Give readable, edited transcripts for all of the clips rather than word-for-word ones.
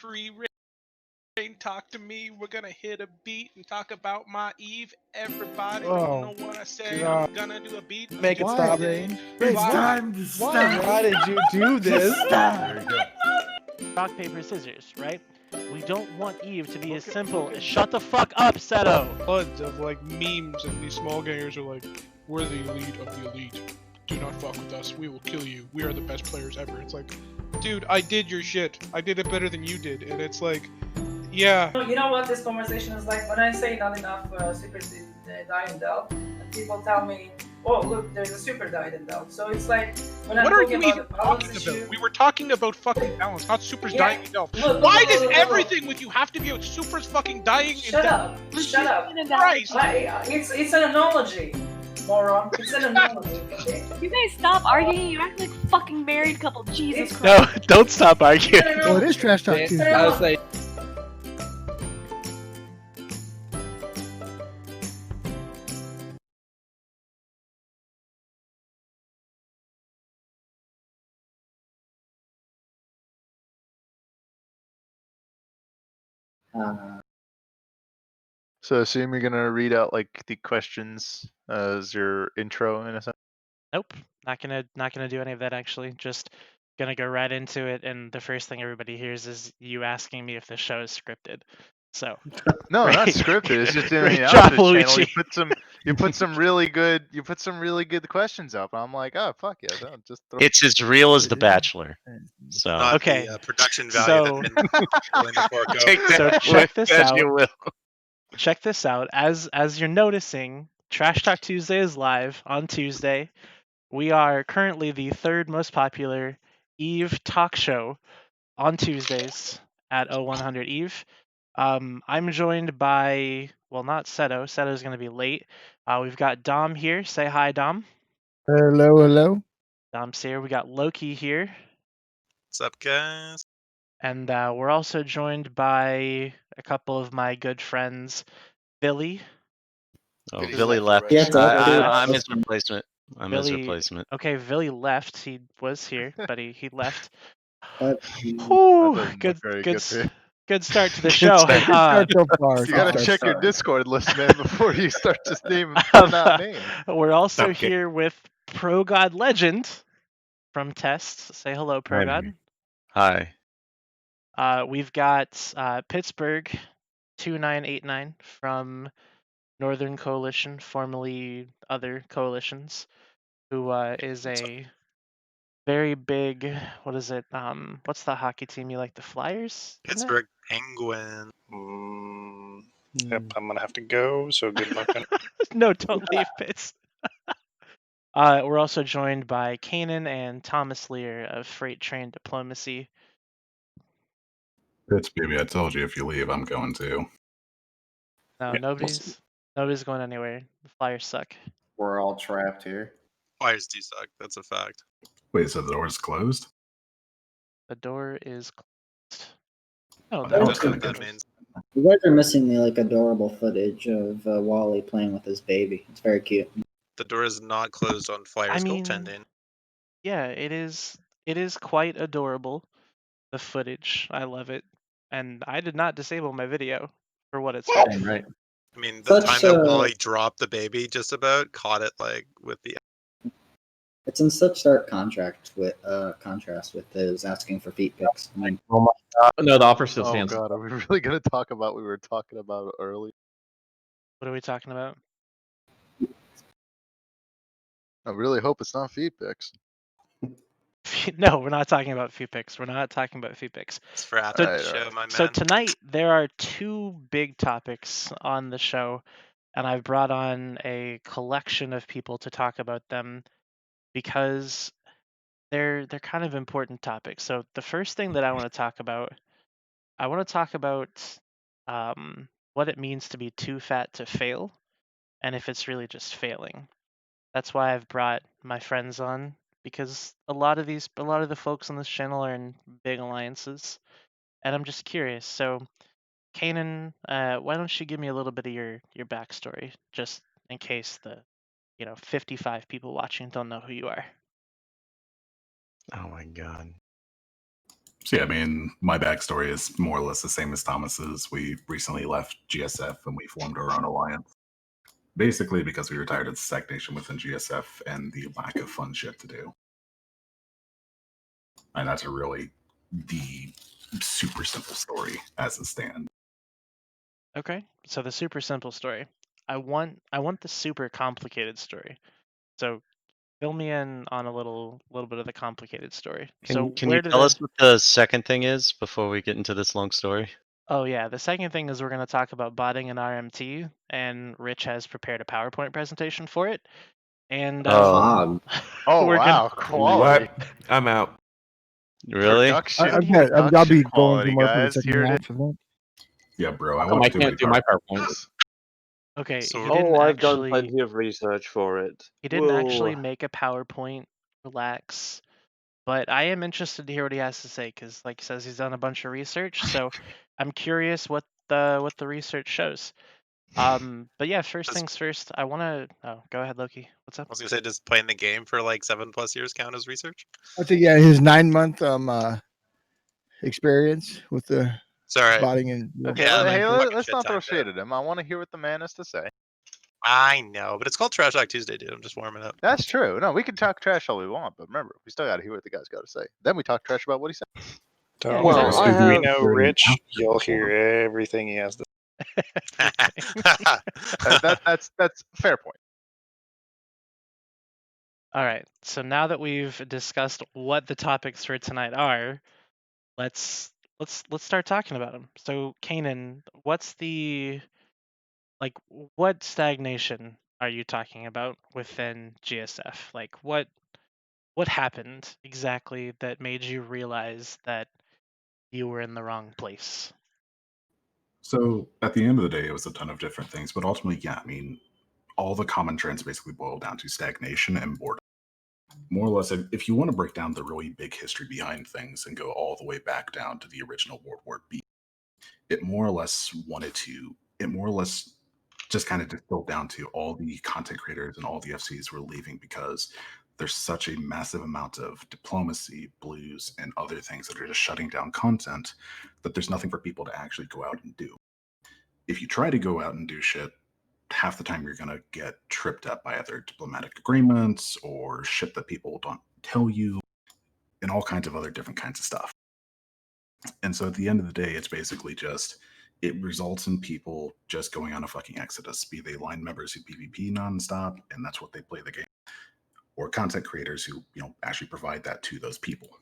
Free reign, talk to me. We're gonna hit a beat and talk about my Eve. Everybody don't know what I say. I'm gonna do a beat. Make it stop, Rain. It's time to stop. Why did you do this? There you go. Rock, paper, scissors, right? We don't want Eve to be as simple as shut the fuck up, Seto! Tons of like memes, and these small gangers are like, "We're the elite of the elite. Do not fuck with us. We will kill you. We are the best players ever." It's like, dude, I did your shit. I did it better than you did, and it's like, yeah. You know what this conversation is like? When I say not enough super die in Delft, and people tell me, "Oh, look, there's a super die in Delft." So it's like when I'm What are talking you about even the balance talking issue. about? We were talking about fucking balance, not supers Yeah. dying in Delft. Look, Why does look. everything with you have to be about supers fucking dying in Shut Delft? up! Shut up! Christ. It's an analogy, moron. It's an analogy. Okay? You guys stop arguing. You act like a fucking married couple. Jesus Christ. No, don't stop arguing. It's an Well, it analogy. is trash talk too. I was like, So I assume you're gonna read out like the questions as your intro in a sense. Nope, not gonna do any of that actually. Just gonna go right into it, and the first thing everybody hears is you asking me if the show is scripted. So No, not Great. scripted. It's just in Great the job, outfit channel. You Luigi. put some really good questions up. I'm like, oh fuck yeah, don't just throw. It's as real as The Bachelor. So Not Okay, the production value so- that's been willing to fork out. take that So check with this as out. you will. check this out. As you're noticing, Trash Talk Tuesday is live on Tuesday. We are currently the third most popular Eve talk show on Tuesdays at 0100 Eve. I'm joined by, well, not Seto. Seto's going to be late. We've got Dom here. Say hi, Dom. Hello, hello. Dom's here. We got Loki here. What's up, guys? And we're also joined by a couple of my good friends, Billy. Oh, Billy's Billy left left. already. I'm his replacement. I'm his Billy- replacement. Okay, Billy left. He was here, but he left. That Whew, doesn't good, look very good, good for you. good start to the Good show. start. Start so far. You gotta Start check your so Discord list, man, before you start just putting out names. We're also Okay. here with Pro God Legend from Test. Say hello, Pro Hi, God. baby. Hi. We've got Pittsburgh 2989 from Northern Coalition, formerly other coalitions, who is a very big, what is it? What's the hockey team you like? The Flyers? isn't it? Pittsburgh Penguin. Yep, I'm gonna have to go. So good luck. No, don't leave, Pitts. We're also joined by Kanan and Thomas Lear of Freight Train Diplomacy. Bitch, baby, I told you if you leave, I'm going to. No, Yeah, nobody's going anywhere. The Flyers suck. we're all trapped here. Flyers do suck. That's a fact. Wait, so the door's closed? The door is closed. Oh, Oh, there that's Don't know we what go. that means. You guys are missing the adorable footage of Wally playing with his baby. It's very cute. The door is not closed on Flyers mean- goaltending. Yeah, it is. It is quite adorable. The footage, I love it, and I did not disable my video for what it's worth. Right. I mean, the time Such, that Wally dropped the baby just about caught it like with the. It's in such stark contrast with his asking for feet pics. I mean, No, the offer still Oh stands. god, are we really gonna talk about what we were talking about earlier? What are we talking about? I really hope it's not feed pics. No, we're not talking about few picks. We're not talking about few picks. It's for after the Alright, show, alright. my man. So tonight there are two big topics on the show, and I've brought on a collection of people to talk about them because they're kind of important topics. So the first thing that I want to talk about what it means to be too fat to fail, and if it's really just failing. That's why I've brought my friends on, because a lot of the folks on this channel are in big alliances, and I'm just curious. So, Kanan, why don't you give me a little bit of your backstory, just in case the 55 people watching don't know who you are. Oh my god. So yeah, I mean, my backstory is more or less the same as Thomas's. We recently left GSF and we formed our own alliance. Basically because we were tired of the stagnation within GSF and the lack of fun shit to do. And that's really the super simple story as it stands. Okay, so the super simple story. I want the super complicated story. So fill me in on a little bit of the complicated story. So Can where you did tell us what the second thing is before we get into this long story? Oh yeah, the second thing is we're going to talk about botting an RMT, and Rich has prepared a PowerPoint presentation for it. And Fog. Oh we're wow, gonna quality. I'm out. Really? I'll be going quality, tomorrow for the guys. second Here it half is. of that. Yeah, bro, I I watched too many can't do my PowerPoints. PowerPoint. Okay, So- he didn't I've done actually plenty of research for it. he didn't actually Whoa. make a PowerPoint. Relax. But I am interested to hear what he has to say because, like he says, he's done a bunch of research. So I'm curious what the research shows. But yeah, first things first. I want to. Oh, go ahead, Loki. What's up? I was gonna say, does playing the game for like 7+ years count as research? I think yeah, his 9-month experience with the Sorry. botting and Okay, Yeah, hey, fucking let's shit not throw time shade at him. I want to hear what the man has to say. I know, but it's called Trash Talk Tuesday, dude. I'm just warming up. That's true. No, we can talk trash all we want, but remember, we still got to hear what the guy's got to say. Then we talk trash about what he said. Yeah, Well, exactly. I Excuse me, have. know Rich, You'll hear everything he has to That's fair point. All right. So now that we've discussed what the topics for tonight are, let's start talking about them. So, Kanan, what's the what stagnation are you talking about within GSF? Like what happened exactly that made you realize that you were in the wrong place? So at the end of the day, it was a ton of different things, but ultimately, yeah, I mean, all the common trends basically boil down to stagnation and boredom. More or less, if you want to break down the really big history behind things and go all the way back down to the original World War B, it more or less just kind of distilled down to all the content creators and all the FCs were leaving because there's such a massive amount of diplomacy, blues, and other things that are just shutting down content that there's nothing for people to actually go out and do. If you try to go out and do shit, half the time you're going to get tripped up by either diplomatic agreements or shit that people don't tell you and all kinds of other different kinds of stuff. And so at the end of the day, it's basically just, it results in people just going on a fucking exodus, be they line members who PvP nonstop, and that's what they play the game, or content creators who, actually provide that to those people.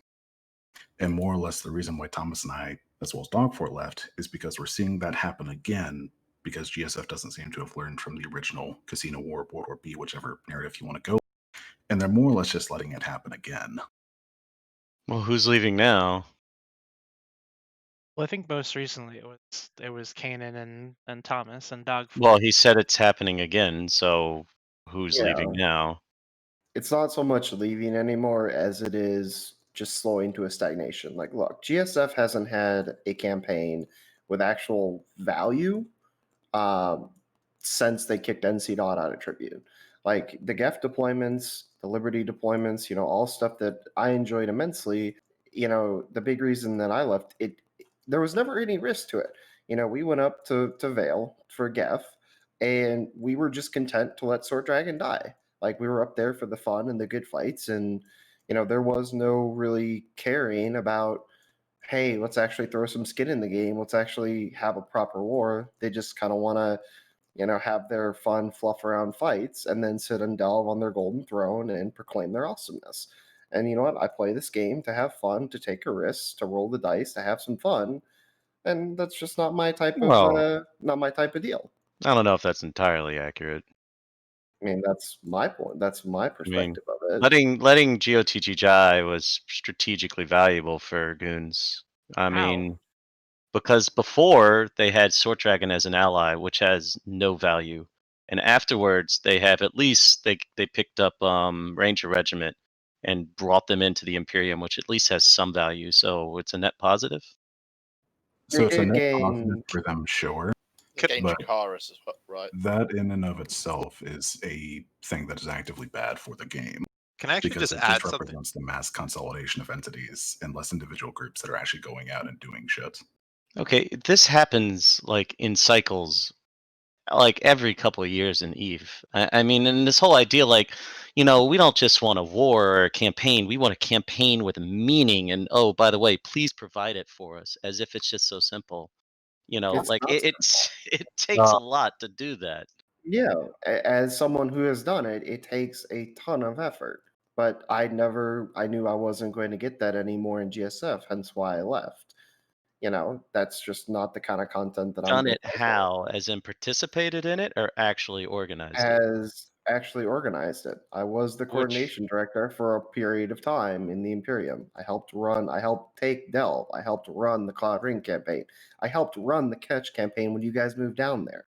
And more or less the reason why Thomas and I, as well as Dogfort, left is because we're seeing that happen again because GSF doesn't seem to have learned from the original Casino War, World War B, whichever narrative you want to go. And they're more or less just letting it happen again. Well, who's leaving now? Well, I think most recently it was Kanan and Thomas and Dogfort. Well, he said it's happening again, so who's leaving now? It's not so much leaving anymore as it is just slowing to a stagnation. Like, look, GSF hasn't had a campaign with actual value since they kicked NC Dot out of Tribune. Like the GEF deployments, the Liberty deployments, all stuff that I enjoyed immensely. The big reason that I left there was never any risk to it. We went up to Vale for GEF, and we were just content to let Sword Dragon die. Like we were up there for the fun and the good fights, and there was no really caring about, hey, let's actually throw some skin in the game. Let's actually have a proper war. They just kind of want to, have their fun fluff around fights and then sit and delve on their golden throne and proclaim their awesomeness. And you know what? I play this game to have fun, to take a risk, to roll the dice, to have some fun, and that's just not my type of deal. I don't know if that's entirely accurate. I mean, that's my point. That's my perspective of it. Letting GOTG die was strategically valuable for Goons. I mean, because before they had Sword Dragon as an ally, which has no value, and afterwards they have at least they picked up Ranger Regiment and brought them into the Imperium, which at least has some value. So it's a net positive. So it's a net positive for them, sure. But Dracarys as well, right? that in and of itself is a thing that is actively bad for the game. Can I actually because just it add just something? represents the mass consolidation of entities and less individual groups that are actually going out and doing shit. Okay, this happens like in cycles, like every couple of years in Eve. I mean, and this whole idea, like, we don't just want a war or a campaign. We want a campaign with meaning. And oh, by the way, please provide it for us, as if it's just so simple. It's Like not it takes a lot to do that. Yeah, as someone who has done it, it takes a ton of effort. But I knew I wasn't going to get that anymore in GSF, hence why I left. That's just not the kind of content that I'm Done going it to play for. how? As in participated in it or actually organized it? Has actually organized it. I was the Which coordination director for a period of time in the Imperium. I helped take Delve. I helped run the Cloud Ring campaign. I helped run the Catch campaign when you guys moved down there.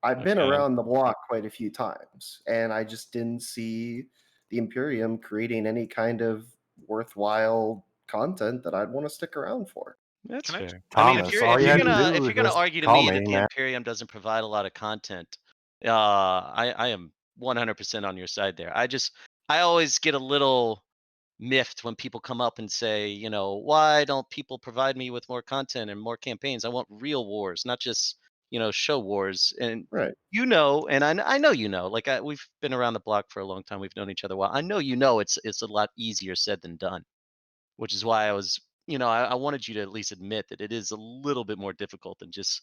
I've been Okay. around the block quite a few times, and I just didn't see the Imperium creating any kind of worthwhile content that I'd want to stick around for. That's Can I? fair. I mean, if Thomas, you're all if you you're had to gonna do if was you're gonna just argue to call me that me, the man. Imperium doesn't provide a lot of content, I am 100% on your side there. I always get a little miffed when people come up and say, why don't people provide me with more content and more campaigns? I want real wars, not just show wars. And Right. and I know like we've been around the block for a long time. We've known each other well. I know it's a lot easier said than done, which is why I was I wanted you to at least admit that it is a little bit more difficult than just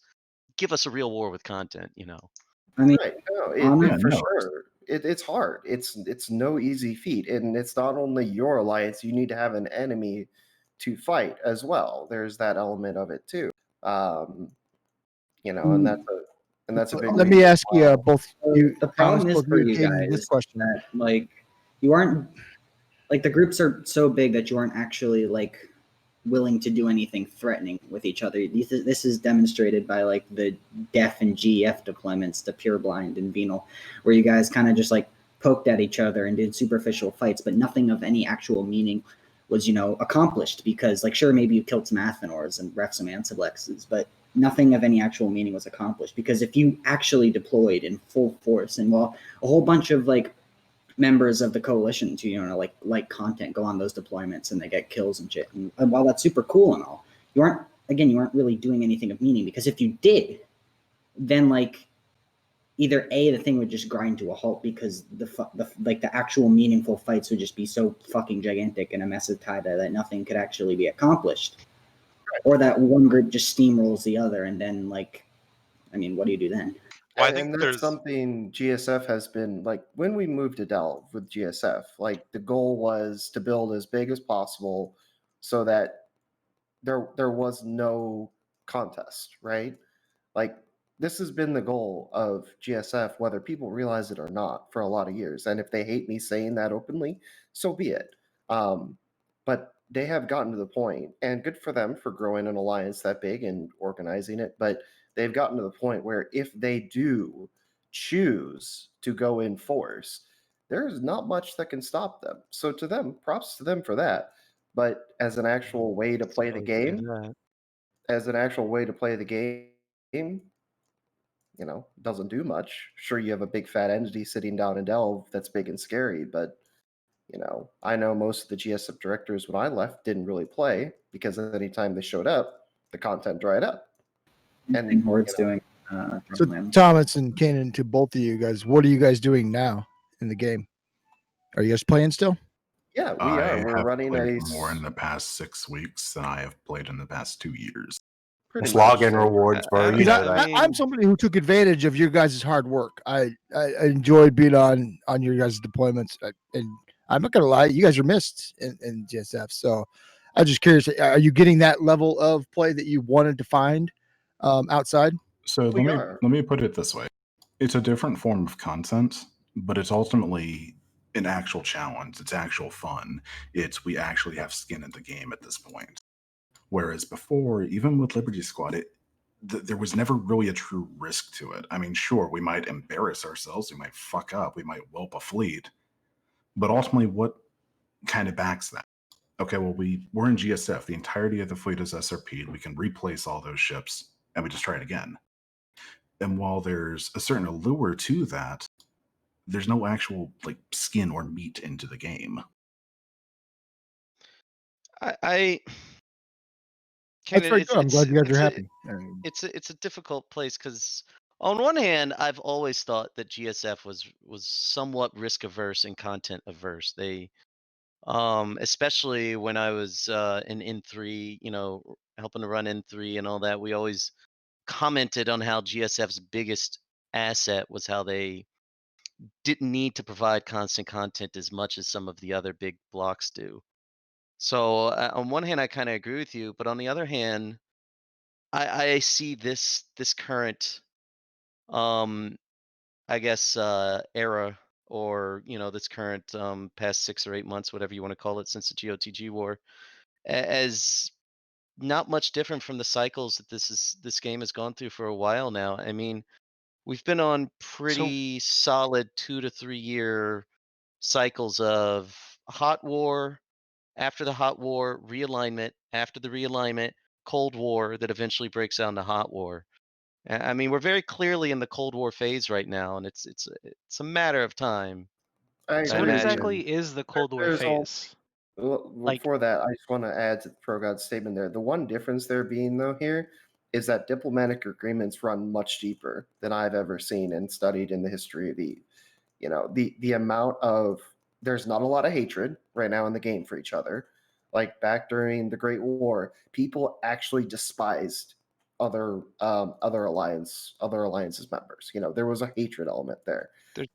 give us a real war with content. I mean, Right. No, Yeah, for no. sure. It's hard. It's no easy feat, and it's not only your alliance. You need to have an enemy to fight as well. There's that element of it too. And that's a big Let reason me ask you why. both So you, the Thomas, problem is both for you, you King, this guys question. that like you aren't like the groups are so big that you aren't actually like willing to do anything threatening with each other. This is demonstrated by like the Def and GF deployments, the Pure Blind and Venal, where you guys kind of just like poked at each other and did superficial fights, but nothing of any actual meaning was, accomplished because like, sure, maybe you killed some Athenors and wrecked some Ansiblexes, but nothing of any actual meaning was accomplished because if you actually deployed in full force and while a whole bunch of like members of the coalition to like content go on those deployments and they get kills and shit, and while that's super cool and all, you aren't really doing anything of meaning because if you did, then like either the thing would just grind to a halt because the actual meaningful fights would just be so fucking gigantic and a massive tide that nothing could actually be accomplished, or that one group just steamrolls the other and then like, I mean, what do you do then? Well, I And think that's there's something GSF has been like when we moved to Delve with GSF, like the goal was to build as big as possible so that there was no contest, right? Like this has been the goal of GSF, whether people realize it or not, for a lot of years. And if they hate me saying that openly, so be it. But they have gotten to the point, and good for them for growing an alliance that big and organizing it. But they've gotten to the point where if they do choose to go in force, there's not much that can stop them. So to them, props to them for that. But as an actual way to play the game, doesn't do much. Sure, you have a big fat entity sitting down in Delve that's big and scary, but I know most of the GSF directors when I left didn't really play because anytime they showed up, the content dried up. And Horde's doing. So Thomas and Kanan, to both of you guys, what are you guys doing now in the game? Are you guys playing still? Yeah, we are. We're have running played a more in the past 6 weeks than I have played in the past 2 years. It's login rewards, bro. You know that. I'm somebody who took advantage of your guys' hard work. I enjoyed being on your guys' deployments, and I'm not gonna lie, you guys are missed in GSF. So I'm just curious, are you getting that level of play that you wanted to find outside? So let me put it this way: it's a different form of content, but it's ultimately an actual challenge. It's actual fun. We actually have skin in the game at this point. Whereas before, even with Liberty Squad, there was never really a true risk to it. I mean, sure, we might embarrass ourselves, we might fuck up, we might whelp a fleet, but ultimately, what kind of backs that? Okay, well, we're in GSF. The entirety of the fleet is SRP'd. We can replace all those ships, and we just try it again. And while there's a certain allure to that, there's no actual like skin or meat into the game. I That's very it's good. I'm glad you guys are it's a happy. it's a difficult place because on one hand, I've always thought that GSF was somewhat risk averse and content averse. They especially when I was in N3, you know, helping to run N3 and all that, we always commented on how GSF's biggest asset was how they didn't need to provide constant content as much as some of the other big blocks do. So on one hand, I kind of agree with you, but on the other hand, I see this current um I guess era or you know this current past 6 or 8 months, whatever you want to call it, since the GOTG war, as not much different from the cycles that this game has gone through for a while now. I mean, we've been on pretty solid 2 to 3 year cycles of hot war, after the hot war, realignment, after the realignment, Cold War that eventually breaks down to hot war. I mean, we're very clearly in the Cold War phase right now, and it's a matter of time. I So I what agree. imagine. exactly is the Cold War There's all phase? Like, before that, I just want to add to Pro God's statement there. The one difference there being though here is that diplomatic agreements run much deeper than I've ever seen and studied in the history of the, you know, the amount of there's not a lot of hatred right now in the game for each other. Like back during the Great War, people actually despised other alliances members. You know, there was a hatred element there.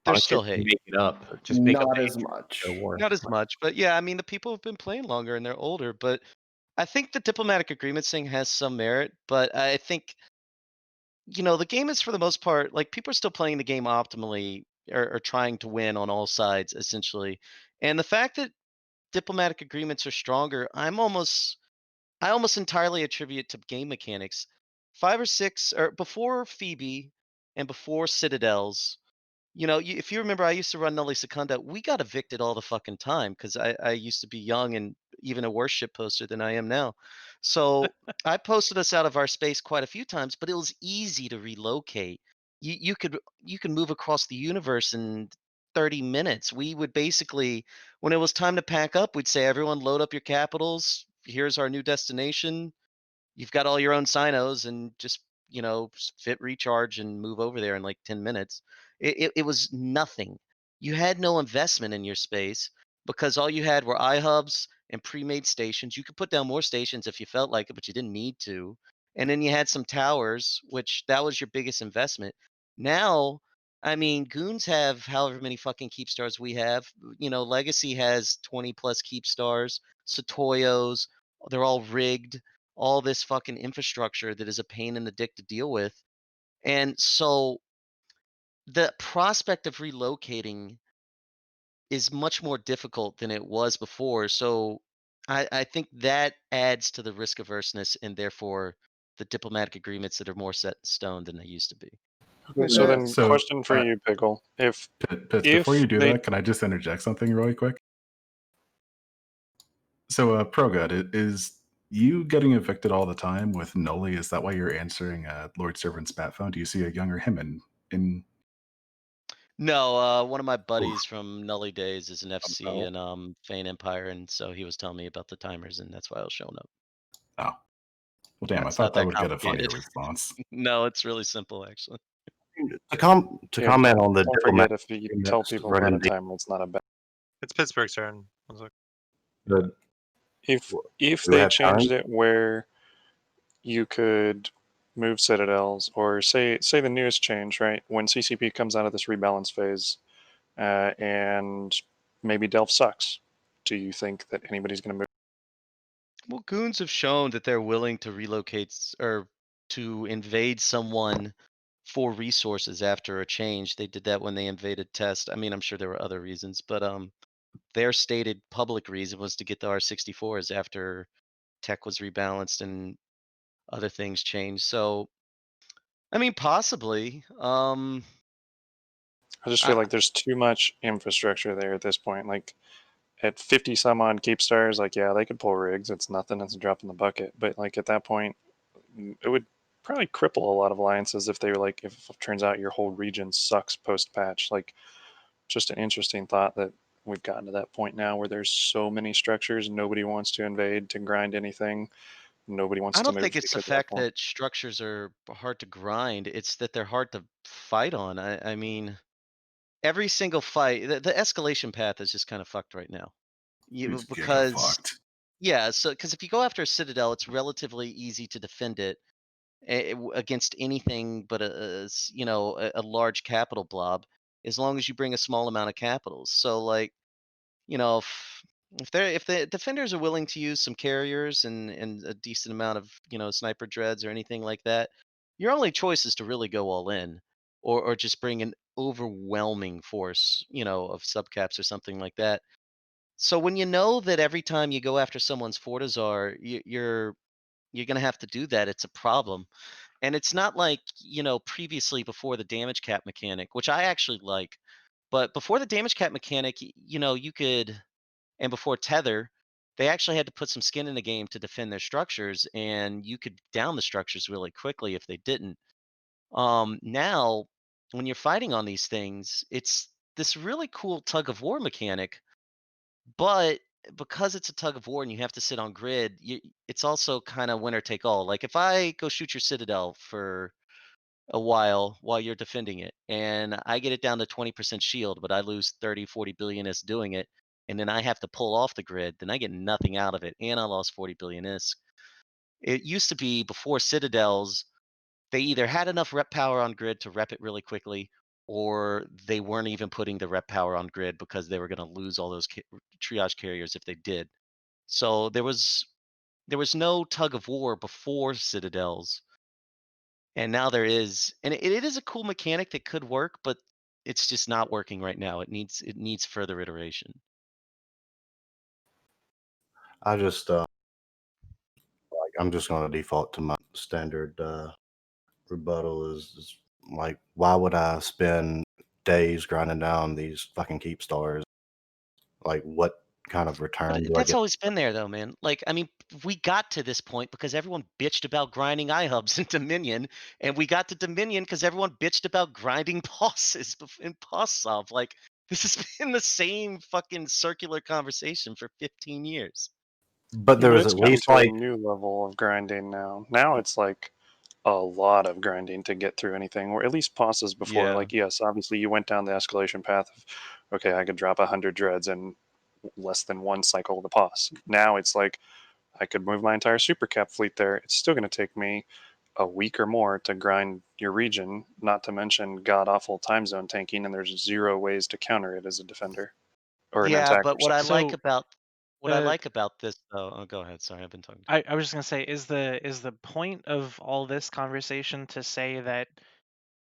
There's still hate. Make it up. Just make up Not as hatred, much. no war. Not as much, but yeah, I mean, the people have been playing longer and they're older, but I think the diplomatic agreements thing has some merit, but I think, you know, the game is for the most part, like people are still playing the game optimally or trying to win on all sides, essentially. And the fact that diplomatic agreements are stronger, I almost entirely attribute to game mechanics. 5 or 6, or before Phoebe and before Citadels, you know, if you remember, I used to run Nully Secunda. We got evicted all the fucking time because I used to be young and even a worse shit poster than I am now. So I posted us out of our space quite a few times, but it was easy to relocate. You could move across the universe in 30 minutes. We would basically, when it was time to pack up, we'd say, everyone load up your capitals. Here's our new destination. You've got all your own sinos and just, you know, fit recharge and move over there in like 10 minutes. It was nothing. You had no investment in your space because all you had were iHubs and pre-made stations. You could put down more stations if you felt like it, but you didn't need to. And then you had some towers, which that was your biggest investment. Now, I mean, Goons have however many fucking keep stars we have. You know, Legacy has 20 plus keep stars. Satoyos, they're all rigged, all this fucking infrastructure that is a pain in the dick to deal with. And so the prospect of relocating is much more difficult than it was before. So I think that adds to the risk averseness and therefore the diplomatic agreements that are more set in stone than they used to be. Okay, so then So, question for you, Pickle. Pitts, before you do that, can I just interject something really quick? So, ProGud, is you getting evicted all the time with Noli? Is that why you're answering Lord Servant's bat phone? Do you see a younger him in? No, one of my buddies from Nully days is an FC in Fane Empire, and so he was telling me about the timers, and that's why I was showing up. Oh, well, damn! I It's thought not that that would get a funnier complicated. response. No, it's really simple, actually. To comment on the don't forget, diplomatic if you agreements tell people running about a timer, it's not a bad. It's Pittsburgh's turn. One sec. the- If do they have changed time? it where you could move citadels, or say the newest change, right? When CCP comes out of this rebalance phase, and maybe Delph sucks, do you think that anybody's going to move? Well, Goons have shown that they're willing to relocate or to invade someone for resources after a change. They did that when they invaded Test. I mean, I'm sure there were other reasons, but their stated public reason was to get the R64s after tech was rebalanced and other things changed. So, I mean, possibly. I just feel like there's too much infrastructure there at this point. Like at 50 some odd keep stars, like, yeah, they could pull rigs. It's nothing. It's a drop in the bucket. But like at that point, it would probably cripple a lot of alliances if they were like, if it turns out your whole region sucks post patch. Like just an interesting thought that we've gotten to that point now where there's so many structures, nobody wants to invade to grind anything. Nobody wants I to don't move think it's the because of fact point. that structures are hard to grind. It's that they're hard to fight on. I mean, every single fight, the escalation path is just kind of fucked right now. It's giga Because fucked. yeah, so because if you go after a citadel, it's relatively easy to defend it against anything but a large capital blob, as long as you bring a small amount of capitals. So like, if the defenders are willing to use some carriers and a decent amount of sniper dreads or anything like that, your only choice is to really go all in, or just bring an overwhelming force of subcaps or something like that. So when you know that every time you go after someone's Fortizar, you're gonna have to do that, it's a problem. And it's not like, previously before the damage cap mechanic, which I actually like, but before the damage cap mechanic, you could, and before Tether, they actually had to put some skin in the game to defend their structures, and you could down the structures really quickly if they didn't. Now, when you're fighting on these things, it's this really cool tug of war mechanic, but because it's a tug of war and you have to sit on grid, it's also kind of winner take all. Like if I go shoot your citadel for a while you're defending it, and I get it down to 20% shield, but I lose 30, 40 billion ISK doing it, and then I have to pull off the grid, then I get nothing out of it, and I lost 40 billion ISK. It used to be before citadels, they either had enough rep power on grid to rep it really quickly, or they weren't even putting the rep power on grid because they were going to lose all those triage carriers if they did. So there was no tug of war before citadels, and now there is, and it is a cool mechanic that could work, but it's just not working right now. It needs further iteration. I just like I'm just gonna default to my standard rebuttal is like, why would I spend days grinding down these fucking keep stars? Like, what kind of return do I That's get? always been there though, man. Like, I mean, we got to this point because everyone bitched about grinding iHubs in Dominion, and we got to Dominion because everyone bitched about grinding bosses in boss solve. Like, this has been the same fucking circular conversation for 15 years. But there But was it's at come least to a like new level of grinding now. Now it's like a lot of grinding to get through anything, or at least pauses before. Yeah. Like, yes, obviously you went down the escalation path of, okay, I could drop 100 dreads in less than one cycle of the pause. Now it's like I could move my entire super cap fleet there. It's still going to take me a week or more to grind your region, not to mention god awful time zone tanking, and there's 0 ways to counter it as a defender or an Yeah, attacker. but what I like the about this though, oh, go ahead. Sorry, I've been talking. I was just gonna say, is the point of all this conversation to say that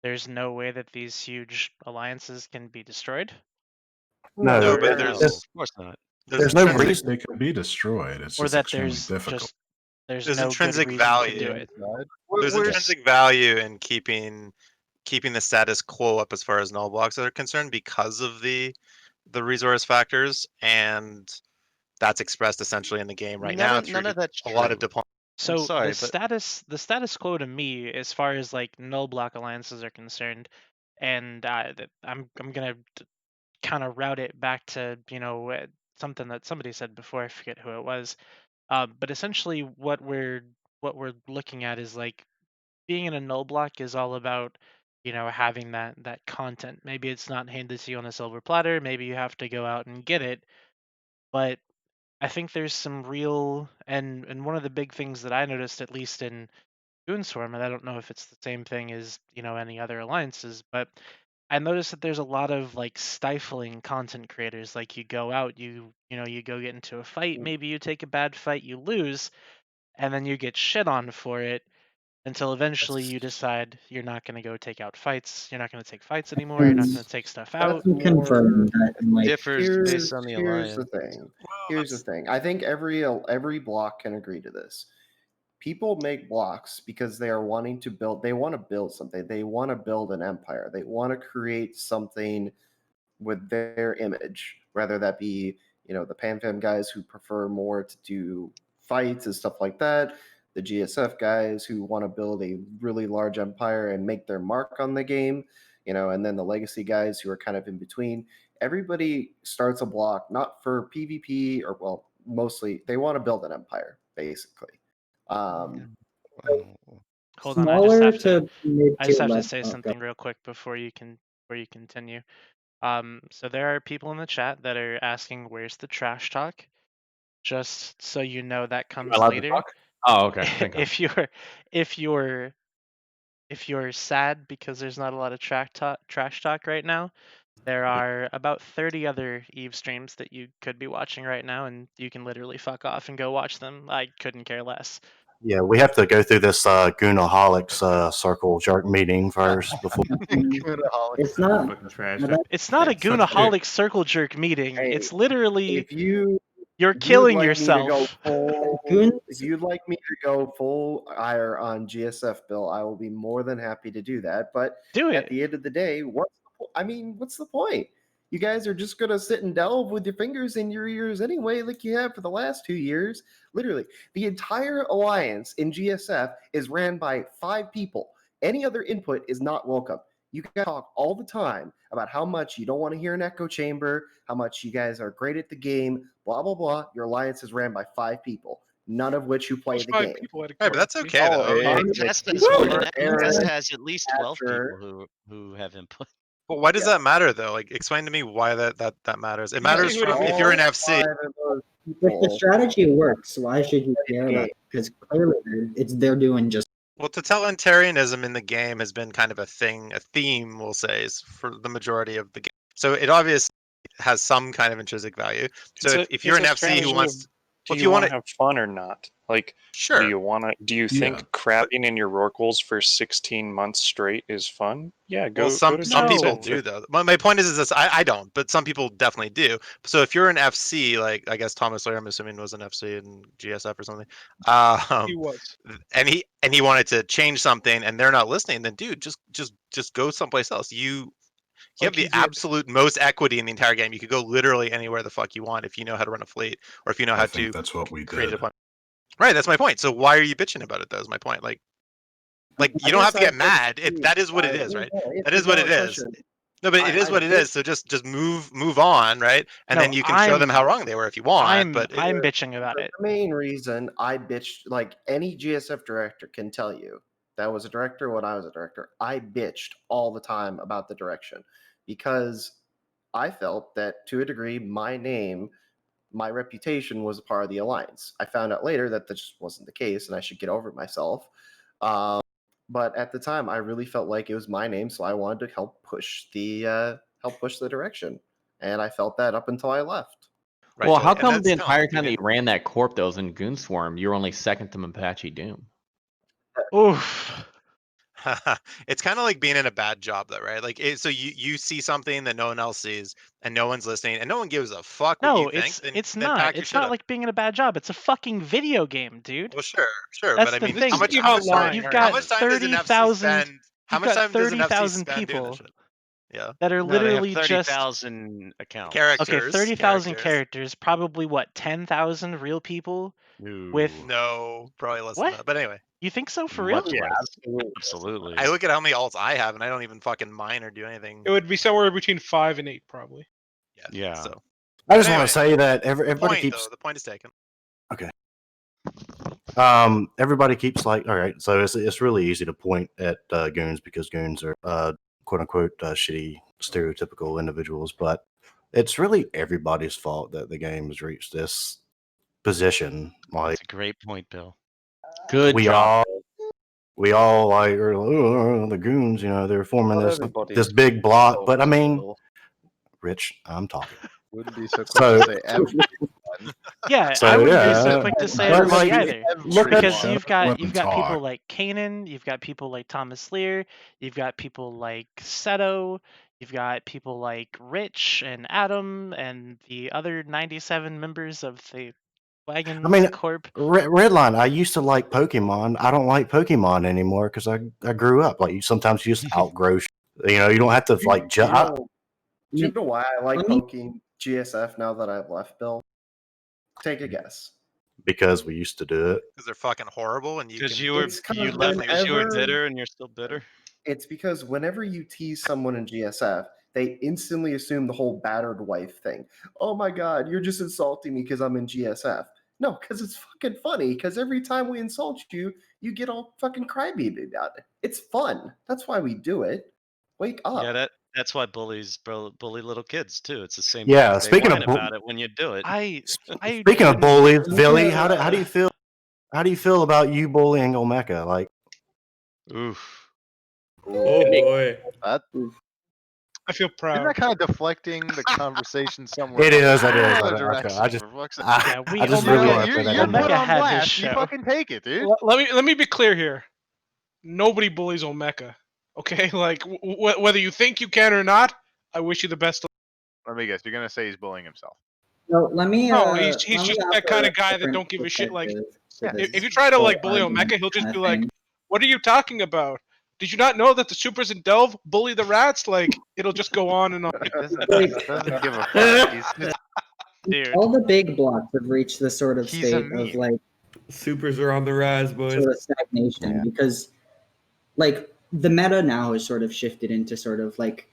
there's no way that these huge alliances can be destroyed? no, No, but No, there's of course not. There's no intrinsic reason. They could be destroyed. It's Or just that extremely difficult. there's there's no good intrinsic reason to value. do it. There's We're intrinsic value in keeping the status quo up as far as null blocks are concerned because of the resource factors, and that's expressed essentially in the game right now through None of that's a lot of true. deployment. I'm So sorry, the but status quo to me, as far as like null block alliances are concerned, and I'm gonna kind of route it back to something that somebody said before. I forget who it was. But essentially, what we're looking at is like being in a null block is all about having that content. Maybe it's not handed to you on a silver platter. Maybe you have to go out and get it. But I think there's some real and one of the big things that I noticed, at least in Goonswarm, and I don't know if it's the same thing as any other alliances, but I noticed that there's a lot of like stifling content creators. Like you go out, you go get into a fight, maybe you take a bad fight, you lose, and then you get shit on for it until eventually you decide you're not going to go take out fights, you're not going to take fights anymore, you're not going to take stuff out. That's confirmed that in like differs based on the Here's the alliance. thing. Here's the thing. I think every block can agree to this. People make blocks because they are wanting to build. They want to build something. They want to build an empire. They want to create something with their image, whether that be the PanFam guys who prefer more to do fights and stuff like that, the GSF guys who want to build a really large empire and make their mark on the game, and then the legacy guys who are kind of in between. everybody starts a block not for PvP or well, mostly they want to build an empire, basically. Hold on, I just have to mid-tier say something real quick before you continue. So there are people in the chat that are asking where's the trash talk. Just so you know, that comes allowed to later. talk? Oh, okay. Thank God. If you're sad because there's not a lot of trash talk right now, there are about 30 other Eve streams that you could be watching right now, and you can literally fuck off and go watch them. I couldn't care less. Yeah, we have to go through this Goonaholics circle jerk meeting first before. It's not. It's not a Goonaholic circle jerk meeting. Hey, it's literally if you're killing like yourself. If you'd like me to go full ire on GSF, Bill, I will be more than happy to do that. But at the end of the day, what's the point? You guys are just gonna sit and delve with your fingers in your ears anyway, like you have for the last 2 years. Literally, the entire alliance in GSF is ran by 5 people. Any other input is not welcome. You guys talk all the time about how much you don't want to hear an echo chamber, how much you guys are great at the game, blah, blah, blah. Your alliance is ran by 5 people, none of which who play the game. Hey, but that's okay though. Test has at least 12 people who have input. But why does that matter though? Like, explain to me why that matters. It matters if you're an FC. If the strategy works, why should you care about it? Because clearly they're doing just. Well, totalitarianism in the game has been kind of a theme, we'll say, is for the majority of the game. So it obviously has some kind of intrinsic value. So if you're an FC who wants, do you want to have fun or not? Like, sure. Do you think crapping in your Rorquals for 16 months straight is fun? Yeah, go. Well, some people GSF. do though. My point is this: I don't, but some people definitely do. So if you're an FC, like I guess Thomas Lair, I'm assuming was an FC in GSF or something. He was. And he wanted to change something, and they're not listening. Then, dude, just go someplace else. You have the absolute most equity in the entire game. You could go literally anywhere the fuck you want if you know how to run a fleet, or if you know how to. That's what we create did. a plan. Right, that's my point. So why are you bitching about it? Though is my point. Like you don't have to get mad. That is what it is, right? That is what it is. No, but it is what it is. So just move on, right? And then you can show them how wrong they were if you want. I'm bitching about it. The main reason I bitched, like any GSF director can tell you, that was a director when I was a director, I bitched all the time about the direction because I felt that to a degree, my reputation was a part of the alliance. I found out later that just wasn't the case, and I should get over it myself. But at the time, I really felt like it was my name, so I wanted to help push the direction, and I felt that up until I left. Right, well, Joey, how and come that's the kinda entire like time that you ran that corp that was in Goonswarm, you were only second to Apache Doom? Oof. It's kind of like being in a bad job though, right? Like so you see something that no one else sees and no one's listening and no one gives a fuck what No, you think. it's then not. pack your It's shit not up. like being in a bad job. It's a fucking video game, dude. Well, sure, That's but I the mean, thing. how much You've time got does an FC 30,000. spend? How You've much got time does an FC 30,000 spend doing people this shit? Yeah. that are No, they have literally just 30,000 accounts. Characters. Okay, 30,000 characters. Probably what, 10,000 real people with. No, probably less than that. But anyway. You think so for real? Much less. Absolutely. I look at how many alts I have, and I don't even fucking mine or do anything. It would be somewhere between 5 and 8, probably. Yeah. So. I just But want to anyway, say that everybody point, keeps. Though, the point is taken. Okay. Everybody keeps like, all right, so it's really easy to point at goons because goons are quote unquote shitty, stereotypical individuals, but it's really everybody's fault that the game has reached this position. Like, That's a great point, Bill. Good we job. all like are like, oh, the goons, they're forming Not this everybody big block, but I mean, Rich, I'm talking. Wouldn't be so quick to say everyone. Yeah, So, I wouldn't be yeah, so quick to say but, everybody like, either. look at- Because you've got Let them people talk. like Kanan, you've got people like Thomas Lear, you've got people like Seto, you've got people like Rich and Adam and the other 97 members of the Wagons I mean, Corp. Redline, I used to like Pokemon. I don't like Pokemon anymore because I grew up. Like, sometimes you just outgrow. You don't have to like. Do you know why I like poking GSF now that I've left, Bill? Take a guess. Because we used to do it. Because they're fucking horrible, and Because you left because you were bitter and you're still bitter. It's because whenever you tease someone in GSF, they instantly assume the whole battered wife thing. Oh my God, you're just insulting me because I'm in GSF. No, because it's fucking funny. Because every time we insult you, you get all fucking crybaby about it. It's fun. That's why we do it. Wake up. Yeah, that's why bullies bully little kids too. It's the same Yeah, thing. They speaking of whine bull- about it when you do it. Speaking of bullies, Billy, Yeah. how do you feel? How do you feel about you bullying Omeka? Like, Oof. Oh boy. I feel Isn't proud. that kind of deflecting the conversation somewhere? it is. It is. Other I direction, just, for fuck's sake. I just really want to throw that You're in put there. on blast. You fucking take it, dude. Let me be clear here. Nobody bullies Omeka. Okay, like whether you think you can or not, I wish you the best. Let me guess. You're gonna say he's bullying himself. So let me. No, he's let me just that offer kind a of guy that different don't give a shit. Like, perspective to yeah, if this you try to whole like bully argument Omeka, he'll just kinda be like, thing. "What are you talking about? Did you not know that the supers in Delve bully the rats?" Like, it'll just go on and on. Doesn't give a fuck. He's just, All the big blocks have reached the sort of He's a state of meme. like Supers are on the rise, boys. sort of stagnation because like the meta now has sort of shifted into sort of like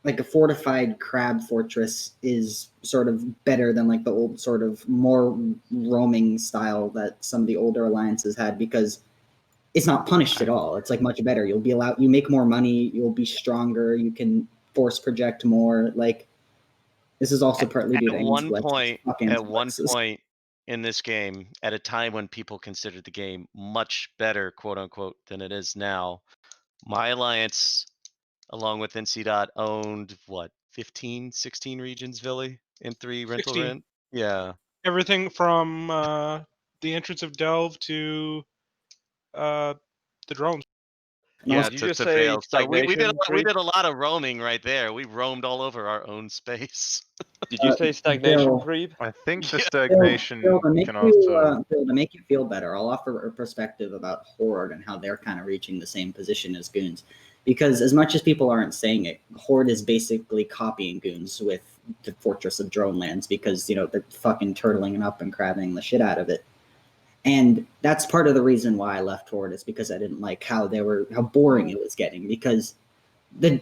a fortified crab fortress is sort of better than like the old sort of more roaming style that some of the older alliances had because it's not punished at all. It's like much better. You'll be allowed, you make more money, you'll be stronger, you can force project more. Like this is also partly due to At one anti-flexes. point in this game, at a time when people considered the game much better, quote unquote, than it is now, my alliance, along with NC owned what, 15, 16 regions, Villy, in 3 rental 16. rent? Yeah. Everything from the entrance of Delve to the drones. Yeah, Did you to just say fail. So we did stagnation, we Creep? did a lot of roaming right there. We roamed all over our own space. Did you say stagnation, Bill, Creep? I think the Yeah. stagnation Bill, to make can you, also. Bill, to make you feel better, I'll offer a perspective about Horde and how they're kind of reaching the same position as Goons. Because as much as people aren't saying it, Horde is basically copying Goons with the Fortress of Drone Lands because, you know, they're fucking turtling it up and crabbing the shit out of it. And that's part of the reason why I left Horde is because I didn't like how boring it was getting because the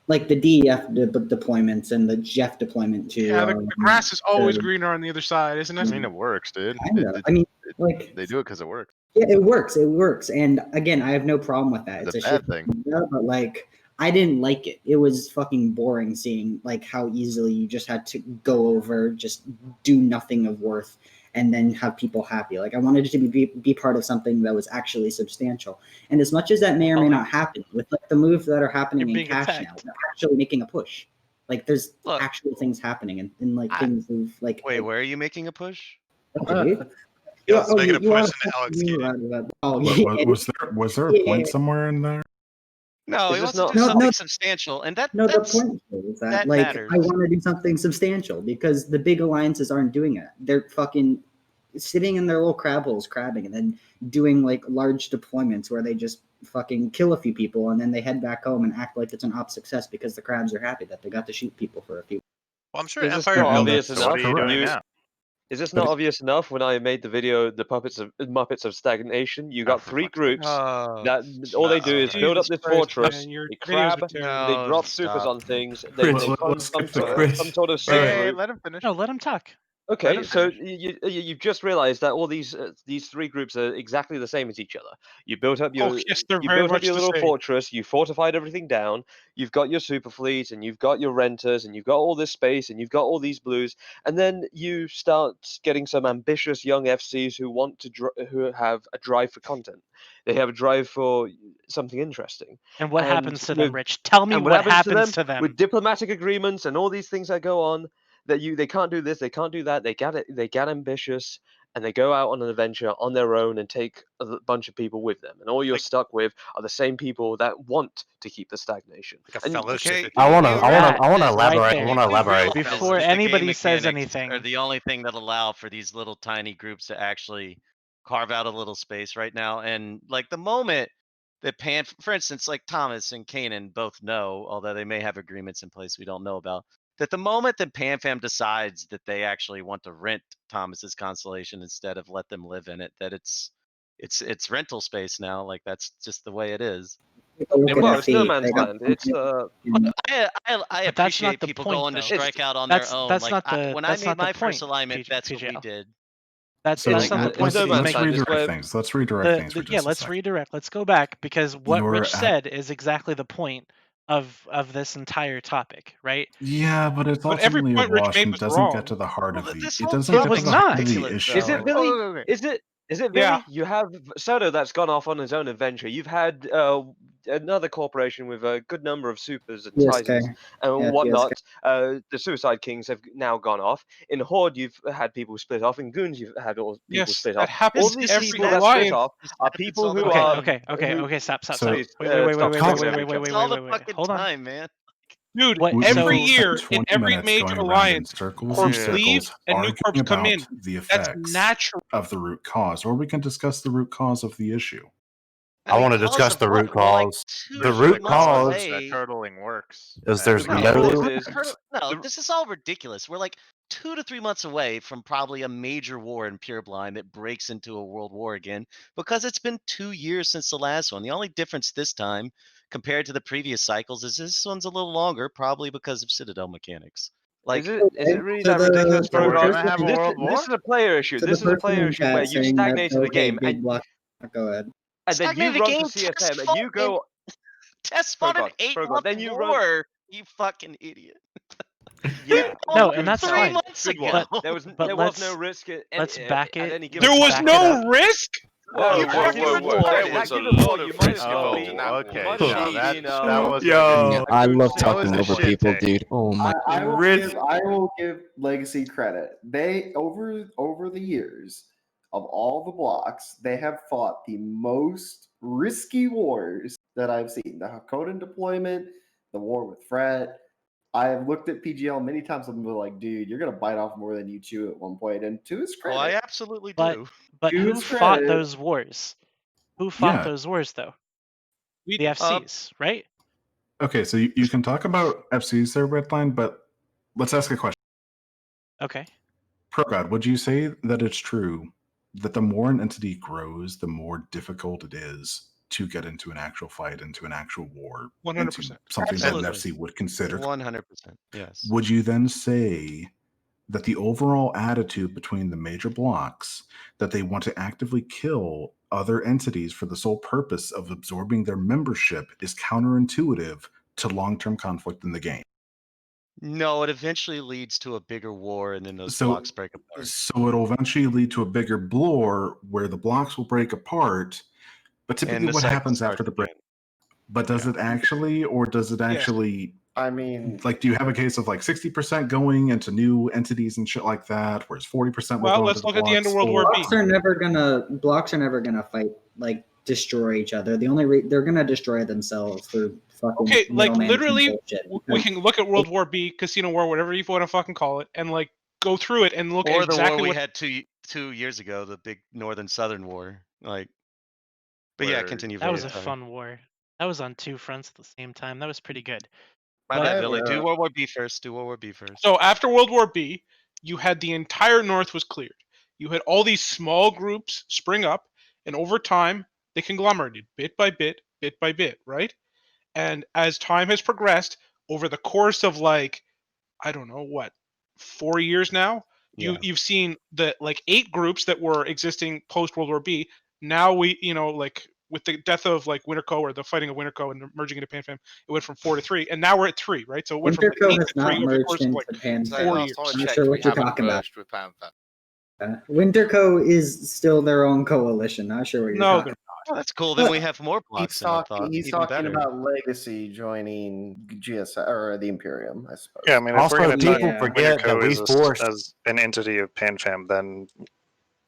DEF deployments and the Jeff deployment to Yeah, the grass is always the- greener on the other side, isn't I it? mean, it works, dude. Kinda. I mean, like they do it because it works. yeah, it works. And again, I have no problem with that. It's It's a a shit bad thing. idea, but like I didn't like it. It was fucking boring seeing like how easily you just had to go over, just do nothing of worth, and then have people happy. Like I wanted it to be part of something that was actually substantial. And as much as that may or may not happen, with like the moves that are happening in being cash now, attacked. they're actually making a push. Like there's Look, actual things happening and like things of like Wait, where are you making a push? okay. Yeah, let's make it a you push wanna into Alex fucking Keating. about oh Was there a point somewhere in there? No, Is he this wants to not- do No, something no. substantial, and the No, the point is that that like matters. I want to do something substantial because the big alliances aren't doing it. They're fucking sitting in their little crab holes crabbing and then doing like large deployments where they just fucking kill a few people and then they head back home and act like it's an op success because the crabs are happy that they got to shoot people for a few. Well, I'm sure Is this Empire not built obvious it. So what enough? are you doing now? Is this But not it- obvious enough? When I made the video, the Muppets of Stagnation, you got for 3 fuck's sake. groups Oh, that all they do is build up Jesus this Christ, fortress, man, your they videos crab, are terrible. they No, drop supers stop. on things, they Let's fund skip some to Chris. sort of Hey, super. let him finish. No, let him talk. Let Okay, him so finish. you've just realized that all these 3 groups are exactly the same as each other. You built up Oh yes, they're you very built up much your the little same. fortress, you fortified everything down, you've got your super fleets and you've got your renters and you've got all this space and you've got all these blues, and then you start getting some ambitious young FCs who want to who have a drive for content. They have a drive for something interesting. And what And happens to them, with- Rich? Tell me and what happens to them. with diplomatic agreements and all these things that go on, that they can't do this, they can't do that, they get ambitious, and they go out on an adventure on their own and take a bunch of people with them, and all you're stuck with are the same people that want to keep the stagnation. Like a And fellowship. Okay, if you I will. want to you elaborate. right I there. want to You elaborate. realize Before that the game anybody says mechanics anything. are the only thing that allow for these little tiny groups to actually carve out a little space right now. And like the moment that for instance, like Thomas and Kanan both know, although they may have agreements in place we don't know about, that the moment that PanFam decides that they actually want to rent Thomas's constellation instead of let them live in it, that it's rental space now. Like that's just the way it is. Well, it's no man's land. It's I But that's appreciate not the people point, going to though. strike out on their own. That's Like not the when I that's made not the my first point, alignment, that's what we PGL. did. That's So not the let's, point. no man's let's land. It's redirect where things. Let's redirect things for just Yeah, a let's second. redirect. Let's go back because what You're Rich at- said is exactly the point of this entire topic, right? Yeah, but it's But every ultimately a point Rich wash made and was doesn't wrong. get to the heart of the. This It whole doesn't It get was to the heart not. of the ridiculous, issue. Is it though. really? Is it really? Yeah. You have Soto that's gone off on his own adventure. You've had another corporation with a good number of supers and PSK. Titans and Yeah, whatnot. The Suicide Kings have now gone off. In Horde, you've had people split off. In Goons, you've had all people Yes, split that off. happens All in these every people that split alliance. off This are happens people all the who Okay, are okay, stop. So- Please, Wait, stop wait, talking wait, over each wait, other. It's all the wait. fucking Hold on. time, man. Dude, What? We every will year spend in 20 every minutes major going around in alliance, circles corps and leave circles, and new corps arguing come in. about the That's effects natural. of the root cause, or we can discuss the root cause of the issue. I want to cause discuss of the what? root We're like cause. 2 The to 3 root months cause away. That turtling works. is there's The no. root is No, this is all ridiculous. We're like 2 to 3 months away from probably a major war in Pureblind that breaks into a world war again because it's been 2 years since the last one. The only difference this time compared to the previous cycles is this one's a little longer, probably because of Citadel mechanics. Like, is it really So that ridiculous, so the Progar? person- have a world war? This is a player issue. So This the is a person player in issue where chat you've saying that, stagnated the okay, game, big and block. Go ahead. then you stagnated the run game, to CSM, and fought you go. Test fought an Progar, 8-month then you run. war. You fucking idiot. Yeah. No, good and that's time. 3 fine. months Good ago. one. There was But no let's risk at back it. any given There was time. no risk. No, You that fucking given war, reported that it. given war, you might as well Oh, be. okay. You might as well No, be in, that was Yo, a I good love state. That was talking a over shit people, take. dude. Oh my I will Riz- give Legacy credit. They over the years of all the blocks, they have fought the most risky wars that I've seen. The Hakoden deployment, the war with Fret. I have looked at PGL many times and been like, dude, you're gonna bite off more than you chew at one point. And to his Oh, credit, I absolutely But do. but To who his fought credit- those wars? Who fought Yeah. those wars though? We The FCs, right? Okay, so you can talk about FCs there, Redline, but let's ask a question. Okay. ProGod, would you say that it's true that the more an entity grows, the more difficult it is to get into an actual fight, into an actual war, 100%. into something that an Absolutely. FC would consider? 100%. Yes. Would you then say that the overall attitude between the major blocks, that they want to actively kill other entities for the sole purpose of absorbing their membership, is counterintuitive to long-term conflict in the game? No, it eventually leads to a bigger war, and then those So- blocks break apart. So it'll eventually lead to a bigger blur where the blocks will break apart. But typically, And the what cycle happens after starts the break? again. But does it actually, or does it actually? I mean, Like, do you have a case of like 60% going into new entities and shit like that, whereas 40% will Well, go let's into look the at the end of blocks, World War or- B. Blocks are never gonna fight, like destroy each other. The only they're gonna destroy themselves through fucking Okay, like middleman literally, bullshit. we can look at World War B, Casino War, whatever you want to fucking call it, and like go through it and look Or at the war exactly we what. had 2 years ago, the big Northern-Southern war. Like, but yeah, Where- continue. That was Billy, a sorry. fun war. That was on two fronts at the same time. That was pretty good. My But- bad, Billy. Do World War B first. Do World War B first. So after World War B, you had the entire North was cleared. You had all these small groups spring up, and over time they conglomerated bit by bit, right? And as time has progressed over the course of like, I don't know what, 4 years now, you've seen the like 8 groups that were existing post World War B. Now we, like with the death of like Winterco or the fighting of Winterco and merging into PanFam, it went from 4 to 3, and now we're at 3, right? So it went from Winterco 8 has to 3 not over the merged course of into like PanFam. 4 years. I'm not sure what you're talking about. Winterco is still their own coalition. Not sure what you're No, talking about. Oh, that's cool. Then we have more blocks. He's than I talking. thought. He's Even talking better. about Legacy joining GS or the Imperium, I suppose. Yeah, I mean, if Also, we're going to talk people forget that Winterco we is forced- as an entity of PanFam, then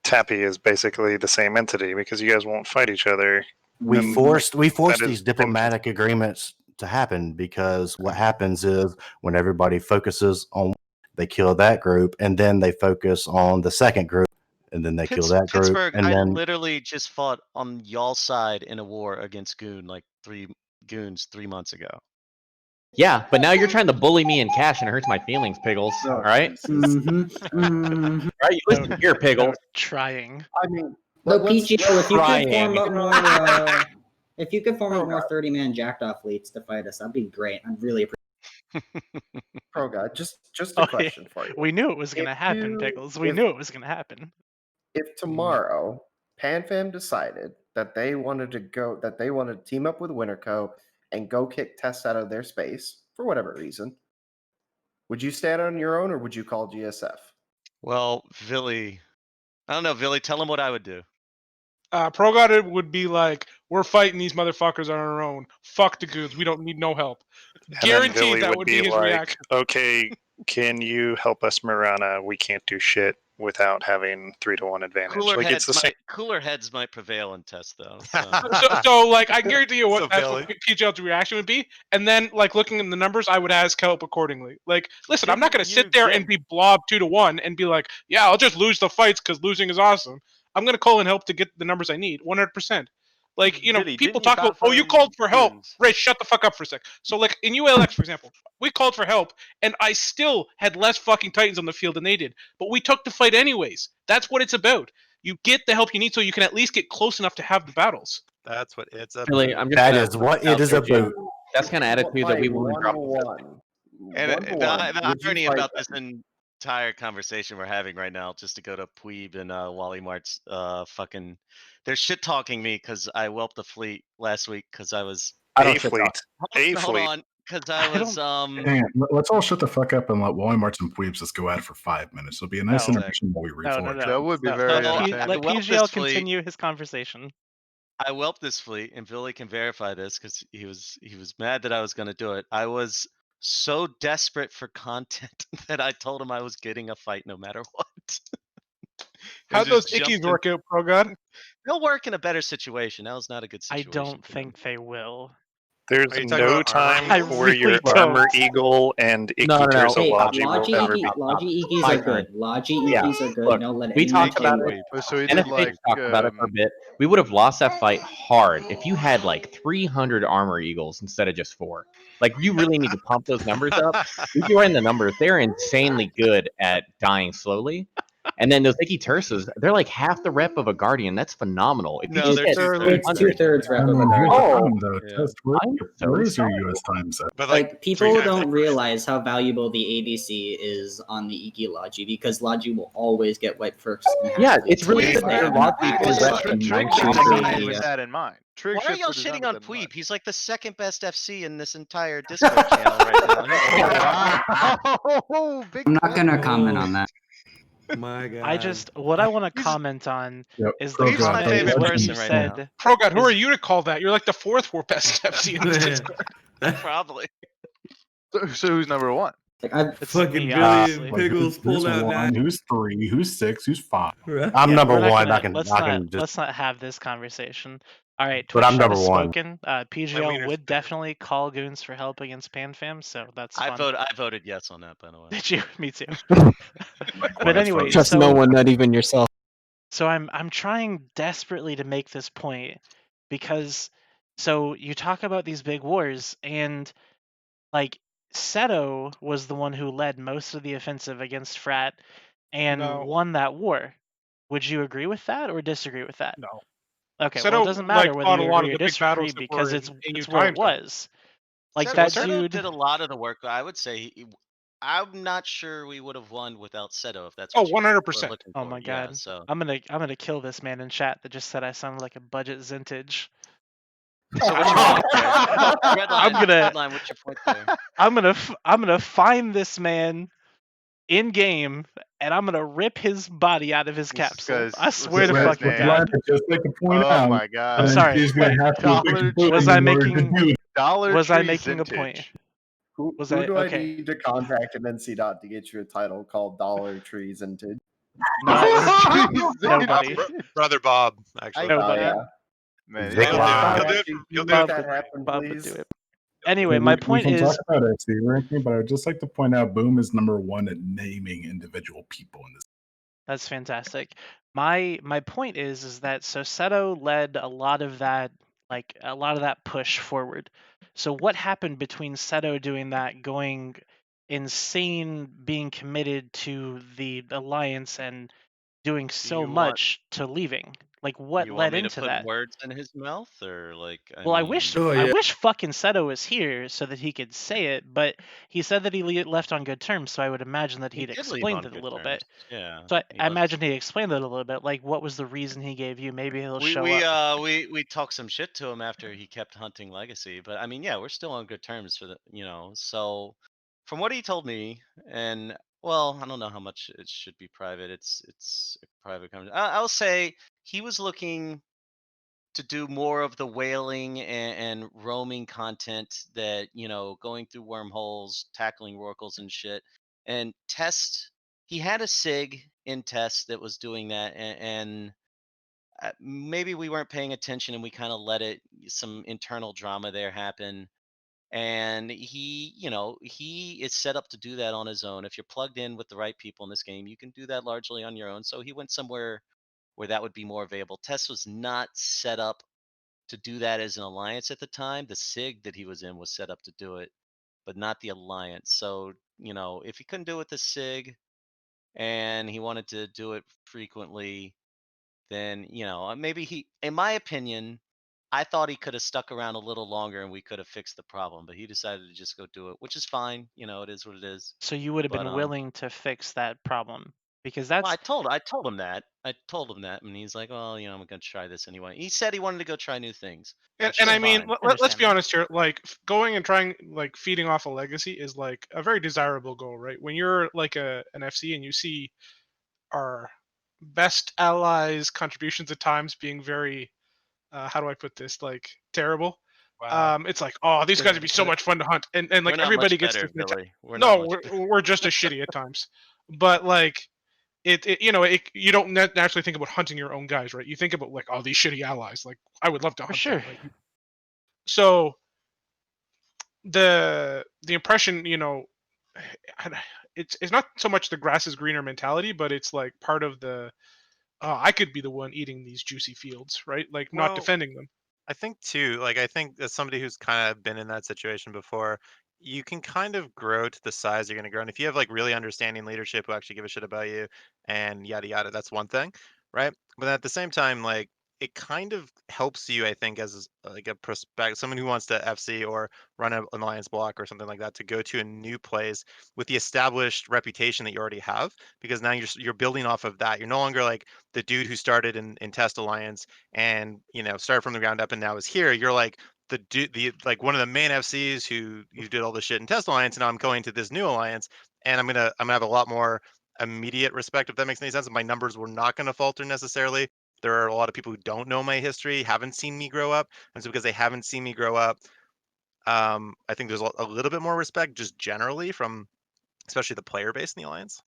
Tappy is basically the same entity because you guys won't fight each other. We And forced that is these diplomatic agreements to happen because what happens is when everybody focuses on, they kill that group, and then they focus on the second group, and then they kill that group, Pittsburgh, and I then literally just fought on y'all's side in a war against Goon, 3 months ago. Yeah, but now you're trying to bully me in cash and it hurts my feelings, Piggles. All right? Mm-hmm. All right, you listen here, Piggles. Trying. I mean, No, PGO, if you could Trying. form up more, If you could form up more 30-man jackdaw fleets to fight us, that'd be great. I'd really appreciate. Pro God, just Oh, a yeah. question for you. We knew it was gonna If happen, you- Pickles. We if- knew it was gonna happen. If tomorrow PanFam decided that they wanted to team up with Winterco and go kick tests out of their space for whatever reason, would you stand on your own or would you call GSF? Well, Villy, I don't know, Villy, tell him what I would do. Pro God would be like, we're fighting these motherfuckers on our own. Fuck the goons. We don't need no help. And then Guaranteed Billy that would be his like, reaction. okay, can you help us, Marana? We can't do shit without having 3-1 advantage. Cooler Like, it's heads the same. might prevail in test though. So like, I guarantee you So that's what PGL's reaction would be. And then, like, looking at the numbers, I would ask help accordingly. Like, listen, I'm not going to sit there and be blob 2-1 and be like, yeah, I'll just lose the fights because losing is awesome. I'm going to call in help to get the numbers I need, 100%. Like, you know, Billy, people didn't you talk about, oh, you backfire called for help. goons? Ray, shut the fuck up for a sec. So, like, in ULX, for example, we called for help, and I still had less fucking Titans on the field than they did. But we took the fight anyways. That's what it's about. You get the help you need so you can at least get close enough to have the battles. That's what it's about. Really, I'm just That gonna is what put out it is there, Jim. about. That's kind of attitude that we wouldn't drop. And One to the one, would you irony fight about them? this entire conversation we're having right now, just to go to Pueb and Wally Mart's fucking, they're shit talking me because I whelped the fleet last week because I was A fleet. Hold on, because I was Hang on, let's all shut the fuck up and let Wally Marts and Pweebs just go at it for 5 minutes. It'll be a nice No. intermission while we reforge. That would be No. very No, entertaining. Let whelped PGL this fleet. continue his conversation. I whelped this fleet, and Billy can verify this because he was mad that I was going to do it. I was so desperate for content that I told him I was getting a fight no matter what. How'd those ickies work out, Pro God? They'll work in a better situation. That was not a good I situation. don't think they will. There's Are you talking no about armor time I eagles? where your really don't. armor eagle and Icky No. Terza Hey, Logi Logi will ever be. Iggies My are turn. good. Logi Yeah. Iggies are good. Look, Don't let we anyone talked tell about you it. So he NFA did like talked about it for a bit. We would have lost that fight hard if you had like 300 armor eagles instead of just 4. Like, you really need to pump those numbers up. If you run the numbers, they're insanely good at dying slowly. And then those Icky Tursas, they're like half the rep of a Guardian. That's phenomenal. If you No, just they're get it's 2/3 rep I of a mean, here's guard. the Oh, problem, though. yeah. Test, where is your US time set? But Like, people 3 times don't increase. realize how valuable the ADC is on the Iggy Logi because Logi will always get wiped first. Yeah, it's really Because good they that your have Logi nothing is to rep do. and Trig nice should to design see. it with that in mind. Trig Why are should y'all design shitting with on that in mind. Pueb? He's like the second best FC in this entire Discord channel right now. Oh, big I'm not gonna claim. comment on that. My God. What I want to comment on Yep, is Pro the He's my God, comment favorite what person you right now. said. Pro God, who is- are you to call that? You're like the 4th best FC in this Discord. Probably. So who's number one? Like, I've It's Fucking me, Billy honestly. and Pickles who's pulled out 1, that. who's 3, who's 6, who's 5? I'm Yeah, number we're not one. gonna- I can let's just. not have this conversation. All right, But Twitch I'm chat number has one. spoken. My PGL wiener's would bigger. definitely call goons for help against PanFam, so that's I fun. voted yes on that, by the way. Did you? Me too. Like, But anyway, Trust so no one, not even yourself. So I'm trying desperately to make this point because so you talk about these big wars and like Seto was the one who led most of the offensive against Frat and No. won that war. Would you agree with that or disagree with that? No. Okay, Seto, well it doesn't matter like, whether fought a you lot agree of or the big disagree battles that because were it's in it's New what it Times, though. was. Like Seto that dude did a lot of the work. I would say I'm not sure we would have won without Seto if that's Oh, what you were 100%. looking Oh for. my Yeah, god. so I'm gonna kill this man in chat that just said I sounded like a budget vintage. So what's your point there? I'm gonna Redline, what's your point there? I'm gonna find this man in game and I'm gonna rip his body out of his capsule. I swear to fucking God. Just like to point Oh out, my God. I'm sorry. She's gonna Wait, have to was I making Dollar was I Tree making a Vintage. point? Who Was do I okay? need to contact an NC Dot to get you a title called Dollar Tree Vintage? Nobody. Brother Bob, actually. Nobody. Man, Vic He'll Line. do it. He'll do Bob it. that would- happen, Bob would please? do it. Anyway, my point we can is talk about FC ranking, but I would just like to point out Boom is number 1 at naming individual people in this. that's fantastic. My point is that so Seto led a lot of that push forward. So what happened between Seto doing that, going insane, being committed to the alliance and doing so you want much to leaving? Like, what you led want me to into put that? words in his mouth, or like Well, I wish Oh, I yeah. wish fucking Seto was here so that he could say it, but he said that he left on good terms, so I would imagine that He he'd did leave explained on it a good little terms. bit. Yeah, So he I left. imagine he explained it a little bit. Like, what was the reason he gave you? Maybe he'll We show we up. we talked some shit to him after he kept hunting Legacy, but I mean, yeah, we're still on good terms for the So from what he told me, and well, I don't know how much it should be private. It's a private conversation. I'll say he was looking to do more of the whaling and roaming content that going through wormholes, tackling oracles and shit, and test. He had a sig in test that was doing that, and maybe we weren't paying attention and we kind of let it some internal drama there happen. And he is set up to do that on his own. If you're plugged in with the right people in this game, you can do that largely on your own. So he went somewhere where that would be more available. Test was not set up to do that as an alliance at the time. The sig that he was in was set up to do it, but not the alliance. So if he couldn't do it with the sig and he wanted to do it frequently, then maybe in my opinion, I thought he could have stuck around a little longer and we could have fixed the problem, but he decided to just go do it, which is fine. It is what it is. So you would have But been willing to fix that problem because well, that's I told him that. I told him that, and he's like, "Well, I'm gonna try this anyway." He said he wanted to go try new things, And, which and is I mean, fine. let's be honest here. Like going and trying, like feeding off a legacy is like a very desirable goal, right? When you're like an FC and you see our best allies' contributions at times being very, how do I put this, like terrible. Wow. It's like, oh, these guys would be so much fun to hunt, and We're like not everybody much gets better, to. Billy. We're not No, much better. we're just as shitty at times, but like. You don't naturally think about hunting your own guys, right? You think about like, oh, these shitty allies. Like, I would love to for hunt sure. them, right? So the impression, it's not so much the grass is greener mentality, but it's like part of the I could be the one eating these juicy fields, right? Like not Well, defending them. I think too, like I think as somebody who's kind of been in that situation before, you can kind of grow to the size you're going to grow. And if you have like really understanding leadership who actually give a shit about you and yada yada, that's one thing, right? But at the same time, like it kind of helps you, I think, as like a prospect, someone who wants to FC or run an alliance block or something like that, to go to a new place with the established reputation that you already have, because now you're building off of that. You're no longer like the dude who started in Test Alliance and started from the ground up and now is here. You're like the like one of the main FCs who you did all the shit in Test Alliance, and now I'm going to this new alliance, and I'm gonna have a lot more immediate respect, if that makes any sense. My numbers were not gonna falter necessarily. There are a lot of people who don't know my history, haven't seen me grow up, and so because they haven't seen me grow up, I think there's a little bit more respect just generally from especially the player base in the alliance.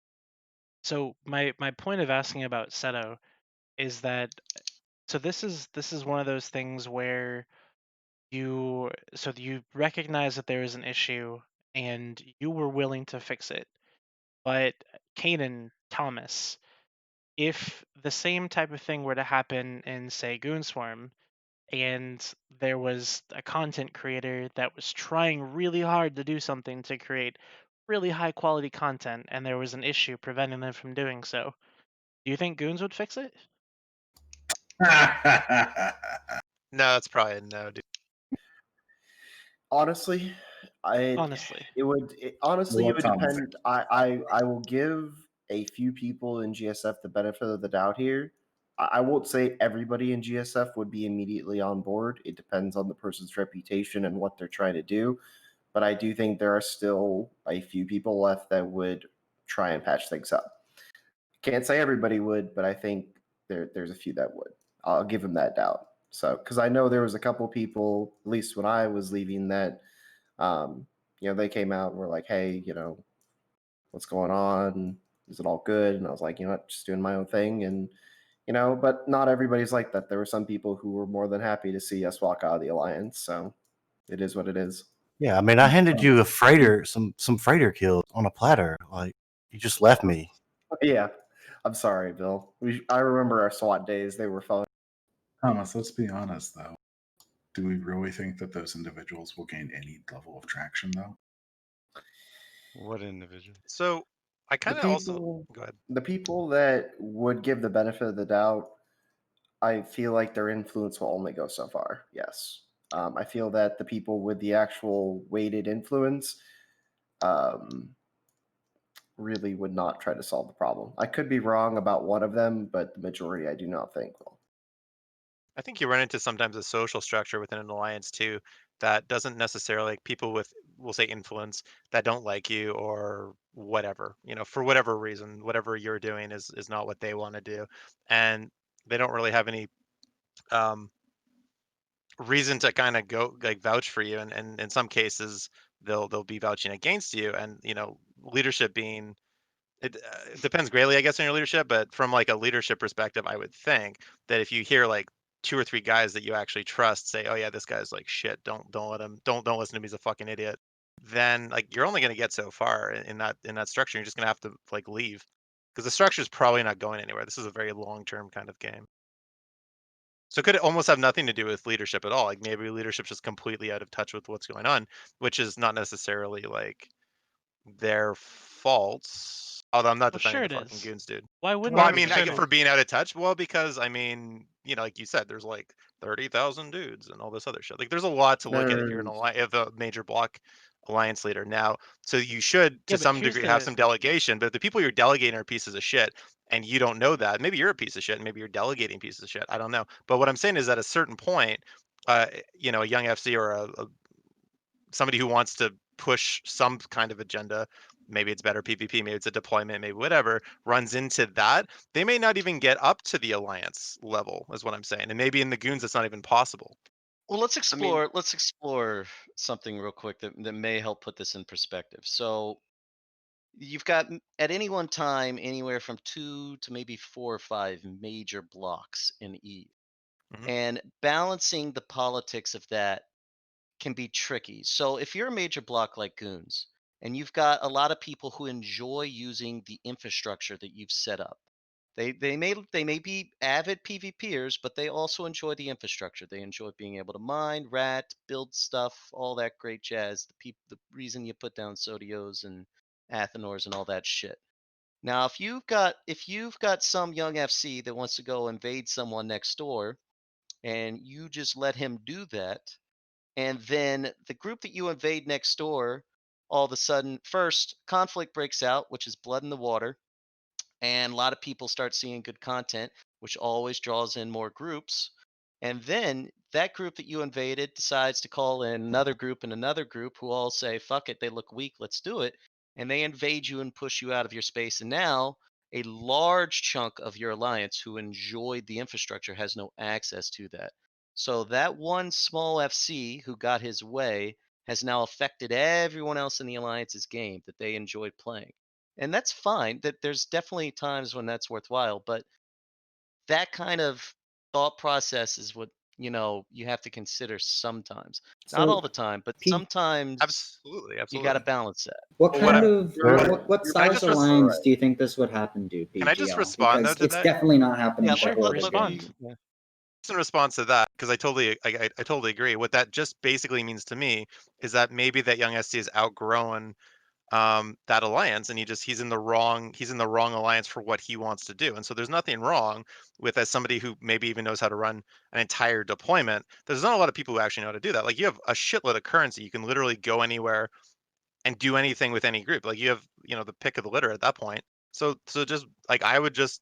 So my point of asking about Seto is that this is one of those things where you recognize that there is an issue and you were willing to fix it. But Kanan Thomas, if the same type of thing were to happen in say Goonswarm and there was a content creator that was trying really hard to do something to create really high quality content and there was an issue preventing them from doing so, do you think Goons would fix it? No, it's probably a no, dude. Honestly, Honestly. honestly it would Tom. depend. I will give a few people in GSF the benefit of the doubt here. I won't say everybody in GSF would be immediately on board. It depends on the person's reputation and what they're trying to do. But I do think there are still a few people left that would try and patch things up. Can't say everybody would, but I think there's a few that would. I'll give them that doubt. So, because I know there was a couple people, at least when I was leaving, that they came out and were like, "Hey, what's going on? Is it all good?" And I was like, just doing my own thing. And but not everybody's like that. There were some people who were more than happy to see us walk out of the alliance. So, it is what it is. Yeah, I mean, I handed you a freighter, some freighter kills on a platter. Like, you just left me. Yeah, I'm sorry, Bill. I remember our SWAT days; they were fun. Thomas, let's be honest though. Do we really think that those individuals will gain any level of traction though? What individual? So I kind of also go ahead. The people that would give the benefit of the doubt, I feel like their influence will only go so far. Yes. I feel that the people with the actual weighted influence really would not try to solve the problem. I could be wrong about one of them, but the majority I do not think will. I think you run into sometimes a social structure within an alliance too that doesn't necessarily like people with, we'll say, influence that don't like you or whatever, for whatever reason, whatever you're doing is not what they want to do, and they don't really have any um, reason to kind of go like vouch for you, and in some cases they'll be vouching against you, and leadership being it depends greatly, I guess, on your leadership, but from like a leadership perspective, I would think that if you hear like two or three guys that you actually trust say, "Oh yeah, this guy's like shit. Don't let him. Don't listen to him. He's a fucking idiot." Then like you're only going to get so far in that structure. You're just going to have to like leave because the structure is probably not going anywhere. This is a very long term kind of game. So could it almost have nothing to do with leadership at all? Like maybe leadership's just completely out of touch with what's going on, which is not necessarily like their faults. Although I'm not Well, defending sure the it fucking is. goons, dude. Why wouldn't Well, it I be mean, their for fault? being out of touch. Well, because I mean, like you said, there's like 30,000 dudes and all this other shit. Like, there's a lot to look at if you're if a major block alliance leader now. So you should, to Yeah, but some here's degree, have the some delegation. But if the people you're delegating are pieces of shit, and you don't know that, maybe you're a piece of shit, and maybe you're delegating pieces of shit. I don't know. But what I'm saying is, at a certain point, a young FC or somebody who wants to push some kind of agenda, maybe it's better PvP, maybe it's a deployment, maybe whatever, runs into that, they may not even get up to the alliance level, is what I'm saying. And maybe in the goons, it's not even possible. Well, let's explore something real quick that may help put this in perspective. So you've got at any one time anywhere from 2 to maybe 4 or 5 major blocks in E. And balancing the politics of that can be tricky. So if you're a major block like Goons and you've got a lot of people who enjoy using the infrastructure that you've set up, they may be avid PvPers, but they also enjoy the infrastructure. They enjoy being able to mine, rat, build stuff, all that great jazz. The reason you put down Sodios and Athenors and all that shit. Now, if you've got some young FC that wants to go invade someone next door, and you just let him do that, and then the group that you invade next door, all of a sudden, first conflict breaks out, which is blood in the water, and a lot of people start seeing good content, which always draws in more groups. And then that group that you invaded decides to call in another group and another group who all say, fuck it, they look weak, let's do it. And they invade you and push you out of your space. And now a large chunk of your alliance who enjoyed the infrastructure has no access to that. So that one small FC who got his way has now affected everyone else in the alliance's game that they enjoyed playing. And that's fine. That there's definitely times when that's worthwhile, but that kind of thought process is what you have to consider sometimes. Not all So, the time, but Pete, sometimes Absolutely. you got to balance that. what Well, kind of Can what I size just alliance do you think this would happen to, Can I just PGL? respond though Because to it's that? definitely not happening Yeah, to sure. Hooligan. Respond. Yeah. Just in response to that, because I totally agree. What that just basically means to me is that maybe that young SC has outgrown that alliance, and he's in the wrong alliance for what he wants to do. And so there's nothing wrong with, as somebody who maybe even knows how to run an entire deployment, there's not a lot of people who actually know how to do that. Like, you have a shitload of currency, you can literally go anywhere and do anything with any group. Like, you have the pick of the litter at that point. So just like, I would just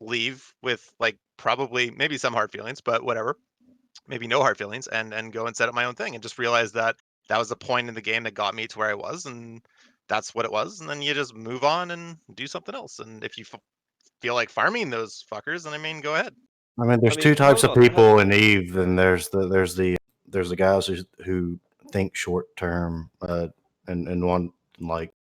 leave with like probably maybe some hard feelings, but whatever, maybe no hard feelings, and go and set up my own thing, and just realize that that was the point in the game that got me to where I was, and that's what it was. And then you just move on and do something else. And if you feel like farming those fuckers, then I mean, go ahead. I mean, there's two types of people in Eve, and there's the guys who think short term, and want like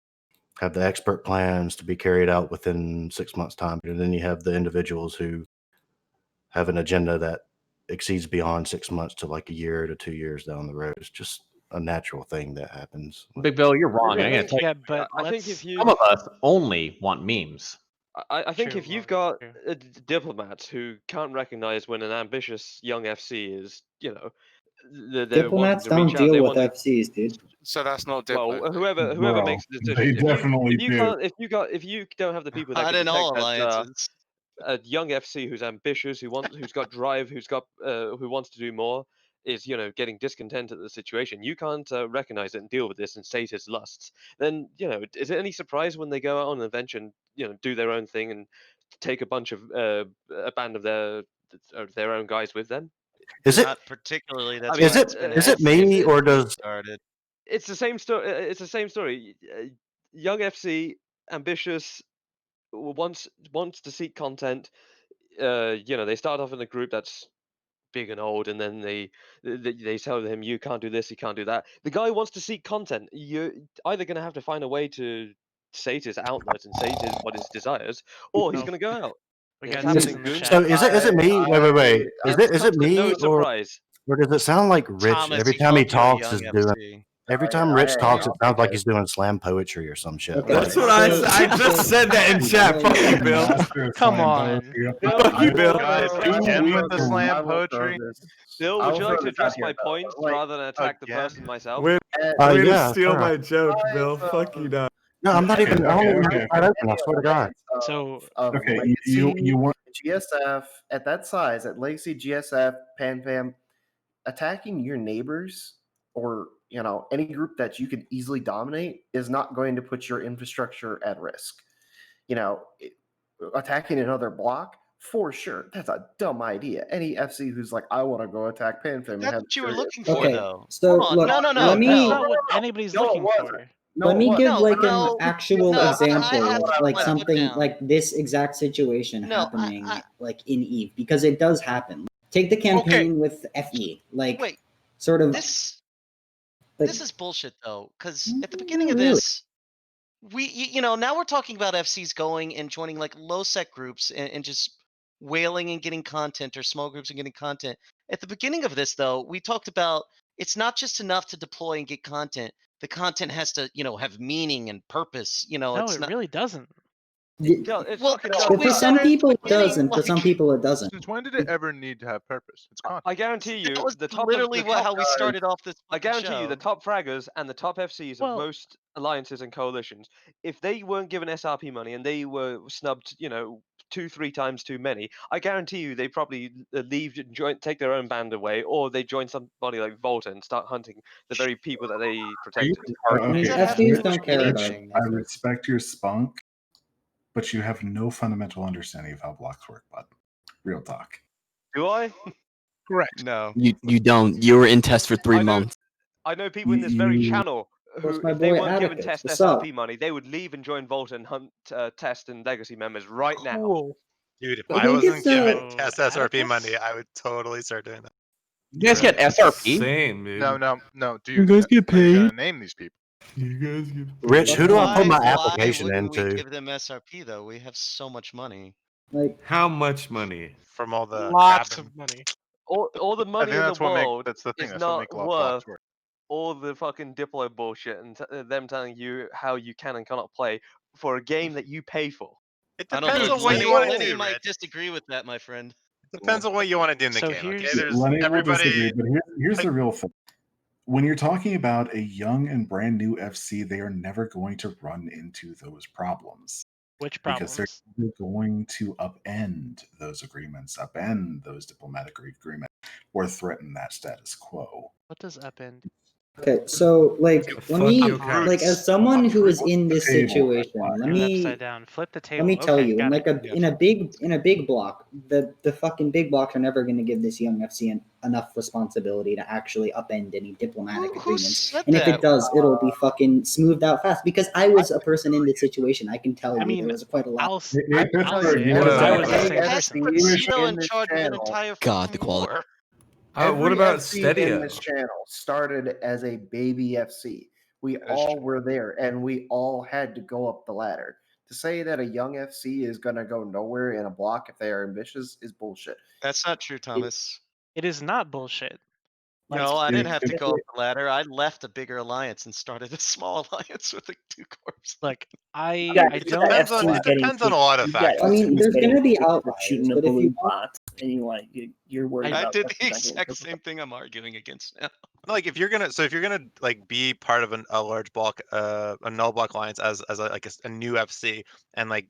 have the expert plans to be carried out within 6 months time, and then you have the individuals who have an agenda that exceeds beyond 6 months to like a year to 2 years down the road. It's just a natural thing that happens. Big Bill, you're wrong. And I'm gonna tell you, Yeah, but I think if some you, of us only want memes. I think True, if you've well, got diplomats who can't recognize when an ambitious young FC is, they're wanting Diplomats to reach don't out, deal they with want to FCs, dude. So that's not Well, Diplo. whoever Bro, makes the they decision. definitely do. If you don't have the people that Not can in all detect that alliances. a young FC who's ambitious, who's got drive, who wants to do more, is getting discontent at the situation. You can't recognize it and deal with this and sate his lusts. Then is it any surprise when they go out on an adventure and do their own thing and take a band of their own guys with them? Is it? Not particularly. That's I mean, why it's been Is it FC me or does started. it's the same story. It's the same story. Young FC, ambitious, wants to seek content. They start off in a group that's big and old, and then they tell him you can't do this, you can't do that. The guy wants to seek content. You're either going to have to find a way to sate his outlet and sate what his desires, or he's Oh, going to go out. we It's got happened news in in the Goons. chat. so? Is it me? Wait. Is it Comes to me no surprise. or does it sound like Rich Thomas, every he time he called you a talks young is doing? FC. Every time Rich talks, it sounds like he's doing slam poetry or some shit. Okay, That's what I so- said. I just said that in chat. Fuck you, Bill. Come on. Fuck you, Bill. Guys, again with the slam poetry. Bill, I would will you like throw to this out address here, my though. points Like, rather than attack the again? person myself? Way to Yeah, steal sure. my joke, Bill. Fuck you, dog. No, I'm not even. I don't even okay. have that open. I swear to God. So Okay, Legacy, you want GSF at that size, at Legacy, GSF, Pan, attacking your neighbors or any group that you could easily dominate is not going to put your infrastructure at risk. Attacking another block, for sure, that's a dumb idea. Any FC who's like, I want to go attack Pan Fam. That's what you were looking for, Okay, though. so Come on. look, No, let me that's not what anybody's No, it looking wasn't. for. No, let it me wasn't. give No, like no, an actual no, I example, have to put like my foot something down. like this exact situation No, happening like in Eve, because it does happen. Take the campaign with FE, like Wait, sort of. this like, this is bullshit though, because at the beginning of really. this, now we're talking about FCs going and joining like low sec groups and just whaling and getting content, or small groups and getting content. At the beginning of this, though, we talked about it's not just enough to deploy and get content. The content has to, have meaning and purpose. No, It's it not. really doesn't. Well, Well, for some people it does, and for some people it doesn't. Since when did it ever need to have purpose? It's content. I guarantee you, That was the top literally of, the top how we guys- started off this. I guarantee you, show. the top fraggers and the top FCs Well- of most alliances and coalitions, if they weren't given SRP money and they were snubbed, 2-3 times too many, I guarantee you they probably leave, take their own band away, or they join somebody like Volta and start hunting the very people that they protected. okay. FCs don't care about Rich, it. I respect your spunk, but you have no fundamental understanding of how blocks work, bud. Real talk. Do I? Correct. No. You don't. You were in test for 3 months. I know people in this very channel What's who, my if they boy weren't given Atticus? test What's up? SRP money, they would leave and join Volta and hunt test and legacy members right now. Cool. Dude, if I I think wasn't it's, given test SRP Atticus? money, I would totally start doing that. You guys get SRP? Same, dude. No. Do You guys get are you gonna paid? name these people? You guys get Rich, who do I put my Why application wouldn't we into? give them SRP though? We have so much money. Like, How much money? From all the Lots cabin. of money. All the money in that's the what world that's the thing. is That's what not make a lot of blocks worth work. all the fucking Diplo bullshit and them telling you how you can and cannot play for a game that you pay for. It I don't depends know. on what you Lenny, want to Lenny do, might Rich. disagree with that, my friend. Depends on what you want to do in the So game. Okay, here's- there's Lenny will everybody. disagree, but here's the real thing. When you're talking about a young and brand new FC, they are never going to run into those problems. Which Because problems? they're going to upend those agreements, upend those diplomatic agreements, or threaten that status quo. What does upend? okay, so like, let me, Fucking like, as someone who is in this Table. situation, let Turn it me upside down. Flip the table. let me tell Okay, you, in got like it. in a big block, the fucking big blocks are never going to give this young FC enough responsibility to actually upend any diplomatic Who agreements. said And if that? it does, it'll be fucking smoothed out fast. Because I was a person in this situation, I can tell I you mean, there was quite a lot. I'll Hey, I'll Pittsburgh, say it you because I wanna- was the same That's person. Tuxedo in in this charge of an channel. entire God, fucking the quality. war. What about FC in Stadia? this channel started as a baby FC. We all were there, and we all had to go up the ladder. To say that a young FC is going to go nowhere in a block if they are ambitious is bullshit. That's not true, Thomas. It is not bullshit. No, I didn't have to If- go up the ladder. I left a bigger alliance and started a small alliance with like 2 corps. Look, I It don't. depends on a lot of factors. I mean, there's going to be outliers, shooting a but if blue you bot and you're worried I about did customizing the it. exact same thing I'm arguing against now. Like if you're gonna like be part of a large block a null block alliance as a new FC, and like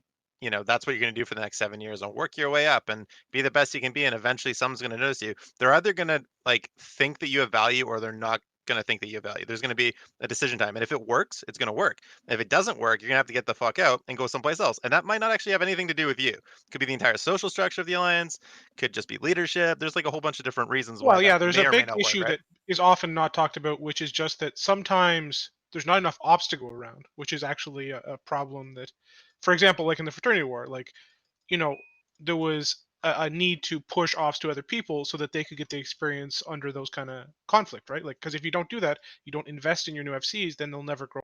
that's what you're gonna do for the next 7 years, and work your way up and be the best you can be, and eventually someone's gonna notice you. They're either gonna like think that you have value, or they're not gonna think that you have value. There's gonna be a decision time, and if it works, it's gonna work. If it doesn't work, you're gonna have to get the fuck out and go someplace else, and that might not actually have anything to do with you. Could be the entire social structure of the alliance, could just be leadership. There's like a whole bunch of different reasons why Well, yeah, that there's may a or may big not work, issue right? that is often not talked about, which is just that sometimes there's not enough ops to go around, which is actually a problem that, for example, like in the fraternity war, like, there was a need to push ops to other people so that they could get the experience under those kind of conflict, right? Like, because if you don't do that, you don't invest in your new FCs, then they'll never grow.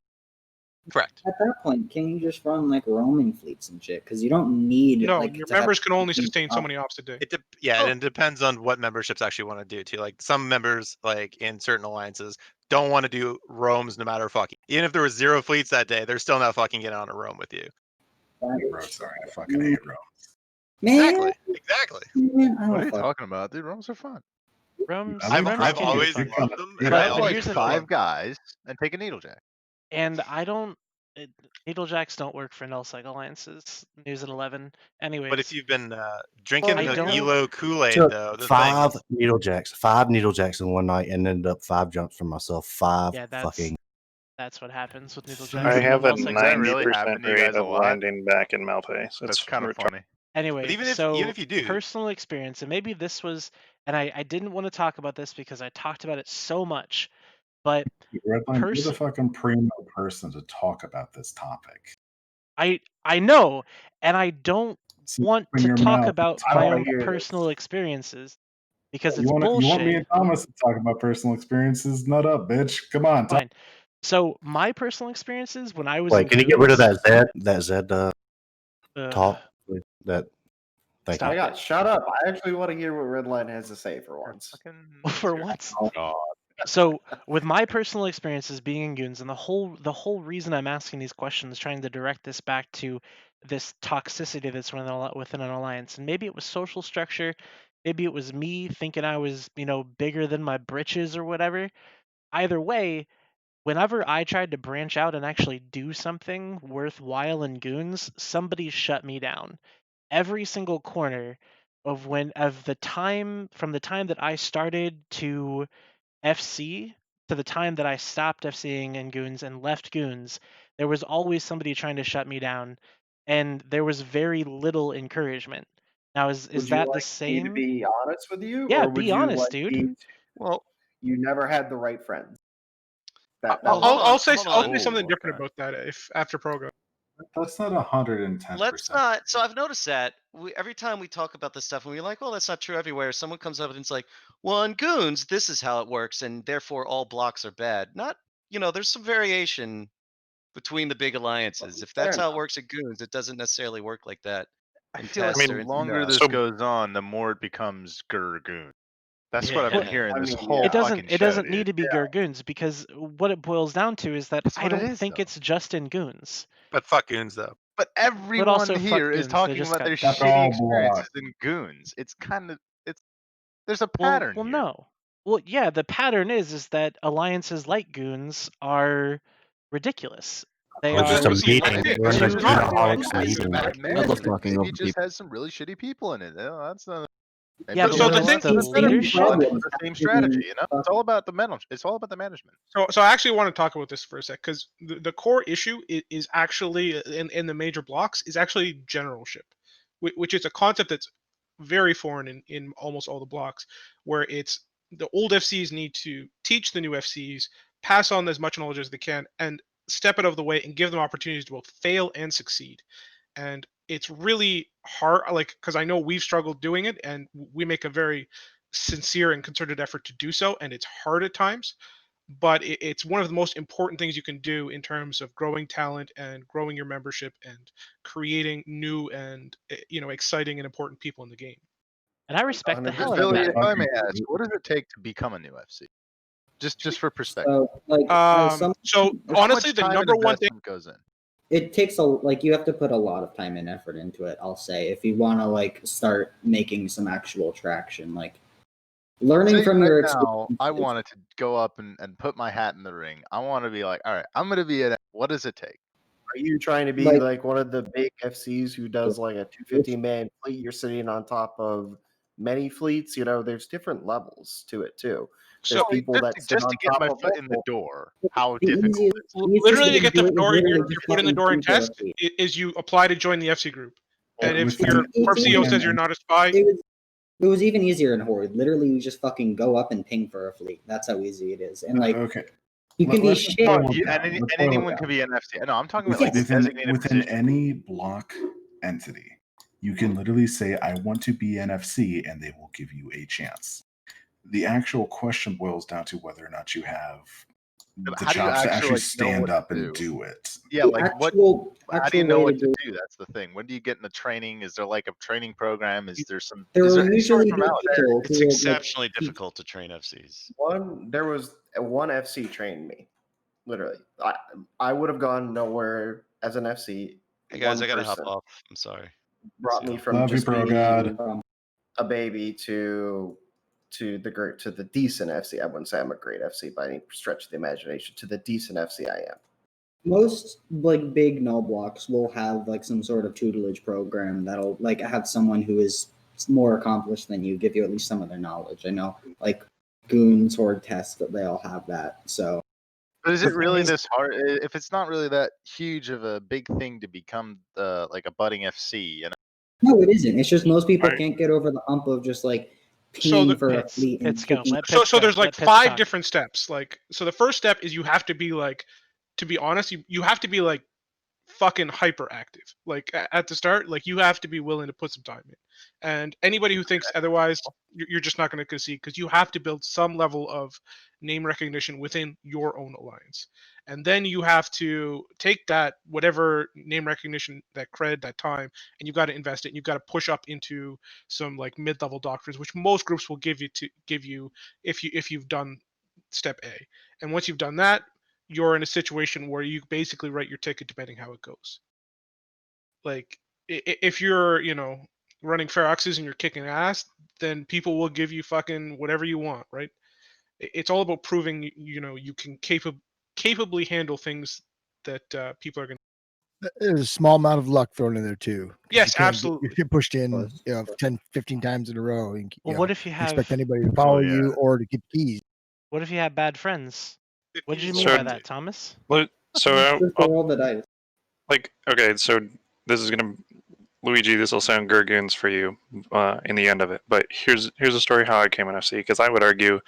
Correct. At that point, can you just run like roaming fleets and shit? Because you don't need No, like your to have members can only complete sustain so op- many ops a day. Yeah, and it depends on what memberships actually want to do too. Like some members, like in certain alliances, don't want to do roams no matter fucking. Even if there was 0 fleets that day, they're still not fucking getting on a roam with you. Sorry, I fucking hate Rome. Exactly. Exactly. Man, I What don't are you fuck- talking about, dude? Roams are fun. Roams, I've roams can be always fun. loved them, and But I have always like still 5 love guys and take a needlejack. And I don't. Needlejacks don't work for null seg alliances. News at 11. Anyways. But if you've been drinking I the don't- Elo Kool-Aid, Took though, the thing five is, needlejacks in one night, and ended up 5 jumps for myself. Yeah, that's what happens with Needlejacks. I have a Does that really 90% happen to you rate guys a of lot? landing back in Malpay. So That's it's kind of retarded. funny. Anyway, even if you do, personal experience, and maybe this was, and I didn't want to talk about this because I talked about it so much, but Redline, you're the fucking primo person to talk about this topic. I know, and I don't want open to your talk mouth. about I my wanna own hear this. personal experiences because You it's want bullshit. me and Thomas to talk about personal experiences? Nut up, bitch. Come on. Fine. So my personal experiences when I was Wait, in can you get rid of Goons- that Zed talk? That thank Stop you. it. Shut up. I actually want to hear what Redline has to say for once. For once. Oh, God. So with my personal experiences being in Goons, and the whole reason I'm asking these questions, trying to direct this back to this toxicity that's within an alliance, and maybe it was social structure, maybe it was me thinking I was bigger than my britches or whatever. Either way, whenever I tried to branch out and actually do something worthwhile in Goons, somebody shut me down. Every single corner of the time from the time that I started to FC to the time that I stopped FCing in Goons and left Goons, there was always somebody trying to shut me down, and there was very little encouragement. Now, is Would you that like the me same? to be honest with you? Yeah, or would be you honest, like dude. me to- Well, you never had the right friends. I'll say hold on. something different about that if after Progo. That's not 110%. Let's not. So I've noticed that every time we talk about this stuff, and we're like, "Well, that's not true everywhere." Someone comes up and it's like, "Well, on Goons, this is how it works, and therefore all blocks are bad." Not, there's some variation between the big alliances. If that's how it works at Goons, it doesn't necessarily work like that. I feel like the longer this goes on, the more it becomes Gurgoon. That's what I've been hearing this whole It doesn't. fucking It show, doesn't dude. need to be Goons because what it boils down to is that I what it don't is, think it's just in Goons. But fuck Goons though. But everyone also fuck here is Goons, they talking just about got their fucked. shitty experiences in Goons. It's kind of there's a pattern Well, here. no. Well, yeah, the pattern is that alliances like Goons are ridiculous. They It's just are a meeting. We're in a too- Goonaholics Maybe meeting. bad Good luck management. talking Maybe over it just people. has some really shitty people in it. That's not. Yeah, but so when it's the leadership- the same strategy, It's all about the management. It's all about the management. So I actually want to talk about this for a sec because the core issue is actually in the major blocks is actually generalship, which is a concept that's very foreign in almost all the blocks, where it's the old FCs need to teach the new FCs, pass on as much knowledge as they can, and step it out of the way and give them opportunities to both fail and succeed. And it's really hard, like, because I know we've struggled doing it, and we make a very sincere and concerted effort to do so, and it's hard at times, but it's one of the most important things you can do in terms of growing talent and growing your membership and creating new and exciting and important people in the game. And I respect the hell out of Billy, that. if I may ask, what does it take to become a new FC? Just for perspective. So, like, So honestly, the number one thing goes in. It takes you have to put a lot of time and effort into it, I'll say, if you want to like start making some actual traction. Like Learning Say from right your now, I experiences. wanted to go up and put my hat in the ring. I want to be like, all right, I'm going to be an. What does it take? Are you trying to be Like- like one of the big FCs who does like a 250-man fleet? You're sitting on top of many fleets. You know, there's different levels to it too. There's So people that sit just on to get top my of foot in the multiple. door, how The difficult easiest, is it? easiest Literally, way to get the do it is door, literally your just foot in the fucking door in pay for a test fleet. is you apply to join the FC group. And if Within- your corp it's CEO even- says you're not a spy, It was even easier in Horde. Literally, you just fucking go up and ping for a fleet. That's how easy it is. And like, Okay. you can be Let's shit. boil it You, down. and Let's boil it anyone down. could be an FC. No, I'm talking about like the within designated within position. any block entity, you can literally say, I want to be NFC, and they will give you a chance. The actual question boils down to whether or not you have the How do you chops to actually know stand what up to and do it. Yeah, The like actual- how do you actual know way what to to do do? That's the thing. When do you get in the training? Is there like a training program? Is there some? There Is will there any sort of usually be formality? people It's who will, exceptionally difficult to train FCs. There was one FC trained me. Literally, I would have gone nowhere as an FC. Hey guys, One I gotta hop person off. I'm sorry. brought See me ya. from Love you, just bro, being God. a baby to the decent FC. I wouldn't say I'm a great FC by any stretch of the imagination. To the decent FC I am. most like big null blocks will have like some sort of tutelage program that'll like have someone who is more accomplished than you give you at least some of their knowledge. I know like goons or tests that they all have that. So But is The it thing really is- this hard? If it's not really that huge of a big thing to become like a budding FC, you know? no, it isn't. It's just most people can't get over the hump of just like So paying the- for a fleet and Pits go. taking. Let so Pits so go. there's like Let Pits 5 talk. different steps. Like, so the first step is you have to be like, to be honest, you have to be like fucking hyperactive. Like at the start, like you have to be willing to put some time in. And anybody who thinks otherwise, you're just not going to concede, because you have to build some level of name recognition within your own alliance. And then you have to take that, whatever name recognition, that cred, that time, and you got to invest it. And you got to push up into some like mid-level doctrines, which most groups will give you if you've done step A. And once you've done that, you're in a situation where you basically write your ticket depending how it goes. Like if you're, running Feroxes and you're kicking ass, then people will give you fucking whatever you want, right? It's all about proving you can capably handle things that people are going to. There's a small amount of luck thrown in there too. 'Cause Yes, you can't absolutely. you get pushed in, 10, 15 times in a row. And, Well, what if you have? expect anybody to follow you or to get keys? What if you have bad friends? What did you mean So- by that, Thomas? So Just the roll the dice. like, okay, so this is gonna, Luigi, this will sound gurgoons for you in the end of it, but here's a story how I came in FC, because I would argue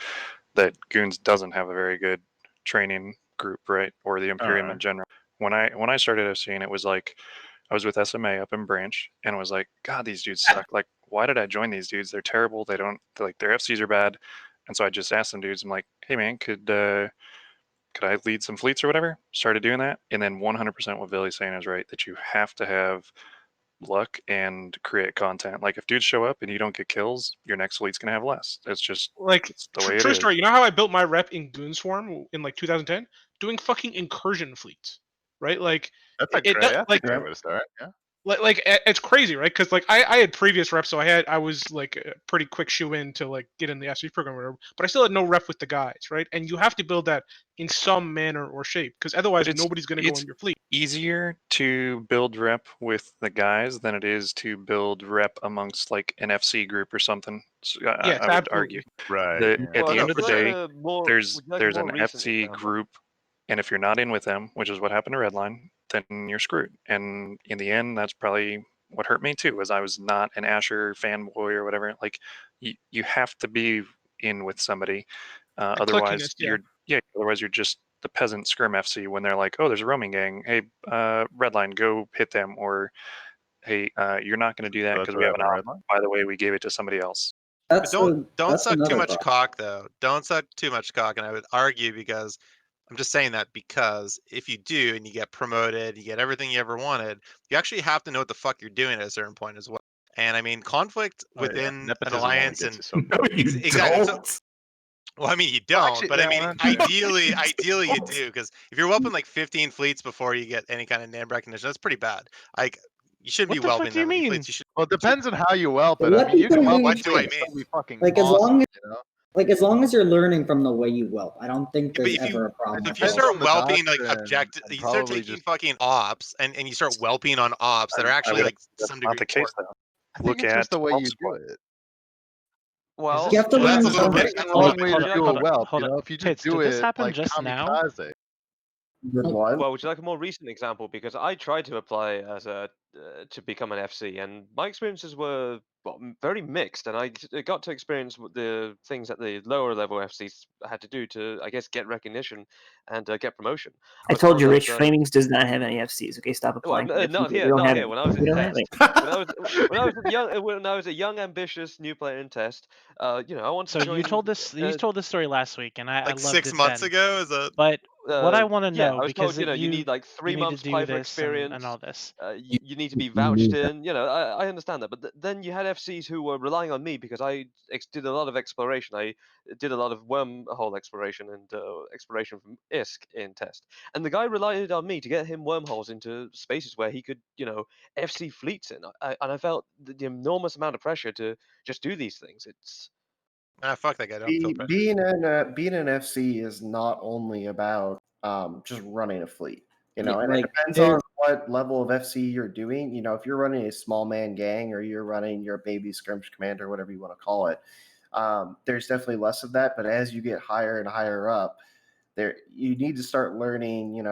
that Goons doesn't have a very good training group, right, or the Imperium in general. When I started FC, and it was like I was with SMA up in Branch, and it was like, God, these dudes suck. Like, why did I join these dudes? They're terrible. They don't like their FCs are bad, and so I just asked some dudes. I'm like, hey man, could I lead some fleets or whatever? Started doing that, and then 100% what Billy's saying is right, that you have to have luck and create content. Like if dudes show up and you don't get kills, your next fleet's gonna have less. It's just Like, it's the way it true is. story. You know how I built my rep in Goon Swarm in like 2010? Doing fucking incursion fleets, right? Like That's a it great, does, that's like a great way to start. Yeah. it's crazy, right? Because like I had previous reps, so I was like a pretty quick shoe in to like get in the SV program or whatever, but I still had no rep with the guys, right? And you have to build that in some manner or shape, because otherwise But nobody's going to go in your fleet. Easier to build rep with the guys than it is to build rep amongst like an FC group or something. So, Yes, I would absolutely. argue. Right. At Well, the no, end of the would you like day, a more- there's would you like a an more recent FC example? group, and if you're not in with them, which is what happened to Redline, then you're screwed. And in the end, that's probably what hurt me too, was I was not an Asher fanboy or whatever. Like you have to be in with somebody, otherwise clickiness, yeah. otherwise you're just the peasant scrim FC when they're like, oh, there's a roaming gang. Hey, Redline, go hit them, or hey, you're not going to do that That's because what we have an happened op. By the way, we gave it to somebody else. But don't suck too much cock though. Don't suck too much cock, and I would argue, because I'm just saying that because if you do and you get promoted, you get everything you ever wanted, you actually have to know what the fuck you're doing at a certain point as well. And I mean, conflict Oh, yeah. within an Nepotism only alliance gets and you so far. No, you exactly. don't. Well, I mean, you don't, actually, but I mean, yeah. ideally you do, because if you're whelping like 15 fleets before you get any kind of name recognition, that's pretty bad. Like, you shouldn't What be the fuck whelping do you that many mean? fleets. You should. Well, it depends on how you whelp it. Let I mean, you people can whelp lose What do I fleets, mean? that'll be fucking Like as awesome, long as you know? Like, as long as you're learning from the way you whelp, I don't think there's ever a problem. If you start whelping like objective, you start taking fucking ops and you start whelping on ops that are actually like to some degree not the case core. though. I think it's just the way you do it. Well, You have to learn that's a little bit. There's That's a a wrong little bit way to hard. do a whelp. hold You on. know, if you just Tits, do did this it happen like just now? kamikaze. Well, would you like a more recent example? Because I tried to apply as a to become an FC, and my experiences were very mixed, and I got to experience the things that the lower level FCs had to do to, I guess, get recognition and get promotion. I told you, Rich Framings does not have any FCs. Okay, stop Well, applying. for FCs. not We here, don't not have here. any. When I was We in don't have test, any. when I was a young, ambitious new player in test, I wanted So to join. you told this story last week, and I Like loved 6 it months then. ago, is that? But what I want to Yeah, know, I was because told, you need like 3 you need to months do Piper this experience and all this. You need to be vouched in. I understand that, but then you had FCs who were relying on me because I did a lot of exploration. I did a lot of wormhole exploration and exploration from ISK in test, and the guy relied on me to get him wormholes into spaces where he could, FC fleets in. And I felt the enormous amount of pressure to just do these things. It's fuck that guy. Don't feel pressure. Being an FC is not only about just running a fleet. And like, it depends on what level of FC you're doing. If you're running a small man gang or you're running your baby skirmish commander, whatever you want to call it, there's definitely less of that. But as you get higher and higher up, you need to start learning,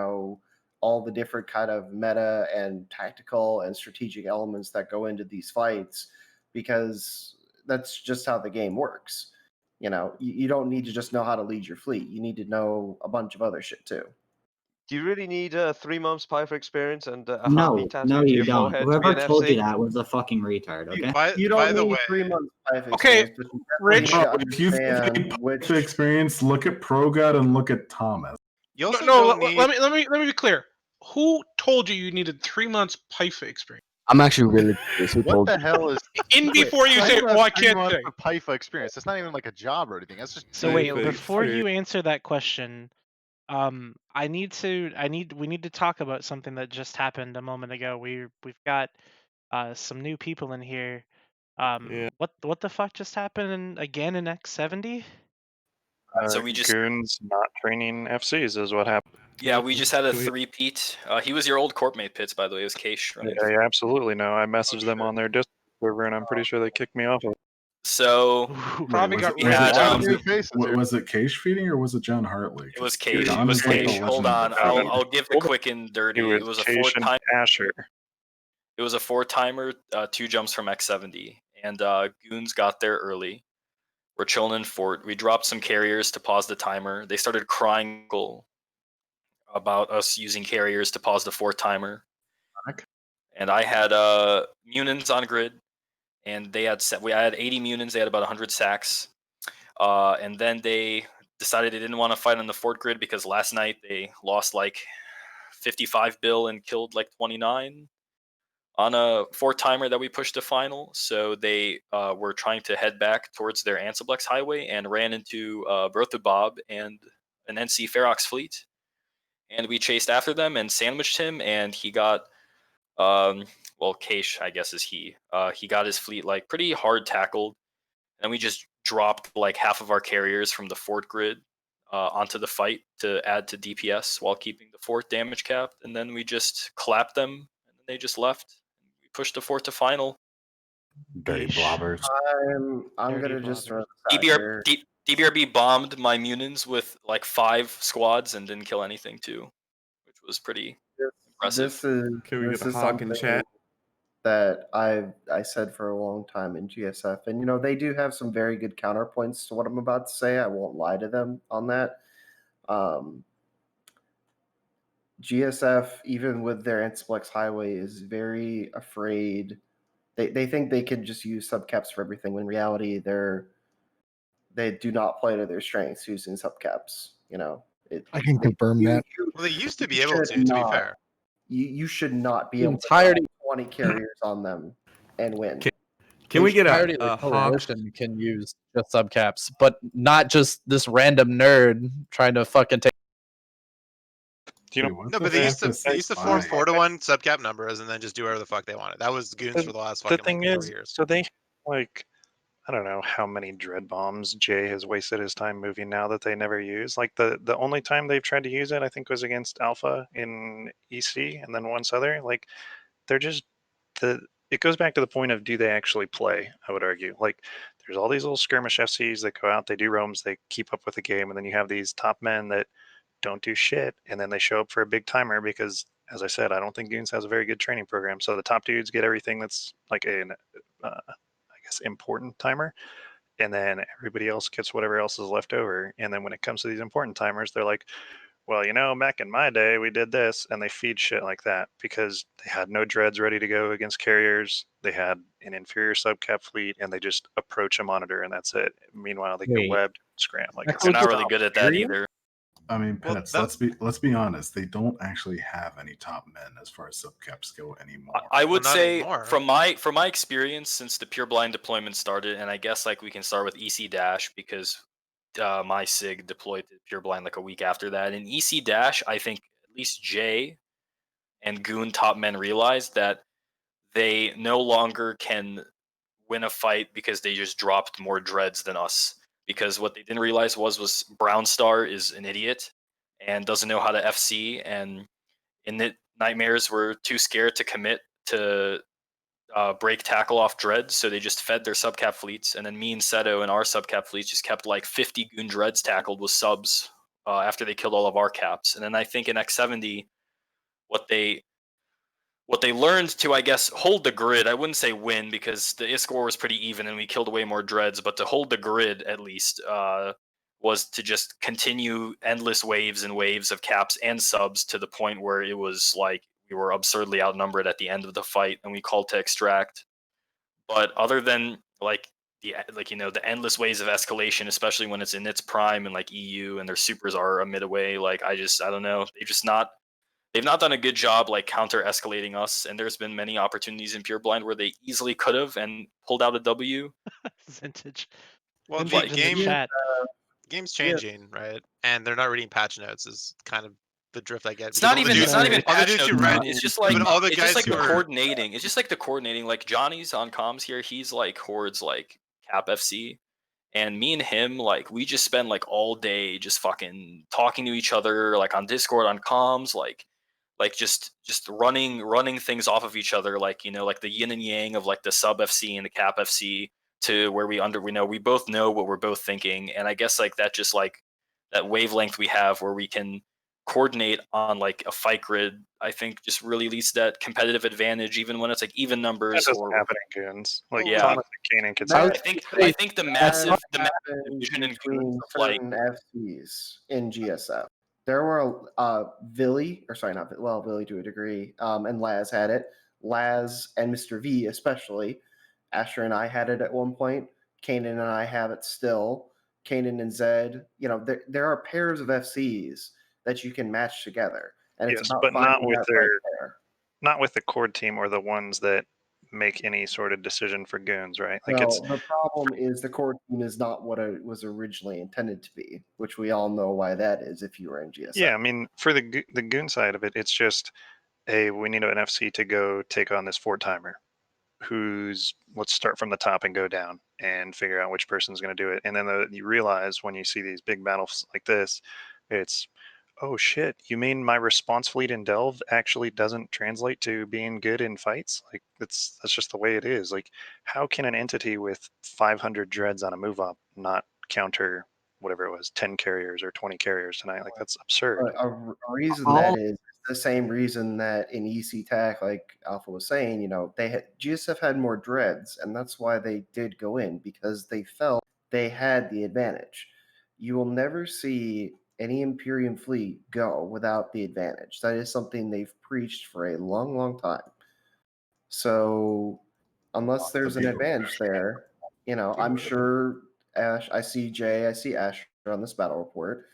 all the different kind of meta and tactical and strategic elements that go into these fights, because that's just how the game works. You don't need to just know how to lead your fleet. You need to know a bunch of other shit too. Do you really need 3 months Piper experience and a No, heartbeat tattoo no, to you your don't. forehead to be Whoever an told you FC? that was a fucking retard. Okay. You don't need 3 months life Okay, experience, but you Rich. definitely If you understand need life experience, look at ProGod and look at Thomas. You also No, don't need. let me be clear. Who told you needed 3 months PIFA experience? I'm actually really curious. Who What told the you? hell is In before you say, "Oh, I can't say." of PIFA experience. It's not even like a job or anything. That's just. So wait, before you answer that question, we need to talk about something that just happened a moment ago. We've got some new people in here. What the fuck just happened again in X70? So we just goons not training FCs is what happened. Yeah, we just had a three-peat. He was your old corp mate, Pitts, by the way. It was Keish. Right? Yeah, absolutely no. I messaged them on their Discord server, and I'm pretty sure they kicked me off of it. So probably got we had. Was it Cage feeding or was it John Hartley? It was Cage. John It was is like the Cage. Hold legend on, of the I'll give the quick and dirty. It was a Cage and 4-time. Asher. It was a 4-timer, 2 jumps from X70, and goons got there early. We're chilling in fort. We dropped some carriers to pause the timer. They started crying about us using carriers to pause the 4-timer. And I had Munins on grid, and I had 80 Munins. They had about 100 sacks. And then they decided they didn't want to fight on the fort grid because last night they lost like 55 bill and killed like 29 on a 4-timer that we pushed to final. So they were trying to head back towards their Ansiblex highway and ran into Bertha Bob and an NC Ferox fleet. And we chased after them and sandwiched him, and he got, Keish, I guess is he. He got his fleet like pretty hard tackled, and we just dropped like half of our carriers from the fort grid onto the fight to add to DPS while keeping the fort damage capped, and then we just clapped them, and then they just left. We pushed the fort to final. Dirty blobbers. I'm gonna just throw this out here. DBRB bombed my Munins with like 5 squads and didn't kill anything too, which was pretty impressive. This is something that I said for a long time in GSF, and they do have some very good counterpoints to what I'm about to say. I won't lie to them on that. GSF, even with their Antiplex Highway, is very afraid. They think they can just use subcaps for everything, when in reality they do not play to their strengths using subcaps. I can confirm that. Well, they used to be able to be fair. You should not be able to entirety- have 20 carriers on them and win. Can we get entirety a of the Hawk? coalition Can use just subcaps, but not just this random nerd trying to fucking take. No, but they used to form 4-to-1 subcap numbers and then just do whatever the fuck they wanted. That was goons for the last fucking The thing 4 is, years. so they like I don't know how many dread bombs Jay has wasted his time moving now that they never use. Like the only time they've tried to use it, I think, was against Alpha in EC, and then once other. Like they're just the. It goes back to the point of, do they actually play? I would argue. Like there's all these little skirmish FCs that go out, they do roams, they keep up with the game, and then you have these top men that don't do shit, and then they show up for a big timer because, as I said, I don't think Goons has a very good training program. So the top dudes get everything that's like an, I guess, important timer, and then everybody else gets whatever else is left over. And then when it comes to these important timers, they're like, well, back in my day, we did this, and they feed shit like that because they had no dreads ready to go against carriers. They had an inferior subcap fleet, and they just approach a monitor, and that's it. Meanwhile, they get Wait. webbed, scram. Like They're not really good at that either. I mean, Pets, let's be honest. They don't actually have any top men as far as subcaps go anymore. I would not say anymore. from my experience since the pure blind deployment started, and I guess like we can start with EC Dash because my SIG deployed to pure blind like a week after that. In EC Dash, I think at least Jay and Goon top men realized that they no longer can win a fight because they just dropped more dreads than us. Because what they didn't realize was Brown Star is an idiot and doesn't know how to FC, and in the Nightmares were too scared to commit to break tackle off dreads, so they just fed their subcap fleets. And then me and Seto and our subcap fleets just kept like 50 goon dreads tackled with subs after they killed all of our caps. And then I think in X70, what they learned to, I guess, hold the grid. I wouldn't say win because the score was pretty even and we killed way more dreads, but to hold the grid at least was to just continue endless waves and waves of caps and subs to the point where it was like we were absurdly outnumbered at the end of the fight and we called to extract. But other than like the endless ways of escalation, especially when it's in its prime and like EU and their supers are a mid away, like I don't know. They've not done a good job like counter escalating us, and there's been many opportunities in pure blind where they easily could have and pulled out a W. Vintage. Well, Vintage the in the chat. game's changing, right? And they're not reading patch notes is kind of the drift I get. It's not even patch dudes who notes, read- man. It's just like but all the it's just guys like who the are- coordinating. It's just like the coordinating. Like Johnny's on comms here. He's like Horde's like Cap FC. And me and him, like, we just spend like all day just fucking talking to each other, like on Discord, on comms, like just running things off of each other, like like the yin and yang of like the sub FC and the cap FC, to where we both know what we're both thinking. And I guess like that, just like that wavelength we have where we can coordinate on like a fight grid, I think just really leads to that competitive advantage, even when it's like even numbers. That doesn't Or happen in Goons. Like yeah, Thomas and Kanan could I say think the massive division in between Goons of like certain FCs in GSF. There were Villy, or sorry, not Villy, well, Villy to a degree, and Laz had it. Laz and Mr. V especially. Asher and I had it at one point. Kanan and I have it still. Kanan and Zed. There are pairs of FCs that you can match together, and it's yes, about but not finding with that right pair. not with the core team or the ones that make any sort of decision for Goons, right? Like Well, it's the problem is the core team is not what it was originally intended to be, which we all know why that is if you were in GSF. yeah. I mean, for the Goon side of it, it's just we need an FC to go take on this 4-timer. Let's start from the top and go down and figure out which person's going to do it. And then you realize when you see these big battles like this, it's, oh shit, you mean my response fleet in Delve actually doesn't translate to being good in fights? Like that's just the way it is. Like how can an entity with 500 dreads on a move up not counter whatever it was, 10 carriers or 20 carriers tonight? Like that's absurd. A reason that is the same reason that in EC TAC, like Alpha was saying, GSF had more dreads, and that's why they did go in, because they felt they had the advantage. You will never see any Imperium fleet go without the advantage. That is something they've preached for a long, long time. So unless there's an advantage there, I'm sure Ash, I see Jay, I see Ash on this battle report.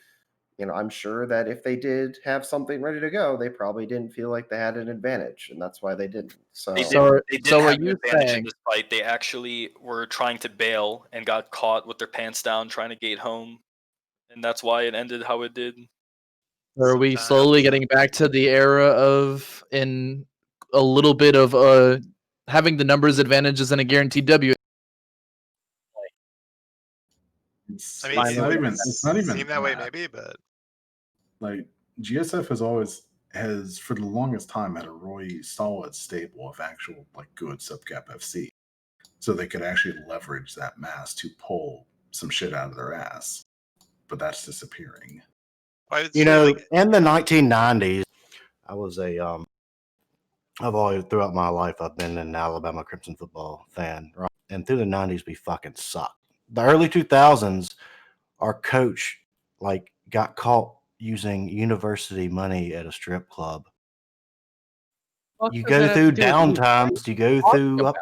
I'm sure that if they did have something ready to go, they probably didn't feel like they had an advantage, and that's why they didn't. So they did have an advantage in this fight. They actually were trying to bail and got caught with their pants down trying to gate home, and that's why it ended how it did. Are we slowly getting back to the era of in a little bit of having the numbers advantages and a guaranteed W? It's, I mean, it's not even. It's not even seem that way, maybe, but like GSF has for the longest time had a really solid stable of actual like good subcap FC, so they could actually leverage that mass to pull some shit out of their ass. But that's disappearing. You know, in the 1990s, I was I've always throughout my life I've been an Alabama Crimson football fan, right? And through the 90s, we fucking sucked. The early 2000s, our coach like got caught using university money at a strip club. You go through downtimes, you go through up.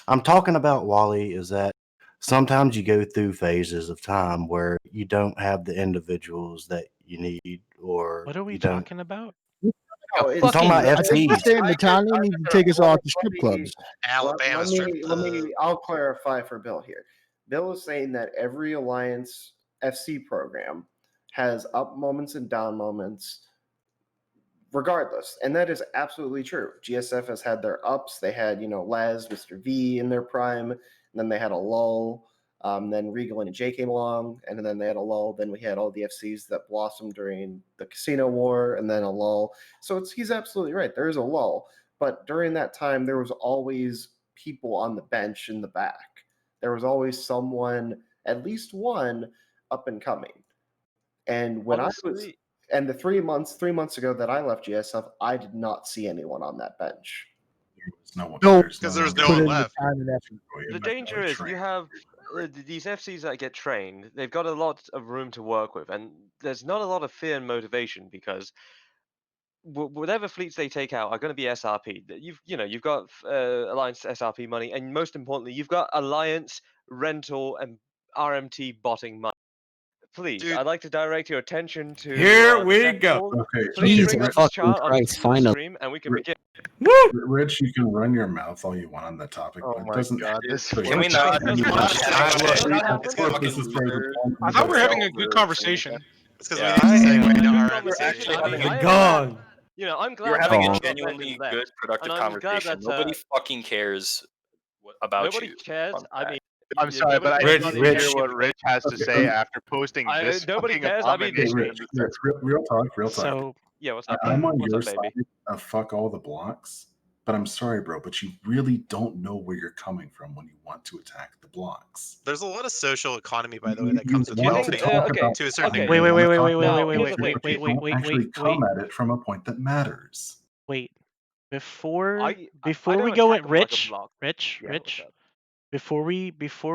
I'm talking about, Wally, is that sometimes you go through phases of time where you don't have the individuals that you need, or What are we you don't. talking about? No, I'm talking about I think you're FCs. saying Italian need to take us all to strip clubs. Alabama Let me. I'll clarify for Bill here. Bill is saying that every Alliance FC program has up moments and down moments, regardless, and that is absolutely true. GSF has had their ups. They had Laz, Mr. V in their prime, and then they had a lull. Then Regal and Jay came along, and then they had a lull. Then we had all the FCs that blossomed during the Casino War, and then a lull. So he's absolutely right. There is a lull, but during that time, there was always people on the bench in the back. There was always someone, at least one, up and coming. And when Honestly, and the 3 months ago that I left GSF, I did not see anyone on that bench. because there's no one left. The danger is you have these FCs that get trained. They've got a lot of room to work with, and there's not a lot of fear and motivation because whatever fleets they take out are going to be SRP. You've got Alliance SRP money, and most importantly, you've got Alliance rental and RMT botting money. Please, I'd like to direct your attention to Here the we deck go. pool. Okay, Please Jesus bring up this fucking chart on Christ, the finally. stream, and we can begin. Rich, you can run your mouth all you want on that topic, but it doesn't. Can we not? I thought we were having a good conversation. It's because we need to segue to RMT. Gone. I'm glad You're that having we a got that genuinely in left, good, productive and I'm glad conversation. that, Nobody fucking cares about nobody you. cares. I mean, I'm sorry, but I nobody need cares to about hear the- what Rich has to say after posting this nobody fucking cares. I mean, abomination. Real talk. So yeah, what's up? I'm on What's your up, baby? side of fuck all the blocks, but I'm sorry, bro, but you really don't know where you're coming from when you want to attack the blocks. There's a lot of social economy, by the way, that comes with want to wealthy talk about to a certain something, degree. you wanna talk about wait, things, but you don't actually come at it from a point that matters. Wait, before I we don't go attack at them like a Rich, block. Rich, Yeah, what's up? before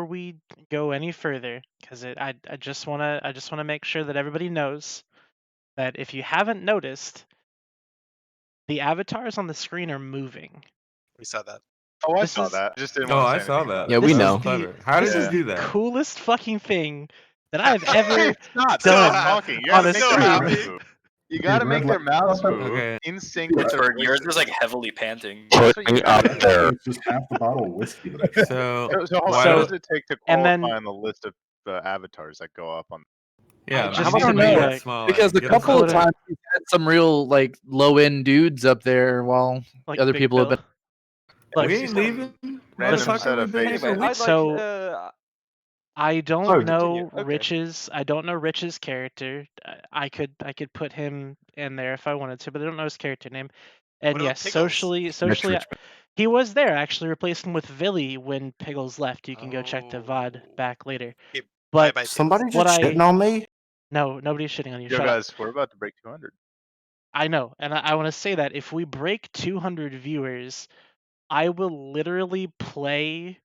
we go any further, because I just wanna make sure that everybody knows that if you haven't noticed, the avatars on the screen are moving. We saw that. Oh, I This saw is- that. I just didn't Oh, want to I say saw anything that. about Yeah, it. we This know. is Clever. How this did is you do the that? coolest fucking thing that I have ever Stop done talking. You on gotta a make so their stream. mouths move. You gotta Dude, make Red their Light- mouths move Okay. in sync with their Pittsburgh, yours voices. was like heavily panting. That's what you gotta do. It's just half the bottle of whiskey that I tried. So, So hold on, why what don't- does it take to and qualify then- on the list of the avatars that go up on? Yeah, just how to about be no? like- Because a Get couple us of on. times we've had some real like low end dudes up there while Like other Big people have Bill. been. Look, We ain't leaving. Random Motherfucker, set we've of been here faces. for Anyway, weeks. I'd like. I don't Sorry, know continue. Okay. Rich's. I don't know Rich's character. I could put him in there if I wanted to, but I don't know his character name. And What about yes, Pickles? socially, Rich. he was there actually, replacing with Villy when Piggles left. You can go check the VOD Oh. back later. Okay, But bye-bye, Somebody Pickles. what just shitting on me. No, nobody's shitting on you. Yo, Shut up. guys, we're about to break 200. I know, and I want to say that if we break 200 viewers, I will literally play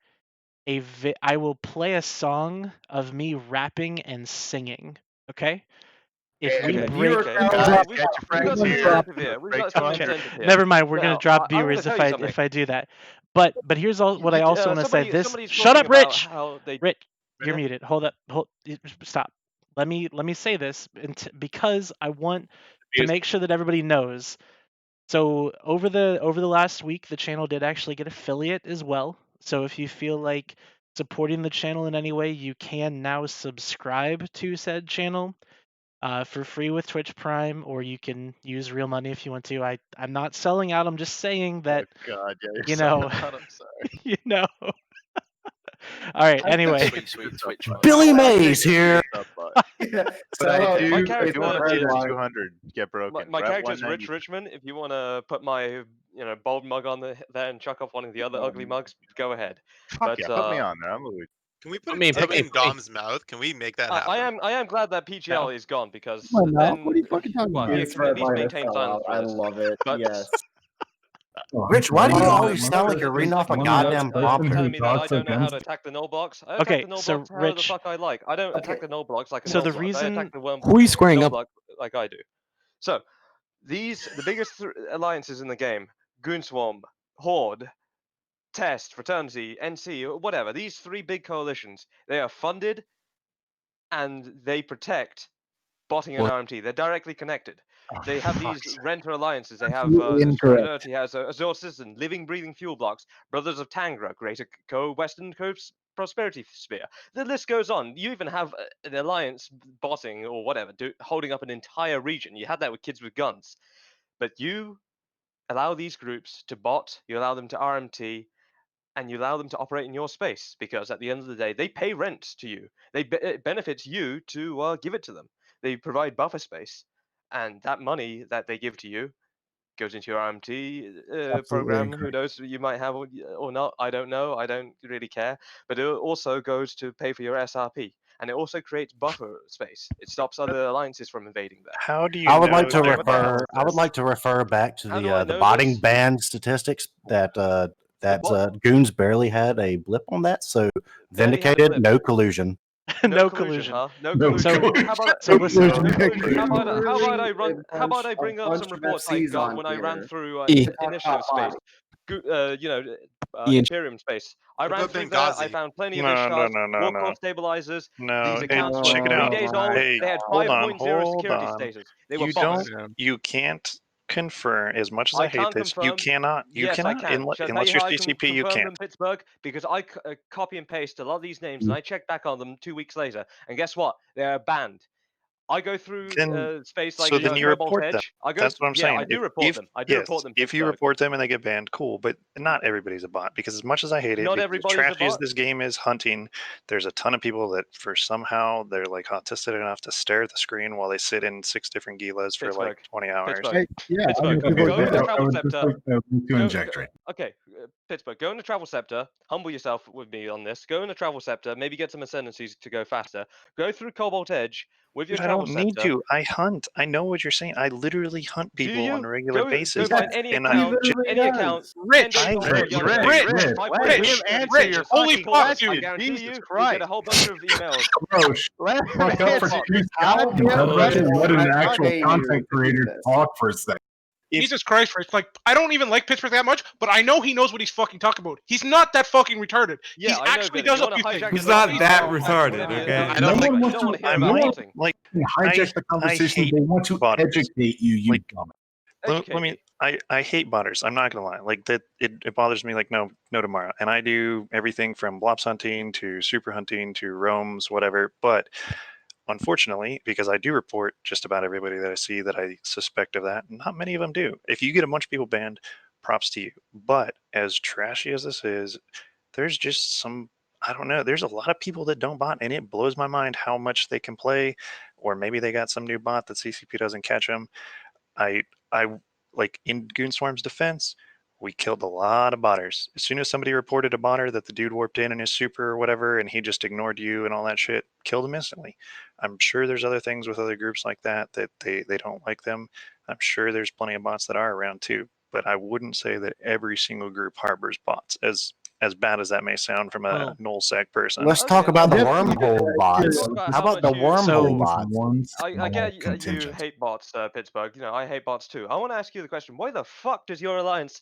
I will play a song of me rapping and singing. Okay? If we And break viewer count, Guys, get your we've friends got some here. incentive here. We've Break got some 200. incentive here. Never mind, we're gonna Now, drop I'm gonna viewers tell if you I something. if I do that. But here's what I also want to say. This somebody's shut up, talking about Rich. how they- Rich, you're muted. Hold up. Stop. Let me say this because I want to make sure that everybody knows. So over the last week, the channel did actually get affiliate as well. So if you feel like supporting the channel in any way, you can now subscribe to said channel for free with Twitch Prime, or you can use real money if you want to. I'm not selling out. I'm just saying that God, yeah, you're you know, selling out, I'm sorry. you know, All right. Anyway. Sweet. Billy Mays here. But I do. my If character, you want to see a 200 get broken, my we're at character is 190. Rich Richmond. If you want to put my bold mug on there and chuck off one of the other ugly mugs, go ahead. Fuck But yeah, put me on there. I'm a Luigi. Can we put me- Pig put me- in Dom's mouth? Can we make that happen? I am glad that PGL is gone because My mouth? then What are you fucking talking well, about? he His can at red least line maintain fell silence out. for I this. love it. But Yes. Rich, why do you Oh, always sound like you're reading off a goddamn prompter? telling me that I don't know how to attack the null blocks. I attack Okay, the null so blocks however the Rich. fuck I like. I don't attack the null blocks like a So null the block. I reason- attack the worm Who are you squaring null up? block like I do. So the biggest alliances in the game: Goonswarm, Horde, Test, Fraternity, NC, whatever. These three big coalitions. They are funded and they protect botting and What? RMT. They're directly connected. They have these renter alliances. They have Absolutely incorrect. Fraternity has Azure Citizen, Living Breathing Fuel Blocks, Brothers of Tangra, Greater Western Coast Prosperity Sphere. The list goes on. You even have an alliance botting or whatever, holding up an entire region. You had that with Kids with Guns. But you allow these groups to bot, you allow them to RMT, and you allow them to operate in your space because at the end of the day, they pay rent to you. It benefits you to give it to them. They provide buffer space, and that money that they give to you goes into your RMT program. Who knows? You might have or not. I don't know. I don't really care. But it also goes to pay for your SRP, and it also creates buffer space. It stops other alliances from invading there. How do you I would know like to that? refer. I would like to refer back to How do I the know botting this? ban statistics that Goons barely had a blip on that. So Barely had a vindicated, blip. no collusion. No collusion. Huh? No No collusion. collusion. How about So listen. how about I run? How about I bring up some bunch of reports I FCs got on when I ran here. through E. initiative space, Ian. Imperium space. I What ran about through there. I Benghazi? found plenty of No, Ishtar's, no. Warcore stabilizers. No, These hey, accounts were check it 3 out. days old. Hey, They had hold on, 5.0 security status. They were You bots. you can't confirm. As much as I I hate can't this, you confirm. cannot. You Yes, I cannot. can. Shall I tell Unless you you're how I can CCP, you confirm can't. them, Pittsburgh? Because I copy and paste a lot of these names, and I check back on them 2 weeks later, and guess what? They're banned. I go through Then, space like so then you Cobalt report them. Edge. I go. That's what I'm Yeah, I saying. do report them. I do Yes, report them. if you Pittsburgh. report them and they get banned, cool. But not everybody's a bot because as much as I hate it, Not because as everybody's a trashy as bot. this game is hunting, there's a ton of people that for somehow they're like autistic enough to stare at the screen while they sit in 6 different gilas for like Pittsburgh. 20 hours. Pittsburgh. Hey, yeah, I Pittsburgh. mean, people Go in the do. travel scepter. to inject right. Okay, Pittsburgh. Go in the travel scepter. Humble yourself with me on this. Go in the travel scepter. Maybe get some ascendancies to go faster. Go through Cobalt Edge with your Dude, I travel don't need scepter. to. I hunt. I know what you're saying. I literally hunt Do people on you a regular go basis. find any and account? Any account? 10 days I old Rich, or younger. Rich, With 5.0 Rich, security answer your status. Holy fucking fuck, question. dude. I guarantee Jesus you, you Christ. get a whole bunch of emails. Bro, Let fuck him up for answer. excuse. How do you Let question an I actual hate you content to do creator this. talk for a second. Jesus Christ, Rich. Like, I don't even like Pittsburgh that much, but I know he knows what he's fucking talking about. He's not that fucking retarded. Yeah, he I know, actually Vinny. does You a wanna few hijack things. the He's not conversation, that so retarded, whatever you okay? do, No you one don't wants want to to. hear No about one botting. like hijack the conversation. They want to botters. educate you. You Like, dumb. Let me. I hate botters. I'm not gonna lie. Like that, it bothers me. Like no tomorrow. And I do everything from blops hunting to super hunting to roams, whatever. But unfortunately, because I do report just about everybody that I see that I suspect of that, not many of them do. If you get a bunch of people banned, props to you. But as trashy as this is, there's just some. I don't know. There's a lot of people that don't bot, and it blows my mind how much they can play, or maybe they got some new bot that CCP doesn't catch them. I like in Goonswarm's defense, we killed a lot of botters. As soon as somebody reported a botter that the dude warped in his super or whatever, and he just ignored you and all that shit, killed him instantly. I'm sure there's other things with other groups like that they don't like them. I'm sure there's plenty of bots that are around too, but I wouldn't say that every single group harbors bots. As bad as that may sound from a nullsec person. Let's talk about the wormhole bots. How about the wormhole bots? I get you hate bots, Pittsburgh. You know, I hate bots too. I want to ask you the question: why the fuck does your alliance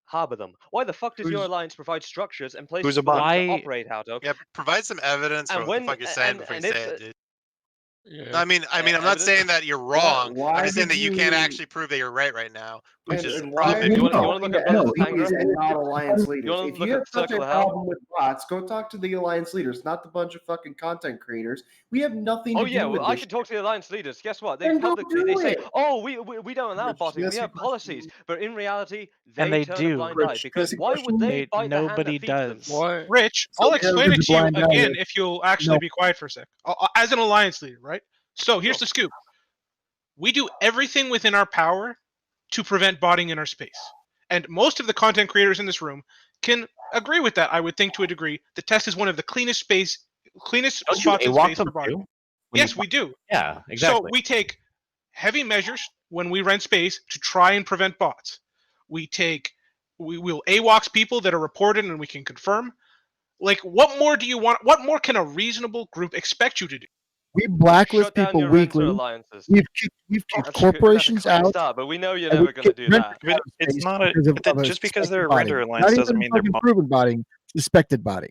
harbor them? Why the fuck does your alliance provide structures and places Who's a for them bot? to operate out of? Yeah, provide some evidence for And what the when fuck you're saying and, before and you if say it, dude. I mean, I'm not saying that you're wrong. Why I'm just saying did that you can't you- actually prove that you're right now, which is And probably why maybe you what want to look at LCs and not alliance You leaders? wanna If look you at have such Circle a of Hell? problem with bots, go talk to the alliance leaders, not the bunch of fucking content creators. We have nothing Oh to yeah, do with well, I this. can talk to the alliance leaders. Guess what? They Then go publicly they do say, it. "Oh, we don't allow Rich, botting. can I We ask you a have policies." But in reality, And they they turn a do. blind eye Rich, can I because ask you a why would question? they bite the hand Nobody that feeds them? does. Rich, So I'll yeah, explain there's it a to you blind eye again there. if you'll actually No. be quiet for a sec. As an alliance leader, right? So here's the scoop. We do everything within our power to prevent botting in our space. And most of the content creators in this room can agree with that, I would think, to a degree. The test is one of the cleanest spots in AWOC space for them botting. too? Yes, we do. Yeah, So exactly. we take heavy measures when we rent space to try and prevent bots. We will AWOX people that are reported and we can confirm. Like, what more do you want? What more can a reasonable group expect you to do? We blacklist Shut down people your renter weekly. alliances. We've kicked That's corporations a clean out. start, but we know you're and we never going to kicked do renters that. out of It's space not a because but of a just because suspected they're a botting. renter Not alliance even doesn't mean they're fucking proven botting, suspected botting.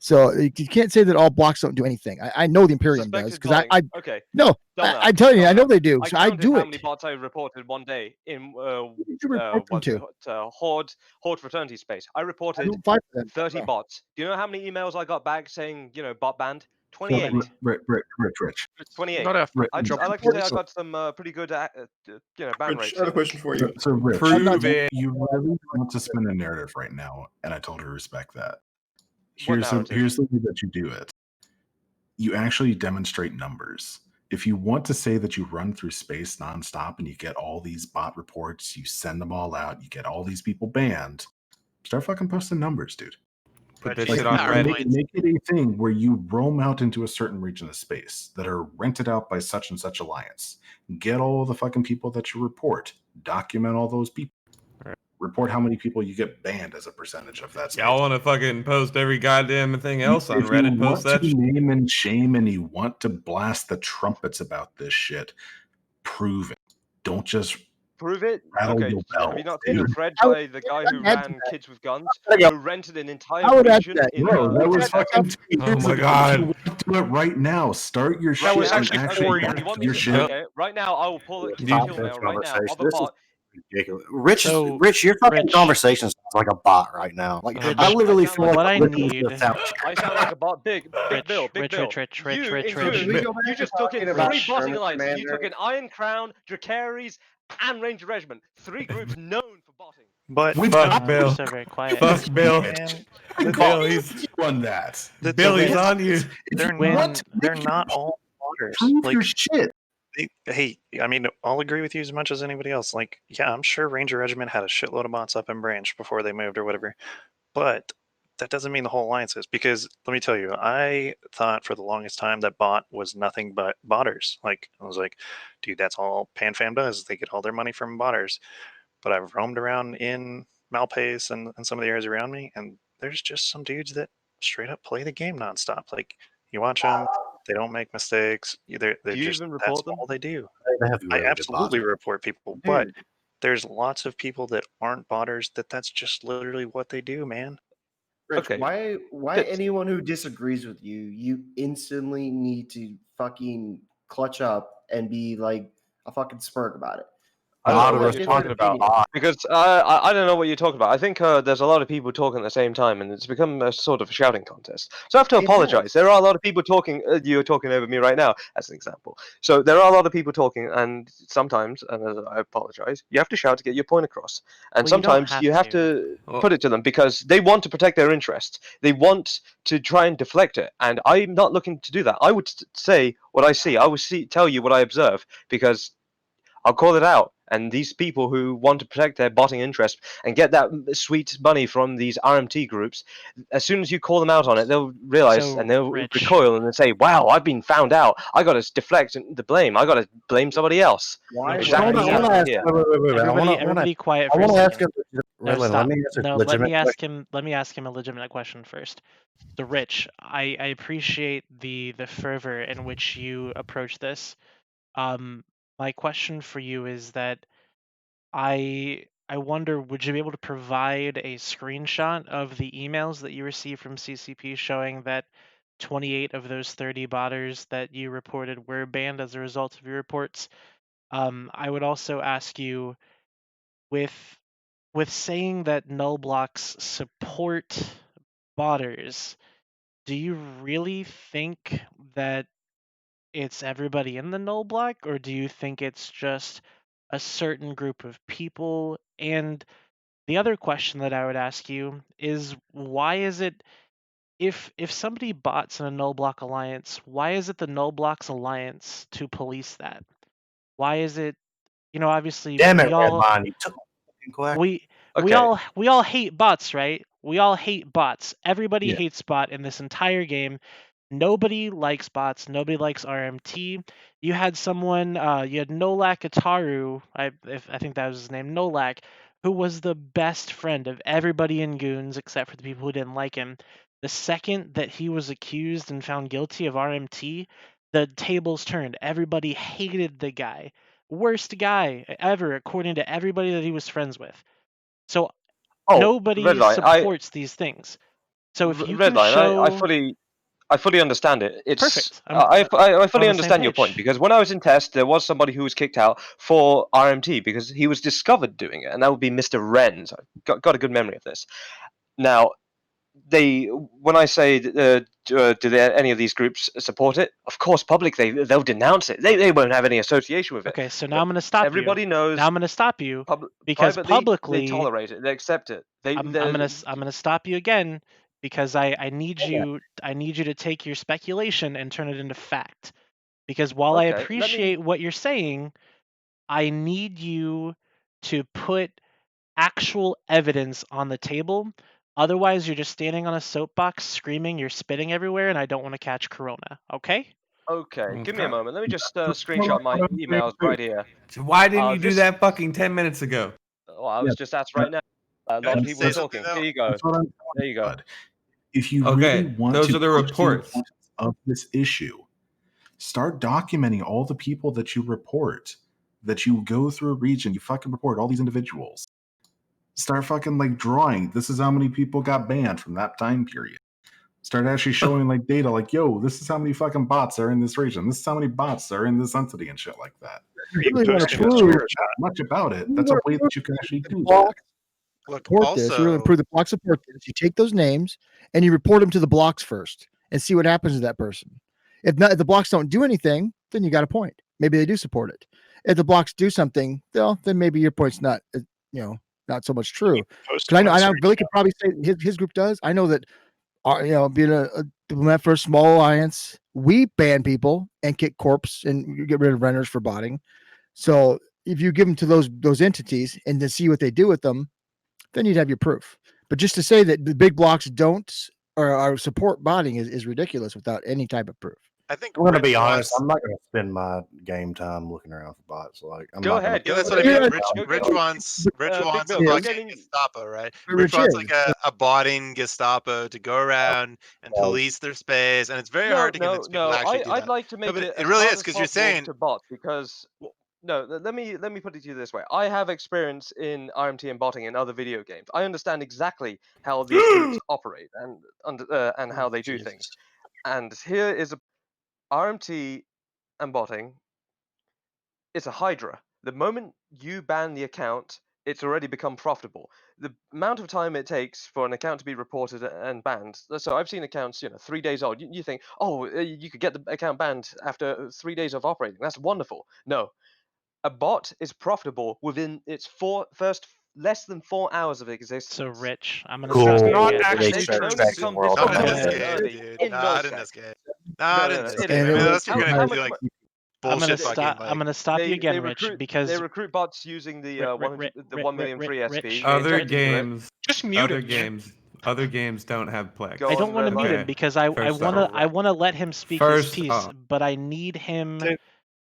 So you can't say that all blocks don't do anything. I know the Imperium does Suspected because botting. Okay. no, I tell you, I know they do. I So I counted do how it. many bots I reported one day in Did you report them what's it, to? Horde fraternity space. I I reported don't fight for them. 30 No. bots. Do you know how many emails I got back saying, bot banned? So, 28. Rich. 28. Not after I Rich, like to say I so- got some pretty good ban Rich, rates. I have a here. question for you. So Rich, Prove you really want to spin a narrative right now, and I totally respect that. What Here's narrative? the way that you do it. You actually demonstrate numbers. If you want to say that you run through space nonstop and you get all these bot reports, you send them all out, you get all these people banned, start fucking posting numbers, dude. Put that Like, shit on Reddit. make it a thing where you roam out into a certain region of space that are rented out by such and such alliance. Get all the fucking people that you report. Document all those people. Report how many people you get banned as a percentage of that space. Y'all want to fucking post every goddamn thing else on If Reddit? you Post want that to name and shame and you want to blast the trumpets about this shit, prove it. Don't just Prove it? rattle Okay, your have bell. you not seen a dude. thread by the guy who add to ran that. Kids with Guns, How who rented an entire I would add to region that. in Bro, that was fucking 2 Oh years my ago. God. If you want to do it right now, start your That shit was and actually actually 4 okay, years you want back me your to? shit. Okay, right now I will pull it. Stop Kill this mail right now conversation. of a This is bot. ridiculous. Rich, So, Rich, your fucking Rich- conversation sounds like a bot right now. Like Rich, I literally I sound feel like like what I'm I listening to need- a sound check. I sound like a bot. Big Bill. Rich. You in So June, can we go back you to just took in talking about 3 botting Sherman alliances. You took Commander? in Iron Crown, Dracarys, and Ranger Regiment. 3 groups known for botting. But fuck Bill. You're so very quiet. Fuck Bill. man, Bill, he's on that. Bill, he's on you. they're When- not they're not all waters. Prove Like your shit. hey, I mean, I'll agree with you as much as anybody else. Like, yeah, I'm sure Ranger Regiment had a shitload of bots up in Branch before they moved or whatever, but that doesn't mean the whole alliance is. Because let me tell you, I thought for the longest time that bot was nothing but botters. Like, I was like, dude, that's all PanFam does. They get all their money from botters. But I've roamed around in Malpace and some of the areas around me, and there's just some dudes that straight up play the game nonstop. Like, you watch them, they don't make mistakes. They're Do you just even that's report them? all they do. They have I really good absolutely bots. report people, but there's lots of people that aren't botters that's just literally what they do, man. Rich, Okay. why That's- anyone who disagrees with you, you instantly need to fucking clutch up and be like a fucking smirk about it. I don't know People what have you're different talking about opinions. because I don't know what you're talking about. I think there's a lot of people talking at the same time, and it's become a sort of a shouting contest. So I have to It apologize. has. There are a lot of people talking. You're talking over me right now, as an example. So there are a lot of people talking, and sometimes, and I apologize, you have to shout to get your point across. And Well, you don't sometimes have you have to. to put it to them because they want to protect their interests. They want to try and deflect it, and I'm not looking to do that. I would say what I see. I would tell you what I observe because I'll call it out. And these people who want to protect their botting interest and get that sweet money from these RMT groups, as soon as you call them out on it, they'll realize So, and they'll Rich- recoil and they'll say, "Wow, I've been found out. I got to deflect the blame. I got to blame somebody else." Why? Exactly. I wanna happened here. Everybody quiet for a second. No, Raylan, stop. let me ask a No, let legitimate me ask question. him. Let me ask him a legitimate question first. So, Rich, I appreciate the fervor in which you approach this. My question for you is that I wonder, would you be able to provide a screenshot of the emails that you received from CCP showing that 28 of those 30 botters that you reported were banned as a result of your reports. I would also ask you, with saying that null blocks support botters, do you really think that it's everybody in the null block, or do you think it's just a certain group of people? And the other question that I would ask you is, why is it, if somebody bots in a null block alliance, why is it the null blocks alliance to police that? Why is it, obviously Damn it, we all Redline, you took my fucking question. we all hate bots, right? We all hate bots. Everybody Yeah. hates bot in this entire game. Nobody likes bots. Nobody likes RMT. You had someone, you had Nolak Ataru, I think that was his name, Nolak, who was the best friend of everybody in Goons except for the people who didn't like him. The second that he was accused and found guilty of RMT, the tables turned. Everybody hated the guy. Worst guy ever, according to everybody that he was friends with. So nobody Redline, supports these things. So if you can Redline, show... I fully understand it. It's Perfect. I on fully the same understand your point, page. because when I was in test, there was somebody who was kicked out for RMT because he was discovered doing it, and that would be Mr. Renz. I got a good memory of this. Now, when I say do any of these groups support it? Of course, publicly they'll denounce it. They won't have any association with it. Okay, so now I'm going to stop Everybody you. knows. Now I'm going to stop you because privately, publicly they tolerate it. They accept it. I'm going to stop you again because I need you to take your speculation and turn it into fact. Because while I Okay, appreciate what you're saying, I need you to put actual evidence on the table. Otherwise, you're just standing on a soapbox screaming, you're spitting everywhere, and I don't want to catch corona. Okay? Okay, give me a moment. Let me just screenshot my emails right here. Why didn't you do this- that fucking 10 minutes ago? Oh, I was just asked right now. A lot of people are talking. Here you go. That's what I'm There you go. If you Okay, really want those to are the push reports. importance of this issue, start documenting all the people that you report, that you go through a region, you fucking report all these individuals. Start fucking like drawing. This is how many people got banned from that time period. Start actually showing like data, like, yo, this is how many fucking bots are in this region. This is how many bots are in this entity and shit like that. You really want to prove Much about it. That's a way that you can actually do that. blocks Look, support this. You really prove the blocks support this. You take those names and you report them to the blocks first and see what happens to that person. If the blocks don't do anything, then you got a point. Maybe they do support it. If the blocks do something, well, then maybe your point's not not so much true. Because I know Billy could probably say his group does. I know that being a diplomat for a small alliance, we ban people and kick corpse and get rid of renters for botting. So if you give them to those entities and to see what they do with them, then you'd have your proof. But just to say that the big blocks don't or support botting is ridiculous without any type of proof. I think I'm gonna be Rich honest. wants- I'm not gonna spend my game time looking around for bots. Like, I'm Go not ahead. Yeah, Go that's ahead. what I mean. Go, Rich go. wants Big a Bill, we're fucking getting- Gestapo, right? Rich Rich wants is. like a botting Gestapo to go around and police their space, and it's very hard to convince people to actually do that. I'd like to make but it it really hard is as because you're possible saying to bot, because no, let me put it to you this way. I have experience in RMT and botting in other video games. I understand exactly how these groups operate and how they do things. And here is a RMT and botting. It's a hydra. The moment you ban the account, it's already become profitable. The amount of time it takes for an account to be reported and banned. So I've seen accounts, 3 days old. You think, oh, you could get the account banned after 3 days of operating. That's wonderful. No, a bot is profitable within its first less than 4 hours of existence. So Rich, I'm gonna Cool. stop you Not again. actually They true. only Tracking become world. not in profitable this very game, early. dude. In Not no in this sec. game. Not No, in no, this it game. is. I mean, unless you're How gonna much do like mo- I'm gonna bullshit fucking stop. like. I'm gonna stop you again, Rich, recruit, because they recruit bots using the 1 million free SP. Rich, They Other inject into it. games. Just mute Other him. games. Other games don't have plex. Go I don't on, want to mute Redline. him because I First wanna off. let him speak First his piece, off. but I need him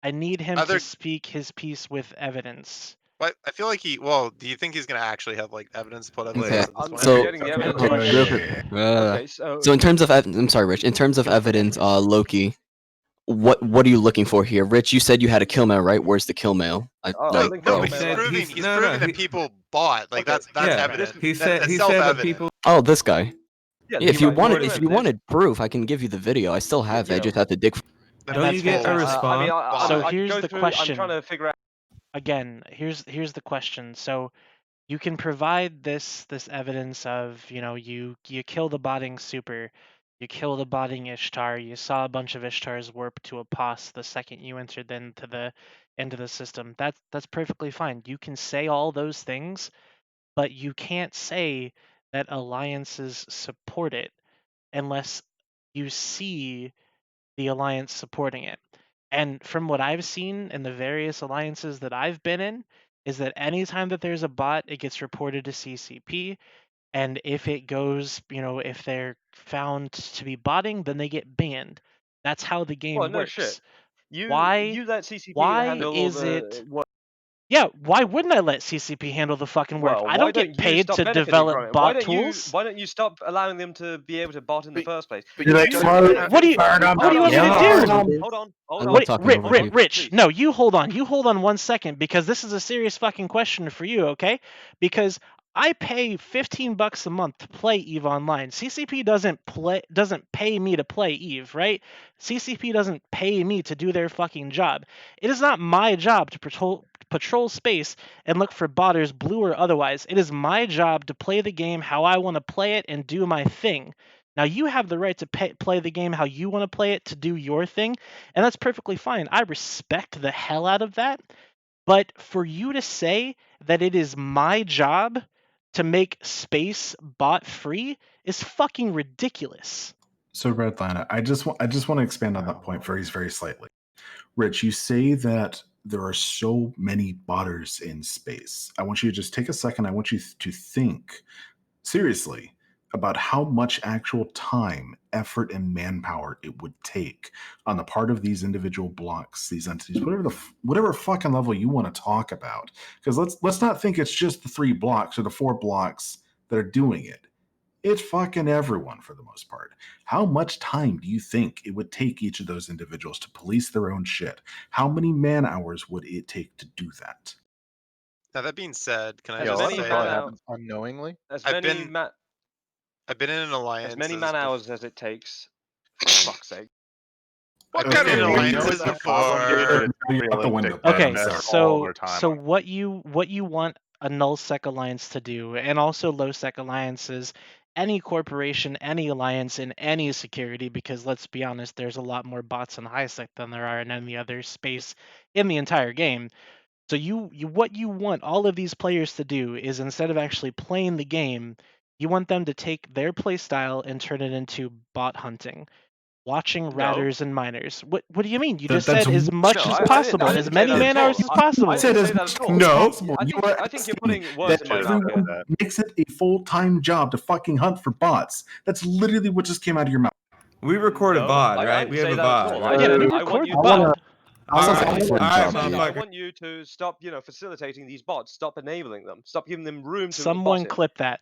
Other- to speak his piece with evidence. But I feel like do you think he's gonna actually have like evidence to put up? Okay, At this point? so getting the evidence okay, right real here. quick. Okay, So in terms of I'm sorry, Rich. In terms of evidence, Loki, what are you looking for here, Rich? You said you had a kill mail, right? Where's the kill mail? No, but he's proving that people bought. Like that's yeah, evident. He said That's that self-evident. people. Oh, this guy. Yeah, if you wanted proof, I can give you the video. I still have it. I just have to dig. Don't you get a response? I mean, So I can here's go the through, question. I'm trying to figure out. Again, here's the question. So you can provide this evidence of, you kill the botting super, you kill the botting Ishtar, you saw a bunch of Ishtars warp to a pos the second you entered into the system. That's perfectly fine. You can say all those things, but you can't say that alliances support it unless you see the alliance supporting it. And from what I've seen in the various alliances that I've been in, is that anytime that there's a bot, it gets reported to CCP. And if it goes, if they're found to be botting, then they get banned. That's how the game Well, no works. shit. You Why let CCP why handle all is the it what? Yeah, why wouldn't I let CCP handle the fucking work? Well, I why don't get don't you paid stop to benefiting develop from it? bot tools. Why don't you stop allowing them to be able to bot in the first place? What do you want me to do? Hold on. Rich, no, you hold on. You hold on 1 second, because this is a serious fucking question for you, okay? Because I pay $15 a month to play EVE Online. CCP doesn't pay me to play EVE, right? CCP doesn't pay me to do their fucking job. It is not my job to patrol space and look for botters, blue or otherwise. It is my job to play the game how I want to play it and do my thing. Now, you have the right to play the game how you want to play it, to do your thing, and that's perfectly fine. I respect the hell out of that. But for you to say that it is my job to make space bot free is fucking ridiculous. So Redline, I just want to expand on that point very, very slightly. Rich, you say that there are so many botters in space. I want you to just take a second. I want you to think seriously about how much actual time, effort, and manpower it would take on the part of these individual blocks, these entities, whatever fucking level you want to talk about. Because let's not think it's just the 3 blocks or the 4 blocks that are doing it. It's fucking everyone for the most part. How much time do you think it would take each of those individuals to police their own shit? How many man hours would it take to do that? Now that being said, can I Yeah, just well, say that probably happens unknowingly. I've been in an alliance. As many man hours as it takes. For fuck's sake. I've been in alliances before. Okay, so what you want a nullsec alliance to do, and also lowsec alliances, any corporation, any alliance in any security, because let's be honest, there's a lot more bots in highsec than there are in any other space in the entire game. So what you want all of these players to do is, instead of actually playing the game, you want them to take their play style and turn it into bot hunting. Watching ratters and miners. What do you mean? You just said as much as possible, as many man hours as possible. I said as much as possible. I think you're putting words in my mouth. Everyone makes it a full-time job to fucking hunt for bots. That's literally what just came out of your mouth. We record a VOD, right? We have a VOD. Yeah, we record the VOD. I want you to stop, facilitating these bots. Stop enabling them. Stop giving them room to Someone bot in. clip that.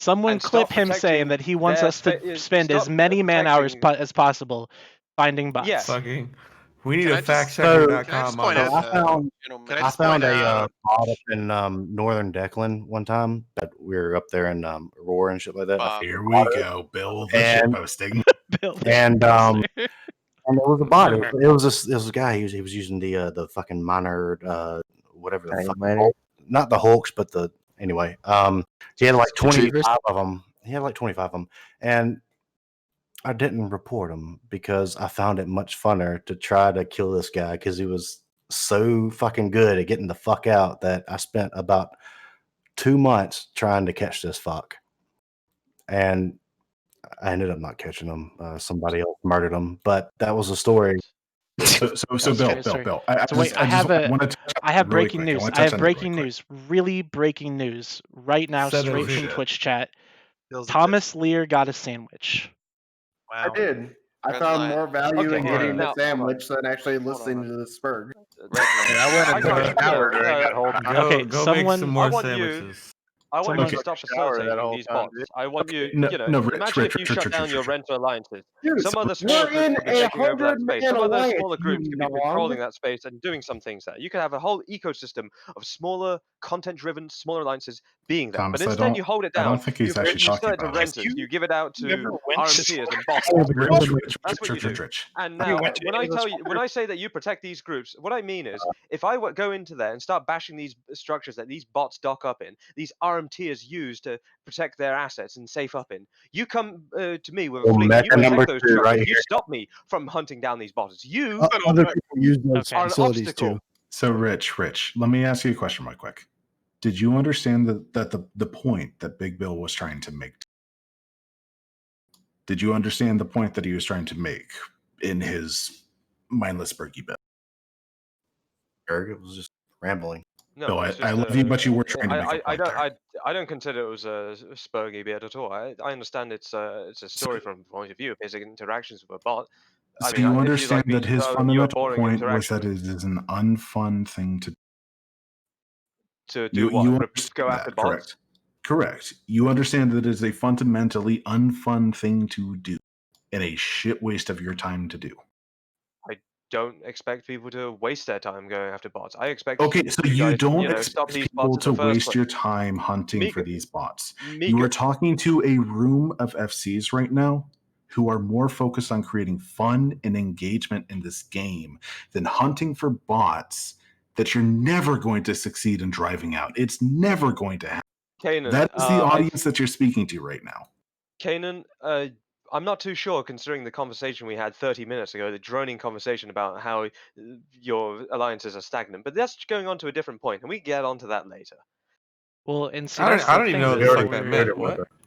Someone And clip stop him saying protecting that he wants their us to spa- spend as stop many man hours protecting- as possible finding bots. Yes. Fucking. We need Can a I just- factchecker.com point on out, this. I found a mod up in northern Declan one time that we were up there in Aurora and shit like that. Here we go, Bill the shitposting. And and it was a bot. It was a guy. He was using the fucking miner whatever the fuck. Not the Hulks, but the anyway. He had like 25 of them. And I didn't report him because I found it much funner to try to kill this guy because he was so fucking good at getting the fuck out that I spent about 2 months trying to catch this fuck. And I ended up not catching him. Somebody else murdered him, but that was the story. So Bill. I have breaking news. I have breaking news. Really breaking news right now, straight from Twitch chat. Thomas Lear got a sandwich. I did. I found more value in getting the sandwich than actually listening to the Spurg. Go make some more sandwiches. I want you Okay. to stop Shower that facilitating whole these time, bots. dude. I want you, No, you know, no, Rich, imagine Rich, if you Rich, shut Rich, down Rich, your Rich. renter alliances. Dude, Some other we're smaller groups in could be a taking over that space. 100-man Some other alliance, smaller groups you could be knob. controlling that space and doing some things there. You could have a whole ecosystem of smaller, content-driven, smaller alliances being there. But Thomas, instead, you hold it I down. don't think he's You actually talking sell it to about us. renters. You give it out to never went to RMTers and bots. Rich, Rich, That's what you Rich, do. Rich, Rich. And Have you now, went to when any I of those tell you, when smaller- I say that you protect these groups, what I mean is, if I go into there and start bashing these structures that these bots dock up in, these RMTers use to protect their assets and safe up in, you come to me with a Well, fleet and you mecca number protect those 2 structures. right You here. stop me from hunting down these bots. You Other people use those are an facilities obstacle. too. So, Rich, let me ask you a question real quick. Did you understand that the point that Big Bill was trying to make? Did you understand the point that he was trying to make in his mindless Berkey bit? It was just rambling. No, I it's just, love you, but you were trying to make a I point there. I don't consider it was a spurgy bit at all. I understand it's a story from the point of view of his interactions with a bot. I So mean, you if you'd understand like me that to his tell you a fundamental boring point was interaction that it is an unfun thing to to do what? You Go understand after that, bots? correct? Correct. You understand that it is a fundamentally unfun thing to do and a shit waste of your time to do. I don't expect people to waste their time going after bots. I expect Okay, so you guys, don't you know, stop expect these people bots in to the first waste place. your time hunting for Mika, these bots. Mika, You are talking to a room of FCs right now who are more focused on creating fun and engagement in this game than hunting for bots that you're never going to succeed in driving out. It's never going to happen. Kanan, That is the audience that you're speaking to right now. Kanan, I'm not too sure considering the conversation we had 30 minutes ago, the droning conversation about how your alliances are stagnant. But that's going on to a different point, and we can get onto that later. Well, and see, I that's don't the even thing know what the is fuck that meant.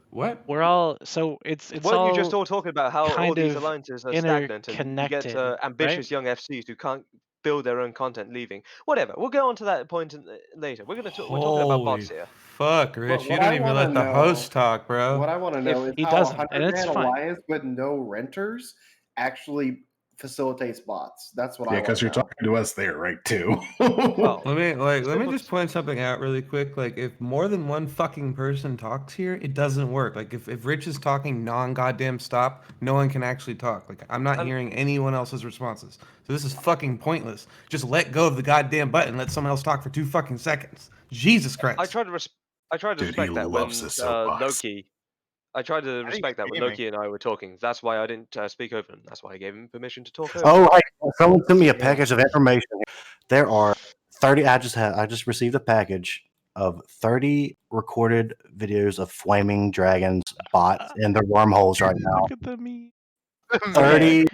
What? we're all so it's Weren't you all just all talking about how all kind these of alliances are stagnant and you get interconnected, ambitious right? young FCs who can't build their own content leaving? Whatever. We'll go on to that point later. We're talking about bots Holy here. fuck, Rich! You what don't I even wanna let the know- host talk, bro. What I want to know is He how doesn't, a and it's 100-man fine. alliance with no renters actually facilitates bots. That's what Yeah, I want because to you're know. talking to us there, right? Too. Let me just point something out really quick. Like, if more than one fucking person talks here, it doesn't work. Like, if Rich is talking non-goddamn stop, no one can actually talk. Like, I'm not hearing anyone else's responses. So this is fucking pointless. Just let go of the goddamn button. Let someone else talk for 2 fucking seconds. Jesus Christ. I tried to respect that when Loki. I tried to respect that when Loki and I were talking. That's why I didn't speak over him. That's why I gave him permission to talk over. Oh, hey, someone sent me a package of information. There are 30. I just received a package of 30 recorded videos of flaming dragons bots in their wormholes right now. Look at the meme. 30.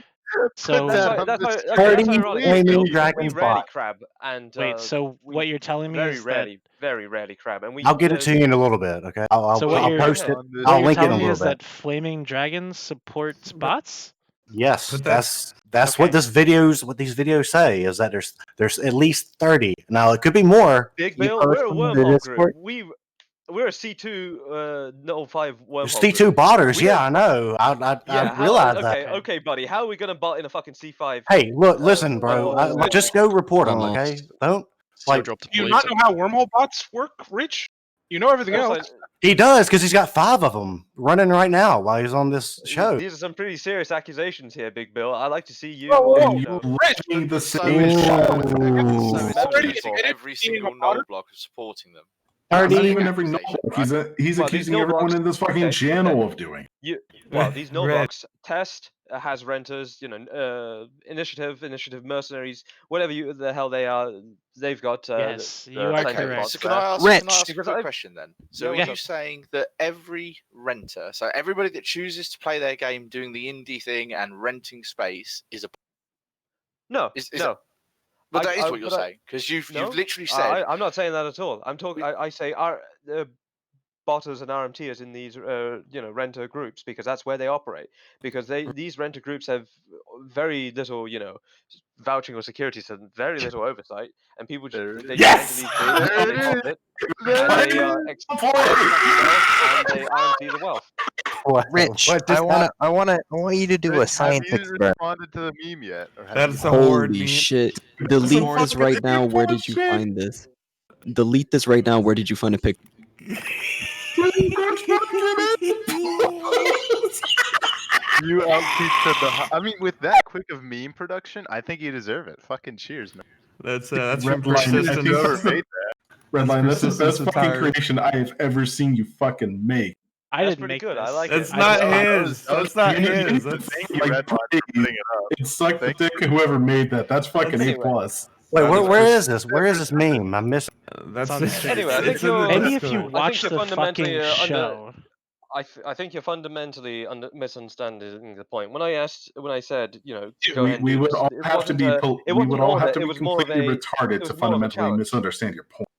So that's 30 ironic. flaming We dragons rarely bots. crab, and wait, so we what you're telling me very is rarely, very rarely crab, and we. I'll get it to you in a little bit. Okay, I'll so what I'll you're post it. what I'll you're link it in a telling me little is bit. that Flaming Dragons supports bots? Yes, But that's okay. what these videos say is that there's at least 30. Now it could be more. Big You Bill, post we're a them in the wormhole group. Discord. We're a C2 no 5 wormhole. C2 group. botters, We yeah, don't- I know. I realize that. Okay, buddy. How are we gonna bot in a fucking C5? Hey, look, listen, bro. Just go report them, okay? Don't like. drop the Do you not know how wormhole bots work, Rich? You know everything else. He does because he's got 5 of them running right now while he's on this show. These are some pretty serious accusations here, Big Bill. I'd like to see you. Playing the same shot with Every single null block is supporting them. not even every null block. He's Well, accusing these null everyone blocks- in this fucking okay, channel okay. of doing. These null blocks test has renters, initiative mercenaries, whatever the hell they are. They've got. Yes, you are plenty of correct. bots So can there. I ask a Because quick I've- question then? So Yeah, are you saying that every renter, so everybody that chooses to play their game doing the indie thing and renting space is a No, no. But that is what you're saying because you've literally said. I'm not saying that at all. I'm talking. I say our botters and RMTers in these renter groups because that's where they operate. Because these renter groups have very little vouching or security, so very little oversight, and people just they Yes! enter these groups and they profit, and they and they RMT the wealth. Rich, I want you to do a science Have you experiment. responded to the meme yet? Or have That's you a horde Holy meme. shit. Delete this right now. Where did you find this? Delete this right now. Where did you find a pic? You outfeatured the. I mean, with that quick of meme production, I think you deserve it. Fucking cheers, man. That's from Redline, persistence. Whoever made that. Redline, that's the persistence best fucking Atari. creation I have ever seen you fucking make. I That's didn't pretty make good. this. I like That's it. not That his. was That's not You need his. to That's Thank you, like, Redline, for putting it up. It's suck the Thank dick of whoever made that. That's fucking A+. Anyway. Wait, That where is is this? Where is this meme? I'm missing. that's on the stream. Anyway, I think it's in the you're. Maybe if you Discord. I think watch you're the fundamentally fucking show. I think you're fundamentally misunderstanding the point. When I said, go we, ahead and we do would this, all it have to wasn't be a, it we wasn't would an all order. have to It be was more of completely a, retarded it to was more of a fundamentally challenge. misunderstand your point.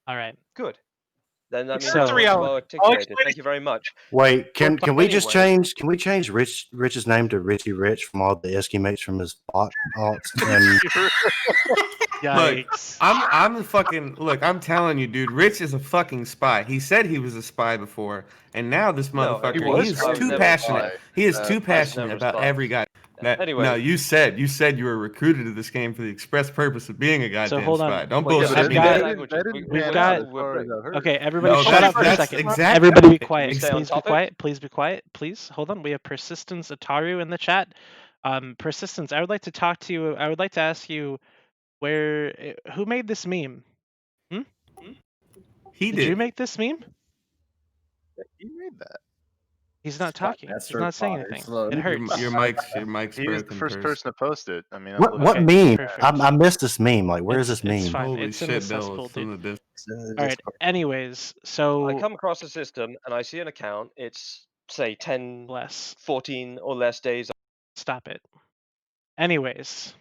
All right. Good. Then that means So- I was well articulated. Thank you very much. Wait, can we just Anyway. change? Can we change Rich's name to Richie Rich from all the Eskimmates from his bot alts? And Yikes. Look, I'm fucking look. I'm telling you, dude. Rich is a fucking spy. He said he was a spy before, and now this No, motherfucker, he was. he is I was too never a passionate. spy. He is I too was passionate never a about spy. every guy. Anyway. No, you said you were recruited to this game for the express purpose of being a goddamn hold on. spy. Don't Wait, bullshit me. We've got. Okay, everybody, No, shut up for a that's second. exactly- Everybody, be quiet. we stay on Please be topic? quiet. Please be quiet. Please hold on. We have Persistence Ataru in the chat. Persistence, I would like to talk to you. I would like to ask you who made this meme? He Did you make this meme? He made that. He's not talking. He's not saying anything. It hurts. Your mic's He was the broken. first person to post it. I mean, I'm what looking- meme? perfect. I missed this meme. Like, where is this meme? It's fine. Holy It's in the shit, Bill! cesspool, It's in the dude. Discord. All right. Anyways, I so come across a system and I see an account. It's say 10, less. 14 or less days. Stop it. Anyways,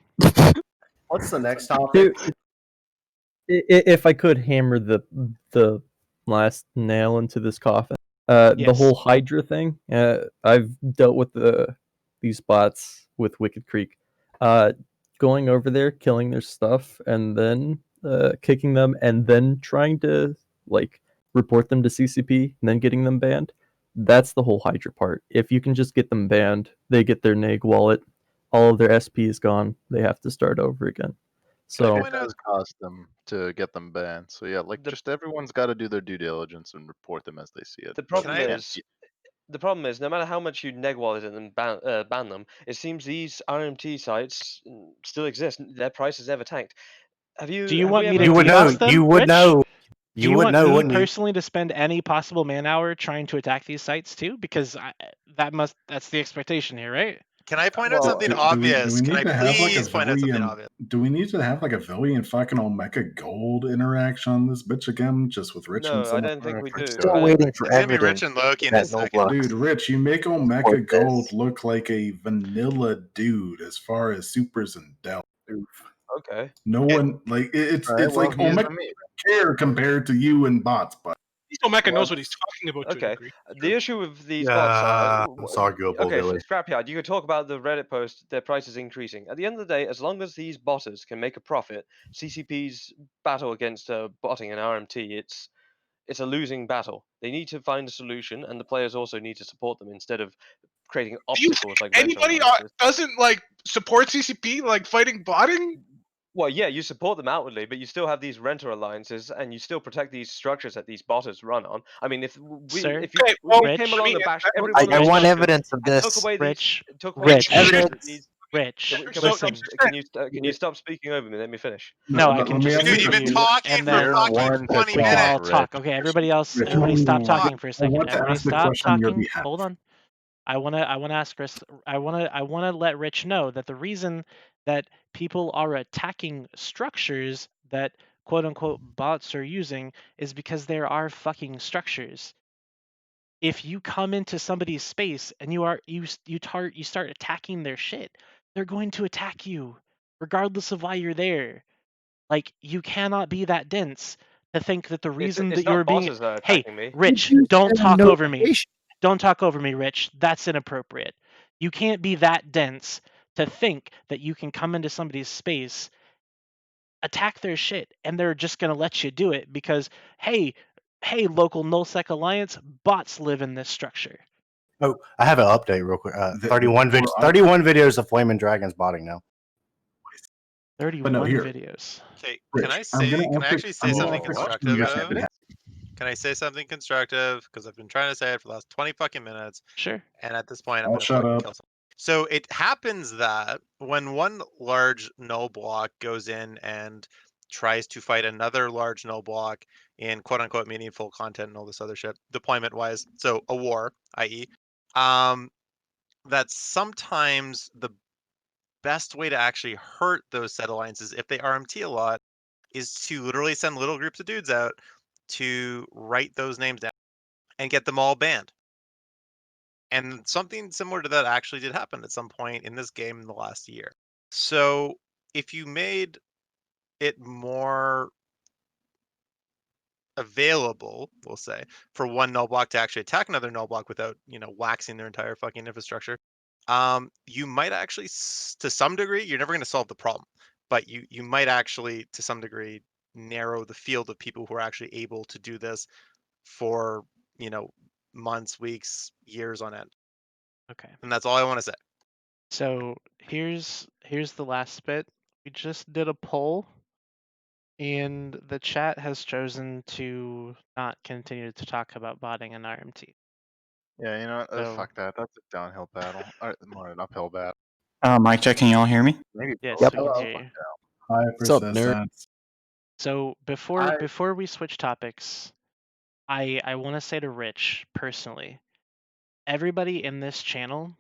What's the next topic? If I could hammer the last nail into this coffin, the Yes. whole Hydra thing. I've dealt with these bots with Wicked Creek, going over there, killing their stuff, and then kicking them, and then trying to like report them to CCP, and then getting them banned. That's the whole Hydra part. If you can just get them banned, they get their NAG wallet, all of their SP is gone. They have to start over again. So it does cost them to get them banned. So yeah, like just everyone's got to do their due diligence and report them as they see it. The problem is, no matter how much you neg wallet and ban them, it seems these RMT sites still exist. Their price has never tanked. Have you? do you have want we me to ever- DDoS them? You would Rich? know. Do You you would want know, me wouldn't you? personally to spend any possible man hour trying to attack these sites too? Because that's the expectation here, right? Can I point out Well, something do we obvious? Can need I to have like a please point out something Villian? obvious? Do we need to have like a Villian fucking Omega Gold interaction on this bitch again, just with Rich and No, I someone? don't think we do. Still waiting for It's gonna be evidence Rich and Loki in a that no second. blocks Dude, Rich, you make Omega support this. Gold look like a vanilla dude as far as supers and Del. Okay. No one like it's Alright, it's well, like he is Omega the meme. care compared to you and bots, but At least Omeka knows what he's talking about to a Okay. degree. The issue with these bots are it's arguable, okay. really. Scrapyard. You could talk about the Reddit post. Their price is increasing. At the end of the day, as long as these botters can make a profit, CCP's battle against botting and RMT, it's a losing battle. They need to find a solution, and the players also need to support them instead of creating Do you obstacles like Anybody rental alliances. doesn't like support CCP like fighting botting? Well, yeah, you support them outwardly, but you still have these renter alliances, and you still protect these structures that these botters run on. I mean, if we Sir? if you Okay, if well, we came along Rich, to bash I- every I, one I of these want structures evidence of and this. took away Rich, took away Rich, these structures, evidence. these- Rich, Can we listen. can you stop speaking over me? Let me finish. No, I let can me just ask you Dude, a you've been question. talking and for then fucking 20 we can all minutes. talk. Okay, everybody else, Rich, everybody stop I talking for a second. want to Everybody ask the stop question on your talking. behalf. Hold on. I wanna ask Chris. I wanna let Rich know that the reason that people are attacking structures that quote unquote bots are using is because there are fucking structures. If you come into somebody's space and you start attacking their shit, they're going to attack you, regardless of why you're there. Like, you cannot be that dense to think that the reason it's that you're not being bosses that are hey, attacking me. Rich, You don't send a talk over me. notification. Don't talk over me, Rich. That's inappropriate. You can't be that dense to think that you can come into somebody's space, attack their shit, and they're just going to let you do it because, hey, local nullsec alliance, bots live in this structure. Oh, I have an update real quick. The- 31 well, videos. 31 videos of Flaming Dragons botting now. 31 here. videos. Okay, Rich, can I I'm say? gonna Can I ask actually say I'm gonna something ask a question constructive you though? have. Can I say something constructive? Because I've been trying to say it for the last 20 fucking minutes. Sure. And at this point, I'm I'll gonna shut fucking up. kill someone. So it happens that when one large null block goes in and tries to fight another large null block in quote unquote meaningful content and all this other shit, deployment wise, so a war, i.e., that sometimes the best way to actually hurt those set alliances if they RMT a lot is to literally send little groups of dudes out to write those names down and get them all banned. And something similar to that actually did happen at some point in this game in the last year. So if you made it more available, we'll say, for one null block to actually attack another null block without, waxing their entire fucking infrastructure, you might actually, to some degree, you're never going to solve the problem, but you might actually, to some degree, narrow the field of people who are actually able to do this for, months, weeks, years on end. Okay. And that's all I want to say. So here's the last bit. We just did a poll, and the chat has chosen to not continue to talk about botting and RMT. Yeah, you know what? So- Fuck that. That's a downhill battle. Or more an uphill battle. Mic check, can y'all hear me? Maybe Yes, both. we can hear you. Hi, What's up, nerd? persistence. So before we switch topics, I want to say to Rich personally, everybody in this channel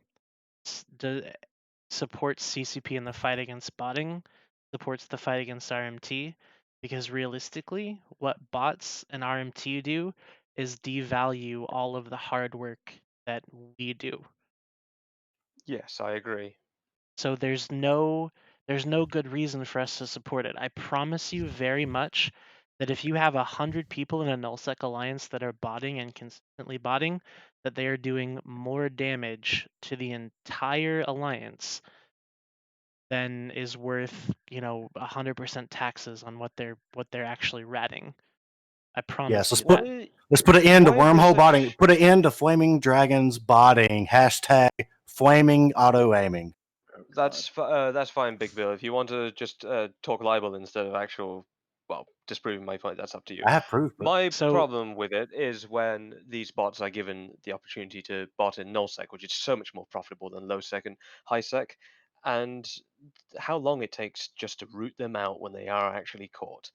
supports CCP in the fight against botting, supports the fight against RMT, because realistically, what bots and RMT do is devalue all of the hard work that we do. Yes, I agree. So there's no good reason for us to support it. I promise you very much that if you have 100 people in a nullsec alliance that are botting and consistently botting, that they are doing more damage to the entire alliance than is worth, 100% taxes on what they're actually ratting. I promise Yes, you that. let's put an end to why is there wormhole such- botting. Put an end to flaming dragons botting. Hashtag flaming auto aiming. That's fine, Big Bill. If you want to just talk libel instead of actual, well, disproving my point, that's up to you. I have proof. But My problem with it is when these bots are given the opportunity to bot in nullsec, which is so much more profitable than lowsec and highsec, and how long it takes just to root them out when they are actually caught.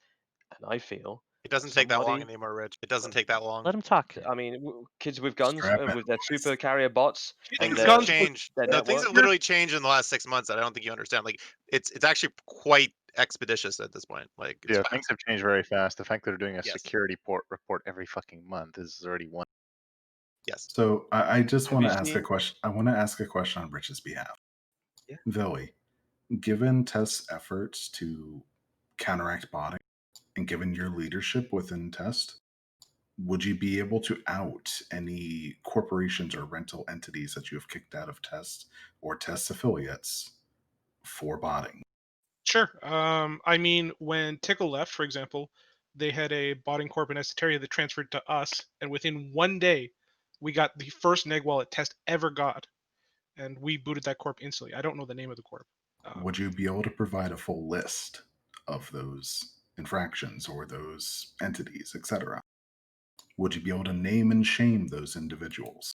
And I feel It doesn't take that long anymore, Rich. It doesn't take that long. Let him talk. I mean, kids with guns Strap in, with their super carrier bots and Things their, have changed. their No, things network. have literally changed in the last 6 months that I don't think you understand. Like it's actually quite expeditious at this point. Like it's Yeah, fast. things have changed very fast. The fact that they're doing a Yes. security report every fucking month is already one. Yes. So I just Have want to you ask a seen- question. I want to ask a question on Rich's behalf. Yeah. Villy, given Test's efforts to counteract botting and given your leadership within Test, would you be able to out any corporations or rental entities that you have kicked out of Test or Test affiliates for botting? Sure. I mean, when Tickle left, for example, they had a botting corp in Esoteria that transferred to us, and within 1 day, we got the first neg wallet Test ever got, and we booted that corp instantly. I don't know the name of the corp. Would you be able to provide a full list of those infractions or those entities, etc.? Would you be able to name and shame those individuals?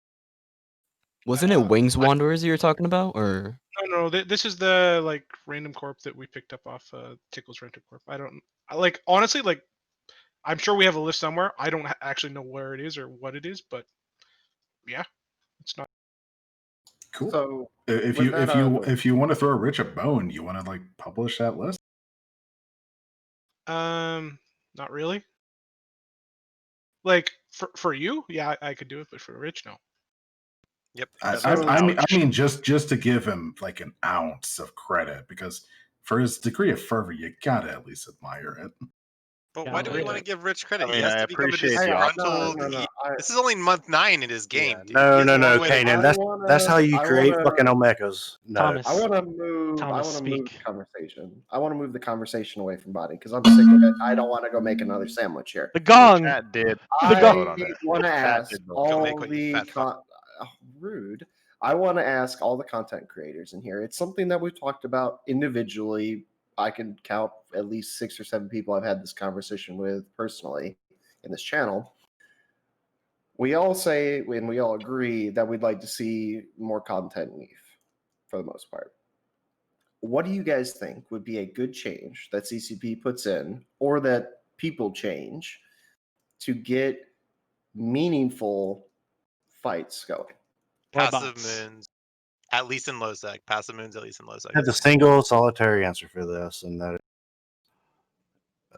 Wasn't it Wings Wanderers you were talking about, or? No, this is the random corp that we picked up off Tickle's rented corp. Honestly, I'm sure we have a list somewhere. I don't actually know where it is or what it is, but yeah, it's not Cool. So if with you that if out you of the- if you want to throw Rich a bone, you want to publish that list? not really. For you, yeah, I could do it, but for Rich, no. Yep. I mean, just to give him an ounce of credit, because for his degree of fervor, you gotta at least admire it. But Yeah, why do we Rich- want to give Rich credit? I He mean, has I to become a appreciate the disgruntled. No, This is only month 9 in his game, dude. He no, has a long way to Kanan. go. That's how you I create wanna- fucking Omegas. No. Thomas. I want to move. Thomas, I want to move speak. the conversation. I want to move the conversation away from body because I'm sick of it. I don't want to go make another sandwich here. The gong. Chat did. The I gong. want to Chat ask did vote. Go all make what you the fat rude. I want to ask all the content creators in here. It's something that we've talked about individually. I can count at least 6 or 7 people I've had this conversation with personally in this channel. we all say and we all agree that we'd like to see more content in ETH for the most part. What do you guys think would be a good change that CCP puts in or that people change to get meaningful fights going? Passive moons, at least in low sec. Passive moons, at least in low sec. I have a single solitary answer for this, and that is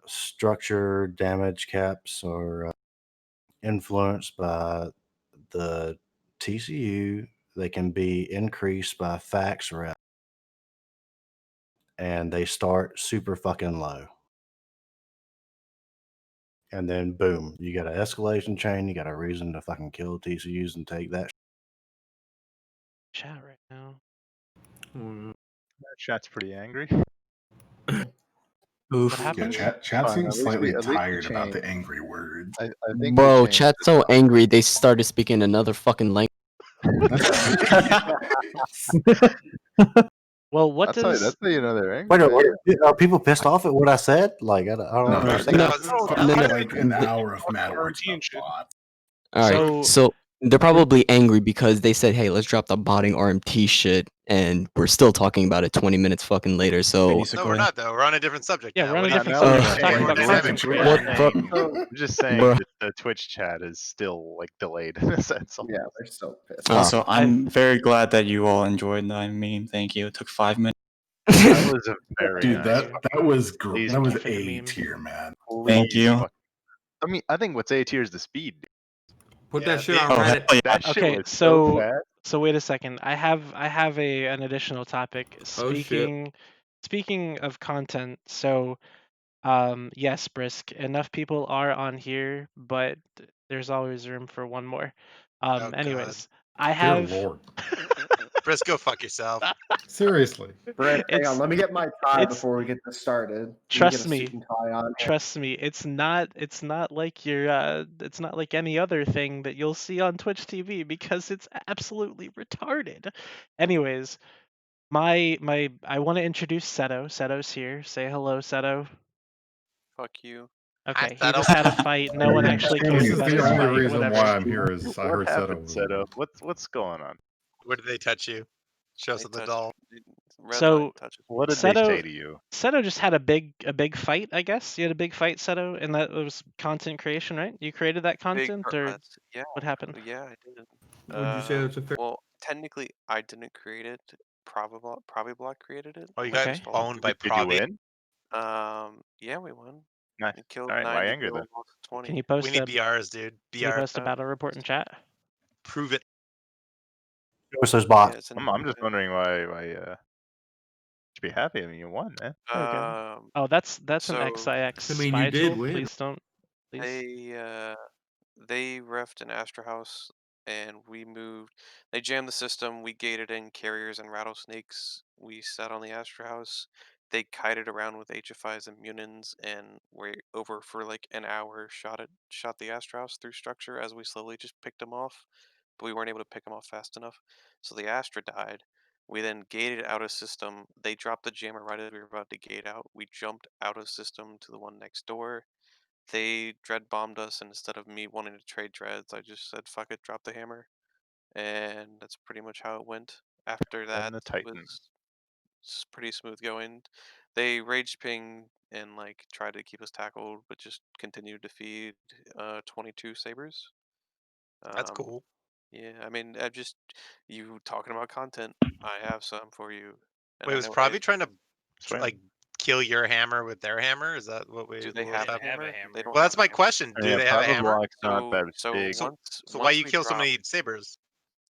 structure damage caps are influenced by the TCU. They can be increased by fax rep, and they start super fucking low. And then boom, you got an escalation chain. You got a reason to fucking kill TCUs and take that. Chat right now. That chat's pretty angry. What Yeah, happened? chat Fine, seems at least slightly we tired about changed. the angry words. I think Bro, we changed chat's so angry they started speaking another fucking language. Well, what That's how does you know they're angry. Wait, man. are people pissed off at what I said? Like, I don't No, understand. like an hour of mad words about bots. All right, so they're probably angry because they said, "Hey, let's drop the botting RMT shit," and we're still talking about it 20 minutes fucking later. So No, we're not though. We're on a different subject. Yeah, now. we're on a What do you different think? subject. We're talking about content creation. I'm just saying Bruh. that the Twitch chat is still like delayed in a sense. Yeah, they're so pissed. Also, I'm very glad that you all enjoyed that meme. Thank you. It took 5 minutes. That was a very Dude, nice that was great. Please That was keep it A tier, man. Thank you. I mean, I think what's A tier is the speed. Put that shit on Oh, hell Reddit. yeah. That shit Okay, was so so fast. wait a second. I have an additional topic. Oh, shit. Speaking of content, so yes, Brisk, enough people are on here, but there's always room for one more. Anyways, I Dear have Lord. Briscoe, fuck yourself. Seriously. Brett, hang on. Let me get my tie it's- before we get this started. Let me Trust get a me. suit and tie on. Trust me, it's not like it's not like any other thing that you'll see on Twitch TV because it's absolutely retarded. Anyways, I want to introduce Seto. Seto's here. Say hello, Seto. Fuck you. Okay, he just had a fight. No one actually cares This is about the his only fight. reason Whatever. why I'm here is I What heard happened, Seto. Seto? What's going on? Where did they touch you? Show us the doll. So What did they Seto, say to you? Seto just had a big fight, I guess. You had a big fight, Seto, and that was content creation, right? You created that content, or yeah. what happened? Yeah, I did. Would you say that's a fair? Well, technically, I didn't create it. Probably created it. Oh, you I got just followed owned you. by Did you win? Yeah, we won. Nice. We killed All right, 9 why to angry kill, then? lost 20. Can you post We need a BRs, dude. Can you BR. post a battle report in chat? Prove it. What's those bots? Yeah, it's I'm just wondering why you should be happy. I mean, you won, man. There we go. Oh, that's an so XIX I mean, spy you did tool. win. Please don't. Please. they refed an Astra House, and we moved. They jammed the system. We gated in carriers and rattlesnakes. We sat on the Astra House. They kited around with HFIs and Munins, and were over for like an hour. Shot the Astra House through structure as we slowly just picked them off, but we weren't able to pick them off fast enough. So the Astra died. We then gated out of system. They dropped the jammer right as we were about to gate out. We jumped out of system to the one next door. They dread bombed us, and instead of me wanting to trade dreads, I just said fuck it, drop the hammer, and that's pretty much how it went. After that, And the Titan. was pretty smooth going. They rage ping and like tried to keep us tackled, but just continued to feed 22 sabers. That's cool. Yeah, I mean, I just you talking about content. I have some for you. And Wait, I was know Pravi it, trying to Swear. like kill your hammer with their hammer? Is that what we? do they what was have a happening? hammer? They don't Well, have that's a my hammer. question. Do Yeah, they have a Private hammer? Block's not that big. So once why you we kill so drop, many sabers?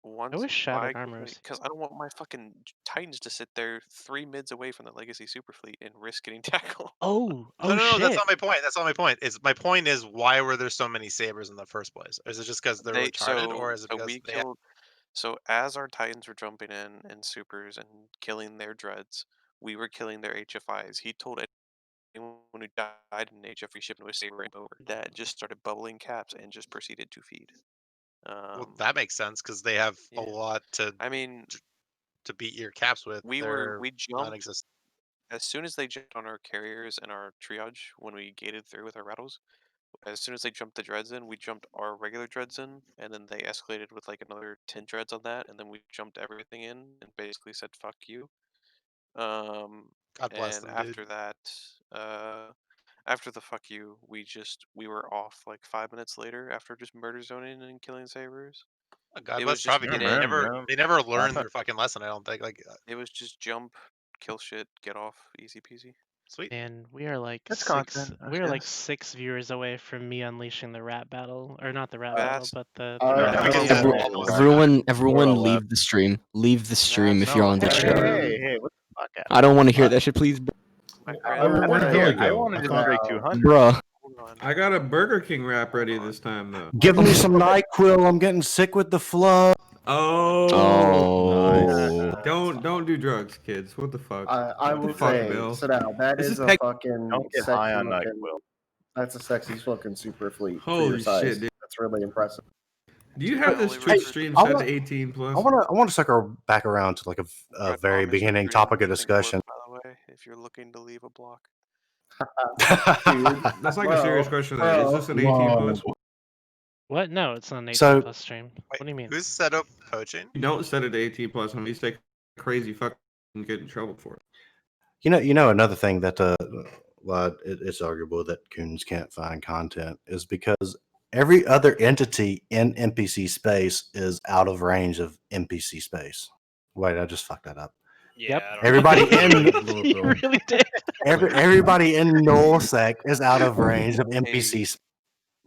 once wish Shattered why? Armor was. Because I don't want my fucking Titans to sit there 3 mids away from the Legacy Super Fleet and risk getting tackled. Oh, No, shit. that's not my point. That's not my point. My point is why were there so many sabers in the first place? Is it just because they're retarded, or is it because we they have? killed? So as our Titans were jumping in and supers and killing their dreads, we were killing their HFIs. He told anyone who died in HF we shipped to a saber and over. That just started bubbling caps and just proceeded to feed. Well, that makes sense because they have a lot to. I mean, to beat your caps with. we they're jumped non-existent. as soon as they jumped on our carriers and our triage when we gated through with our rattles. as soon as they jumped the dreads in, we jumped our regular dreads in, and then they escalated with like another 10 dreads on that, and then we jumped everything in and basically said "fuck you." God bless And them, dude. after that, after the "fuck you," we were off like 5 minutes later after just murder zoning and killing sabers. God It bless was just Trophy, dude. They never learned their fucking lesson. I don't think. Like, it was just jump, kill shit, get off, easy peasy. Sweet. And we are like That's six. content, I We are like guess. 6 viewers away from me unleashing the rap battle, or not the rap That's- battle, but the. Everyone leave the stream. Leave the stream if you're on the stream. Hey, what the fuck out? I don't want to hear that shit, please. Where'd Billy go? I wanted to break 200. Bruh. I got a Burger King wrap ready this time though. Give me some NyQuil. I'm getting sick with the flow. Oh. Don't do drugs, kids. What the fuck? I What the would fuck, say, Bill? sit down. That This is a Peg- fucking Don't get sexy high on looking. NyQuil. That's a sexy looking super fleet for Holy your size. shit, dude. That's really impressive. Do you have this Hey, Twitch stream I set wanna- to 18 plus? I want to circle back around to like a very beginning topic of discussion. By the way, if you're looking to leave a block. That's like a serious question. Though. Is this an 18 plus? What? No, it's not an 18 So- plus stream. What do you mean? Who's set up coaching? You don't set it to 18 plus unless you take crazy fuck and get in trouble for it. You know another thing that well, it's arguable that Coons can't find content is because every other entity in NPC space is out of range of NPC space. Wait, I just fucked that up. Yep. Everybody in You really did. everybody in Nullsec is out of range of NPC space.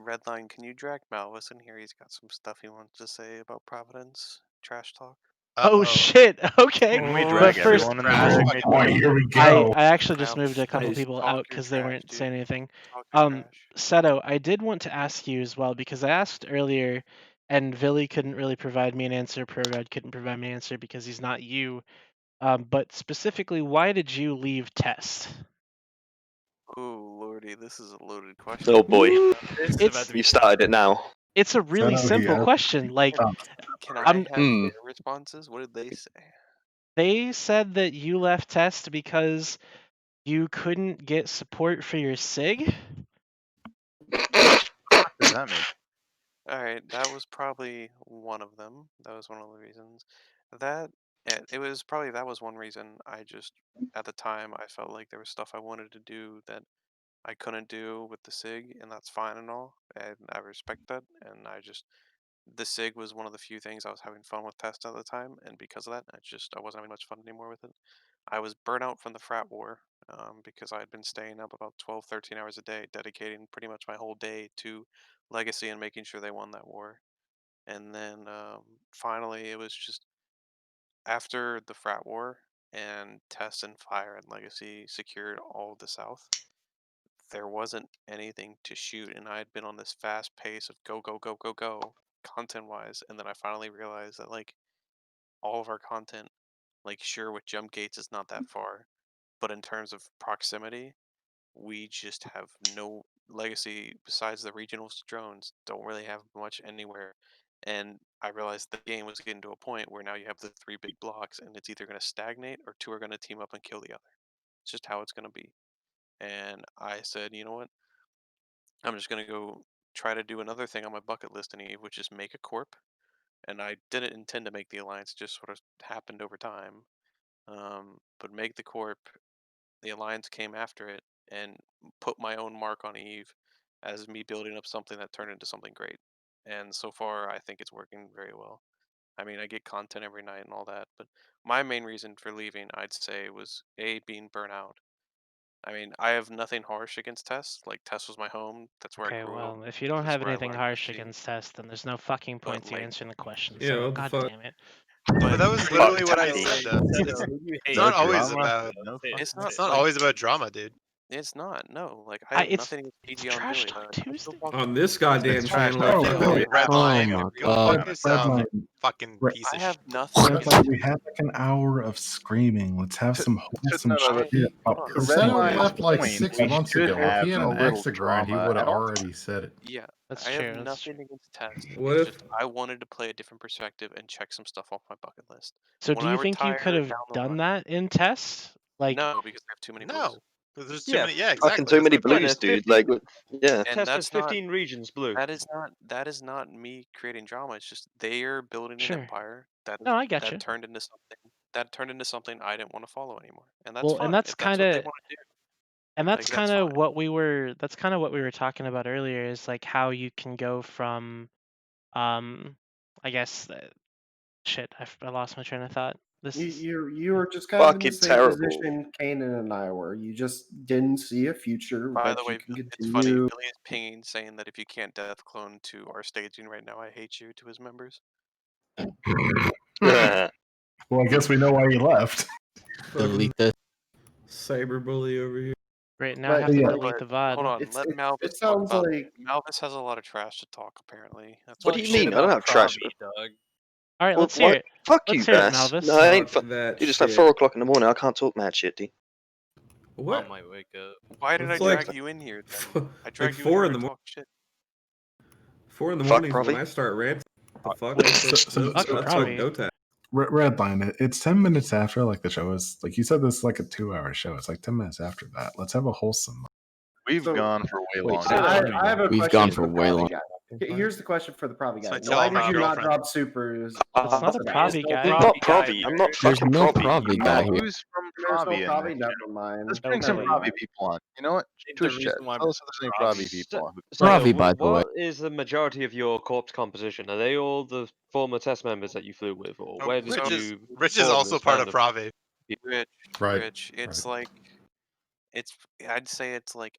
Redline, can you drag Malvis in here? He's got some stuff he wants to say about Providence. Trash talk. Oh shit! Okay, Can we but drag first, everyone in the Oh boy, here we go. I actually just moved a couple Nice. people Talk out your because they trash, weren't dude. saying anything. Talk your Seto, I did want to ask you as well because I asked earlier, and Villy couldn't really provide me an answer. ProGod couldn't provide me an answer because he's not you. But specifically, why did you leave Test? Ooh, lordy, this is a loaded question. Oh boy. It's You started it now. it's a really Seto, he simple asked- question. Like, Can I I'm- have their responses? What did they say? they said that you left Test because you couldn't get support for your SIG. What does that mean? Alright, that was probably one of them. That was one of the reasons. That was one reason. I just at the time I felt like there was stuff I wanted to do that I couldn't do with the SIG, and that's fine and all, and I respect that. And the SIG was one of the few things I was having fun with Test at the time, and because of that, I wasn't having much fun anymore with it. I was burnt out from the frat war because I had been staying up about 12, 13 hours a day, dedicating pretty much my whole day to Legacy and making sure they won that war. And then finally, it was just after the frat war and Test and Fire and Legacy secured all of the South, there wasn't anything to shoot, and I had been on this fast pace of go, go, go, go, go, content wise, and then I finally realized that like all of our content, like sure with jump gates is not that far, but in terms of proximity, we just have no Legacy besides the regional drones, don't really have much anywhere. And I realized the game was getting to a point where now you have the three big blocks, and it's either going to stagnate or two are going to team up and kill the other. It's just how it's going to be. And I said, you know what? I'm just going to go try to do another thing on my bucket list in Eve, which is make a corp. And I didn't intend to make the alliance; it just sort of happened over time. But make the corp, the alliance came after it, and put my own mark on Eve as me building up something that turned into something great. And so far, I think it's working very well. I mean, I get content every night and all that, but my main reason for leaving, I'd say, was being burnt out. I mean, I have nothing harsh against Test. Like Test was my home. That's where I Okay, grew up. well, if you don't That's have where I anything learned harsh everything. against Test, then there's no fucking point to like- answering the question. Yeah, So, what the God fuck? damn it. But that was literally what I said. It's not No always drama, about. no It's not It's not like- always about drama, dude. It's not. No, like I have it's nothing against PG on Trash Billy. Talk Like, I still Tuesday. talk On this goddamn It's trash channel, talk. I Oh, fucking Redline, my go God. fuck yourself, you Redline. fucking Red- piece I of have shit. nothing. Redline, we had like an hour of screaming. Let's have some wholesome no, shit. about The this. red Senator line left like point, 6 we months should ago. If have he had a an little extra grind, he drama would at have all already said it. Yeah, That's I true. have That's nothing against Test. What It's if- just I wanted to play a different perspective and check some stuff off my bucket list. So, When do I you think you retire could have down the done line- that in Test? Like, No, because I have too many No. blues. There's too many. Yeah, fucking exactly. too That's many my point. blues, dude. Like, yeah. And Test that's not 15 regions blue. that is not me creating drama. It's just they are building an Sure. empire No, I got that you. turned into something I didn't want to follow anymore. And that's Well, fine and that's if that's what they kind of want to do. and Like that's that's kind of fine. what we were talking about earlier, is like how you can go from I guess shit, I lost my train of thought. This is You were just kind of in the Fucking same terrible. position Kanan and I were. You just didn't see a future By that the you way, can it's funny. continue. Billy is pinging saying that if you can't death clone to our staging right now, I hate you to his members. Well, I guess we know why he left. Delete this. Cyberbully over here. Great. Now I have But to yeah, delete the VOD. Hold on, it's let it, Malvis it talk sounds about. like Malvis has a lot of trash to talk. Apparently, that's What why do you he's mean? I don't have trash. dog. All right, Well, let's hear what? it. Fuck Let's you, hear it, Bass. Malvis. No, I ain't. Talk that You just at shit. 4 o'clock in the morning. I can't talk mad shit, dude. What? might wake up. Why did I It's drag like- you in here? Then? I Like dragged you 4 in in here the to morning. talk shit. 4 in the Fuck morning is when Provi. I start ranting. The fuck? Wait, That's fucking like Provi. go time. Redline. It's 10 minutes after like the show is like you said. This is like a 2-hour show. It's like 10 minutes after that. Let's have a wholesome. We've So- gone for way Wait, longer. I have a We've question gone for for the way Provi long. guy. Here's the question for the Provi guy. So I Why tell my did you not girlfriend. drop supers? It's not a Provi guy. I'm not Provi. I'm not There's fucking no Provi. Provi guy here. Who's from There's no Provi in Provi. this? Never mind. Let's bring some Never Provi mind. people on. You know what? Twitch chat. Tell us if there's any Provi people on. So, Provi, by the way. what is the majority of your corpse composition? Are they all the former test members that you flew with, or where did Rich is also part of Pravi. Rich, Right. Rich. It's like, I'd say it's like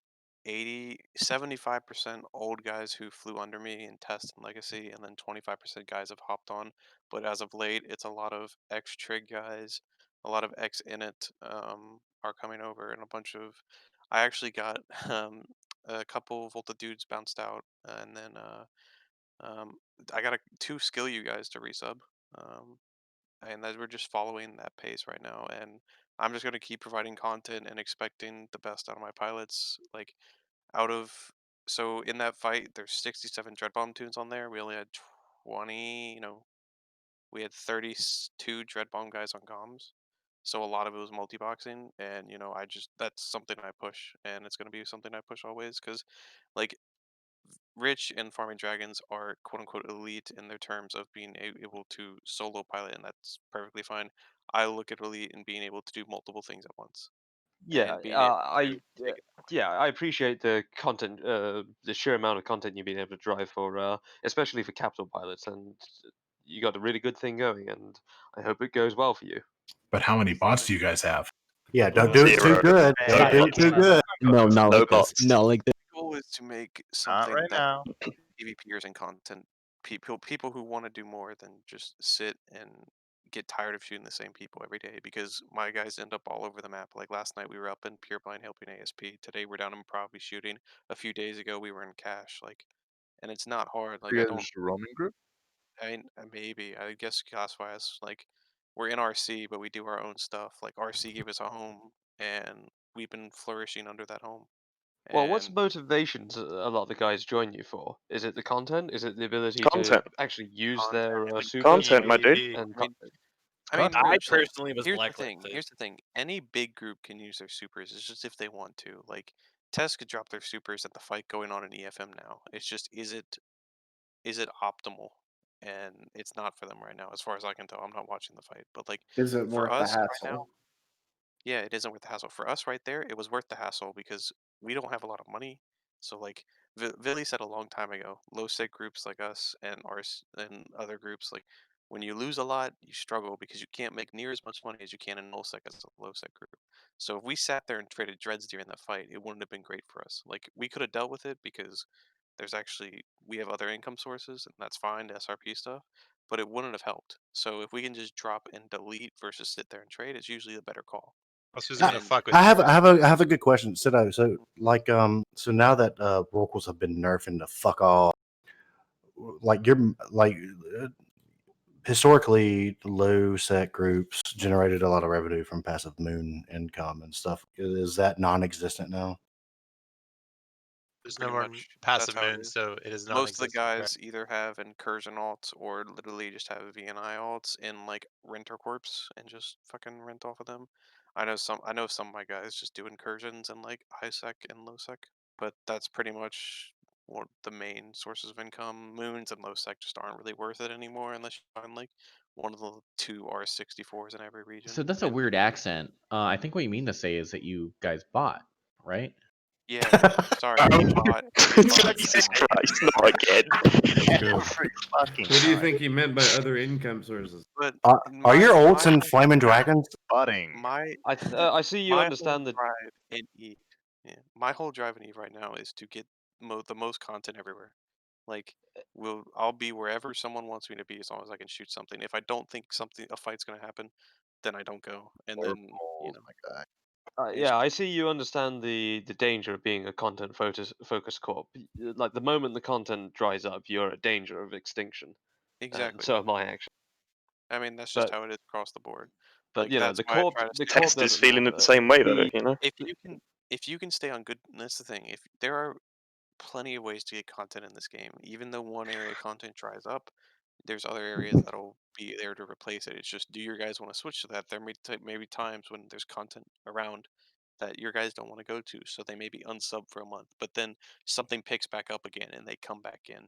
75% old guys who flew under me in Test and Legacy, and then 25% guys have hopped on. But as of late, it's a lot of ex-Trig guys, a lot of ex-Init are coming over, and a bunch of. I actually got a couple Volta dudes bounced out, and then I got 2 skill you guys to resub. And that we're just following that pace right now, and I'm just going to keep providing content and expecting the best out of my pilots. Like out of so in that fight there's 67 dread bomb tunes on there. We only had 20, we had 32 dread bomb guys on comms, so a lot of it was multi-boxing. And that's something I push, and it's going to be something I push always, because like Rich and Farming Dragons are quote unquote elite in their terms of being able to solo pilot, and that's perfectly fine. I look at elite and being able to do multiple things at once. Yeah, And being able I appreciate the content, the sheer amount of content you've been able to drive for, especially for capital pilots, and you got a really good thing going, and I hope it goes well for you. But how many bots do you guys have? Yeah, don't do it too good. Don't do it too good. No, not No like this. bots. Not like this. The goal is to make Not something right that now. PvPers and content people who want to do more than just sit and get tired of shooting the same people every day, because my guys end up all over the map. Like last night we were up in Pureblind helping ASP. Today we're down in Provi shooting. A few days ago we were in Cache. And it's not hard. Like You I guys don't. just a roaming group? Maybe I guess classify us like we're in RC, but we do our own stuff. Like RC gave us a home, and we've been flourishing under that home. Well, what's And motivations a lot of the guys join you for? Is it the content? Is it the ability Content. to actually use Content, their like supers? Content, my dude. And I mean, I Rich, like, personally was here's the blacklisted. thing. Here's the thing. Any big group can use their supers. It's just if they want to. Like, Tess could drop their supers at the fight going on in EFM now. It's just, is it optimal? And it's not for them right now, as far as I can tell. I'm not watching the fight, but like Is it for worth the us right now, hassle? yeah, it isn't worth the hassle. For us right there, it was worth the hassle because we don't have a lot of money. So like Villy said a long time ago, low sec groups like us and ours and other groups, like when you lose a lot, you struggle because you can't make near as much money as you can in null sec as a low sec group. So if we sat there and traded dreads during that fight, it wouldn't have been great for us. Like we could have dealt with it because we have other income sources, and that's fine, SRP stuff, but it wouldn't have helped. So if we can just drop and delete versus sit there and trade, it's usually a better call. I have a good question. So so now that Rorquals have been nerfing the fuck off, like historically low set groups generated a lot of revenue from passive moon income and stuff. Is that non-existent now? There's no Pretty more much, passive that's how it moon, is. so it is Most of the non-existent. right? guys either have incursion alts or literally just have VNI alts in like renter corps and just fucking rent off of them. I know some of my guys just do incursions in like high sec and low sec, but that's pretty much one the main sources of income. Moons and low sec just aren't really worth it anymore unless you find like one of the 2 R64s in every region. So that's a weird accent. I think what you mean to say is that you guys bought, right? Yeah, sorry, we bought. Jesus Christ, not again. That's good. Fucking What do you time. think he meant by other income sources? But Are your ults in Flaming Dragons? Budding. I see you my understand whole the. drive in Eve. Yeah, my whole drive in Eve right now is to get the most content everywhere. Like, I'll be wherever someone wants me to be as long as I can shoot something. If I don't think a fight's gonna happen, then I don't go. And then my guy. Yeah, I see you understand the danger of being a content focused corp. Like the moment the content dries up, you're at danger of extinction. And exactly. so am I actually. I mean, that's just But how it is across the board. but Like you know that's the why I corp try to the stay. corp Test is doesn't feeling it the matter. same way though, you know. If you can stay on good, that's the thing. If there are plenty of ways to get content in this game, even though one area of content dries up, there's other areas that'll be there to replace it. It's just, do your guys want to switch to that? There may be times when there's content around that your guys don't want to go to, so they may be unsub for a month, but then something picks back up again and they come back in.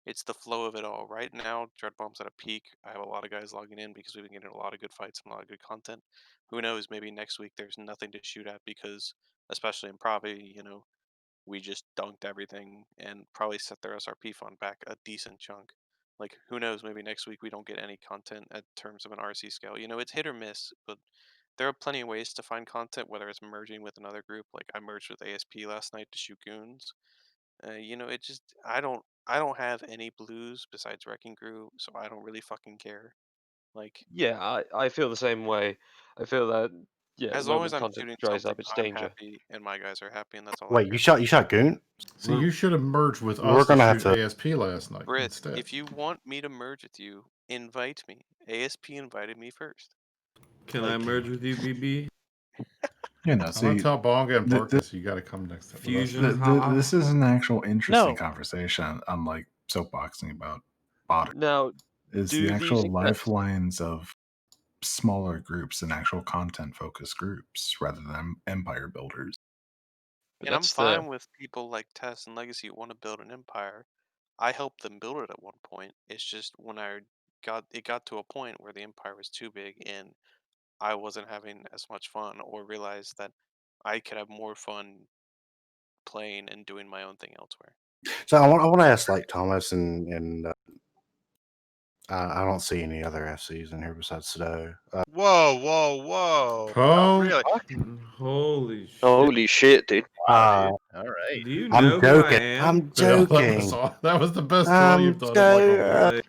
It's the flow of it all. Right now, Dread Bomb's at a peak. I have a lot of guys logging in because we've been getting a lot of good fights and a lot of good content. Who knows? Maybe next week there's nothing to shoot at because, especially in Provi, we just dunked everything and probably set their SRP fund back a decent chunk. Like, who knows? Maybe next week we don't get any content at terms of an RC scale. It's hit or miss, but there are plenty of ways to find content, whether it's merging with another group. Like I merged with ASP last night to shoot goons. It just I don't have any blues besides Wrecking Crew, so I don't really fucking care. Like Yeah, I feel the same way. I feel that the as long as moment I'm content shooting dries something, up, it's I'm danger. happy and my guys are happy, and that's all I Wait, care. you shot Goon? See, you should have merged with We're us to gonna have shoot to. ASP last night Brisk, instead. if you want me to merge with you, invite me. ASP invited me first. Can I merge with you, BB? Yeah, no, I'm see, gonna tell Bonga and Barkus, you got to come next to Fusion, This is an actual interesting No. conversation, unlike soapboxing about bot. Now, Is the do these actual lifelines of smaller groups and actual content-focused groups rather than empire builders. And I'm fine with people like Tess and Legacy who want to build an empire. I helped them build it at one point. It's just when it got to a point where the empire was too big and I wasn't having as much fun, or realized that I could have more fun playing and doing my own thing elsewhere. So I want to ask like Thomas and I don't see any other FCs in here besides Stowe. Whoa, whoa, whoa! Oh, Really? Holy shit. Holy shit, dude. All right. Do you I'm know who I joking. am? I'm joking. That was the best troll you've done in like a week.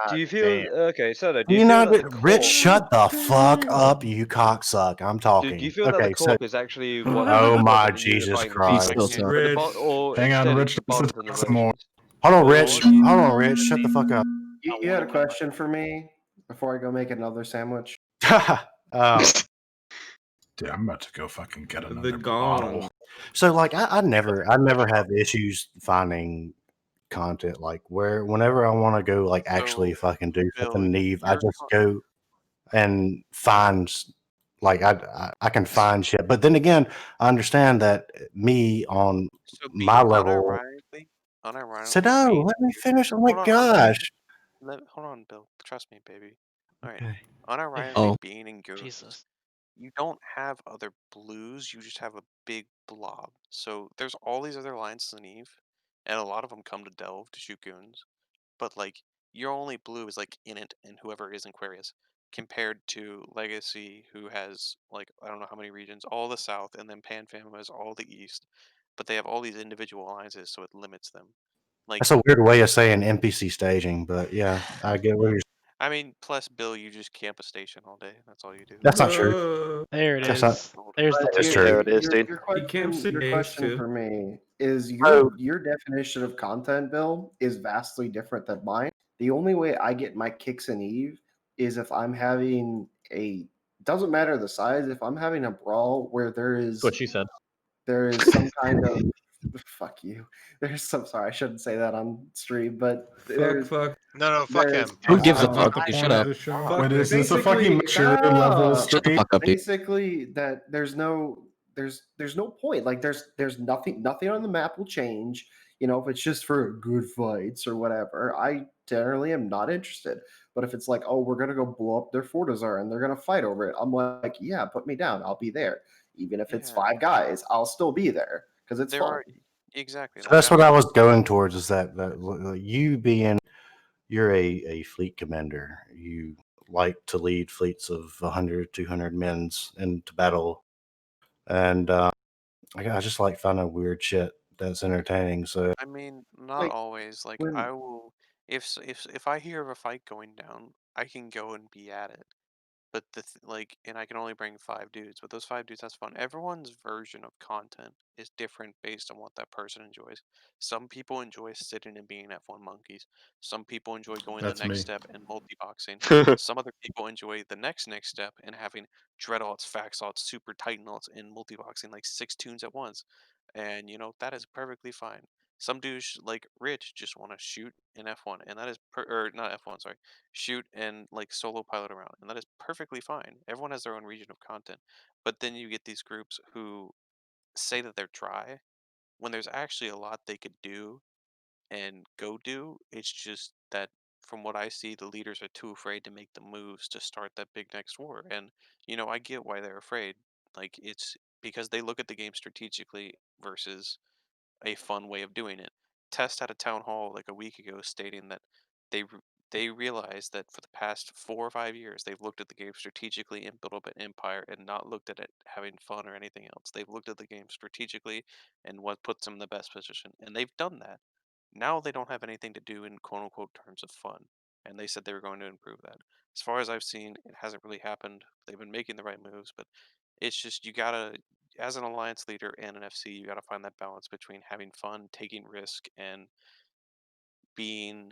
Do you feel okay? So do You you feel know, that the Rich, corp? shut the fuck up, you cocksuck. I'm talking. Do you feel that the Okay, so corp is actually what? oh what's my unifying Jesus the Christ! regions? But the or Hang on, instead Rich. it's the Let's bonds and the some more. merchants? Hold on, Or Rich. what do you- Hold on, Rich. Shut the fuck up. You had a question for me before I go make another sandwich? Dude, I'm about to go fucking get The another gong. bottle. So like I never have issues finding content like whenever I want to go like actually fucking do Bill, something Neve, I you're just go and find like I can find shit. But then again, I understand that me on So my being level. So unironically, no, being let me finish. Oh my hold on, gosh. hold on, Bill. Trust me, baby. All right. Okay. Unironically, Oh. being in groups, Jesus. you don't have other blues. You just have a big blob. So there's all these other lines in Eve, and a lot of them come to Delve to shoot goons. But like your only blue is like Init and whoever is in Aquarius, compared to Legacy, who has like I don't know how many regions, all the south, and then PanFam has all the east. But they have all these individual alliances, so it limits them. Like That's a weird way of saying NPC staging, but yeah, I get what you're. I mean, plus Bill, you just camp a station all day. That's all you do. That's not true. There it That's is. not. There's the That's tweet. true. There it is, dude. Your He camps question, the your days, question too. for me is Oh. your definition of content, Bill, is vastly different than mine. The only way I get my kicks in Eve is if I'm having doesn't matter the size, if I'm having a brawl where there is That's what she said. there is some kind of Fuck you. There's some. Sorry, I shouldn't say that on stream, but there's. Fuck. No, fuck there's- him. Who gives a That's fuck? not the Dude, point shut of up. the show. Fuck Wait, is this. this a fucking maturity level Shut the stream? fuck up, dude. Basically, that there's no point. Like there's nothing on the map will change. You know, if it's just for good fights or whatever, I generally am not interested. But if it's like, oh, we're gonna go blow up their Fortizar and they're gonna fight over it, I'm like, yeah, put me down. I'll be there. Even if it's 5 guys, I'll still be there because it's There fun. are exactly. So like, that's I'm what I not- was going towards. Is that you being you're a fleet commander. You like to lead fleets of 100, 200 men into battle, and I just like finding weird shit that's entertaining. So I mean, not Like, always. Like when- I will, if I hear of a fight going down, I can go and be at it. But and I can only bring 5 dudes. But those 5 dudes, that's fun. Everyone's version of content is different based on what that person enjoys. Some people enjoy sitting and being F1 monkeys. Some people enjoy going That's the next me. step and multi-boxing. Some other people enjoy the next step and having Dreadouts, Faxauts, Super Titanauts, and multi-boxing like 6 tunes at once. And that is perfectly fine. Some dudes like Rich just want to shoot in F1, and that is or not F1, sorry, shoot and like solo pilot around, and that is perfectly fine. Everyone has their own region of content, but then you get these groups who say that they're dry when there's actually a lot they could do and go do. It's just that from what I see, the leaders are too afraid to make the moves to start that big next war, and I get why they're afraid. Like it's because they look at the game strategically versus a fun way of doing it. Test had a town hall like a week ago stating that they realized that for the past 4 or 5 years they've looked at the game strategically and built up an empire and not looked at it having fun or anything else. They've looked at the game strategically and what puts them in the best position, and they've done that. Now they don't have anything to do in quote unquote terms of fun, and they said they were going to improve that. As far as I've seen, it hasn't really happened. They've been making the right moves, but it's just you gotta, as an alliance leader and an FC, you gotta find that balance between having fun, taking risk, and being,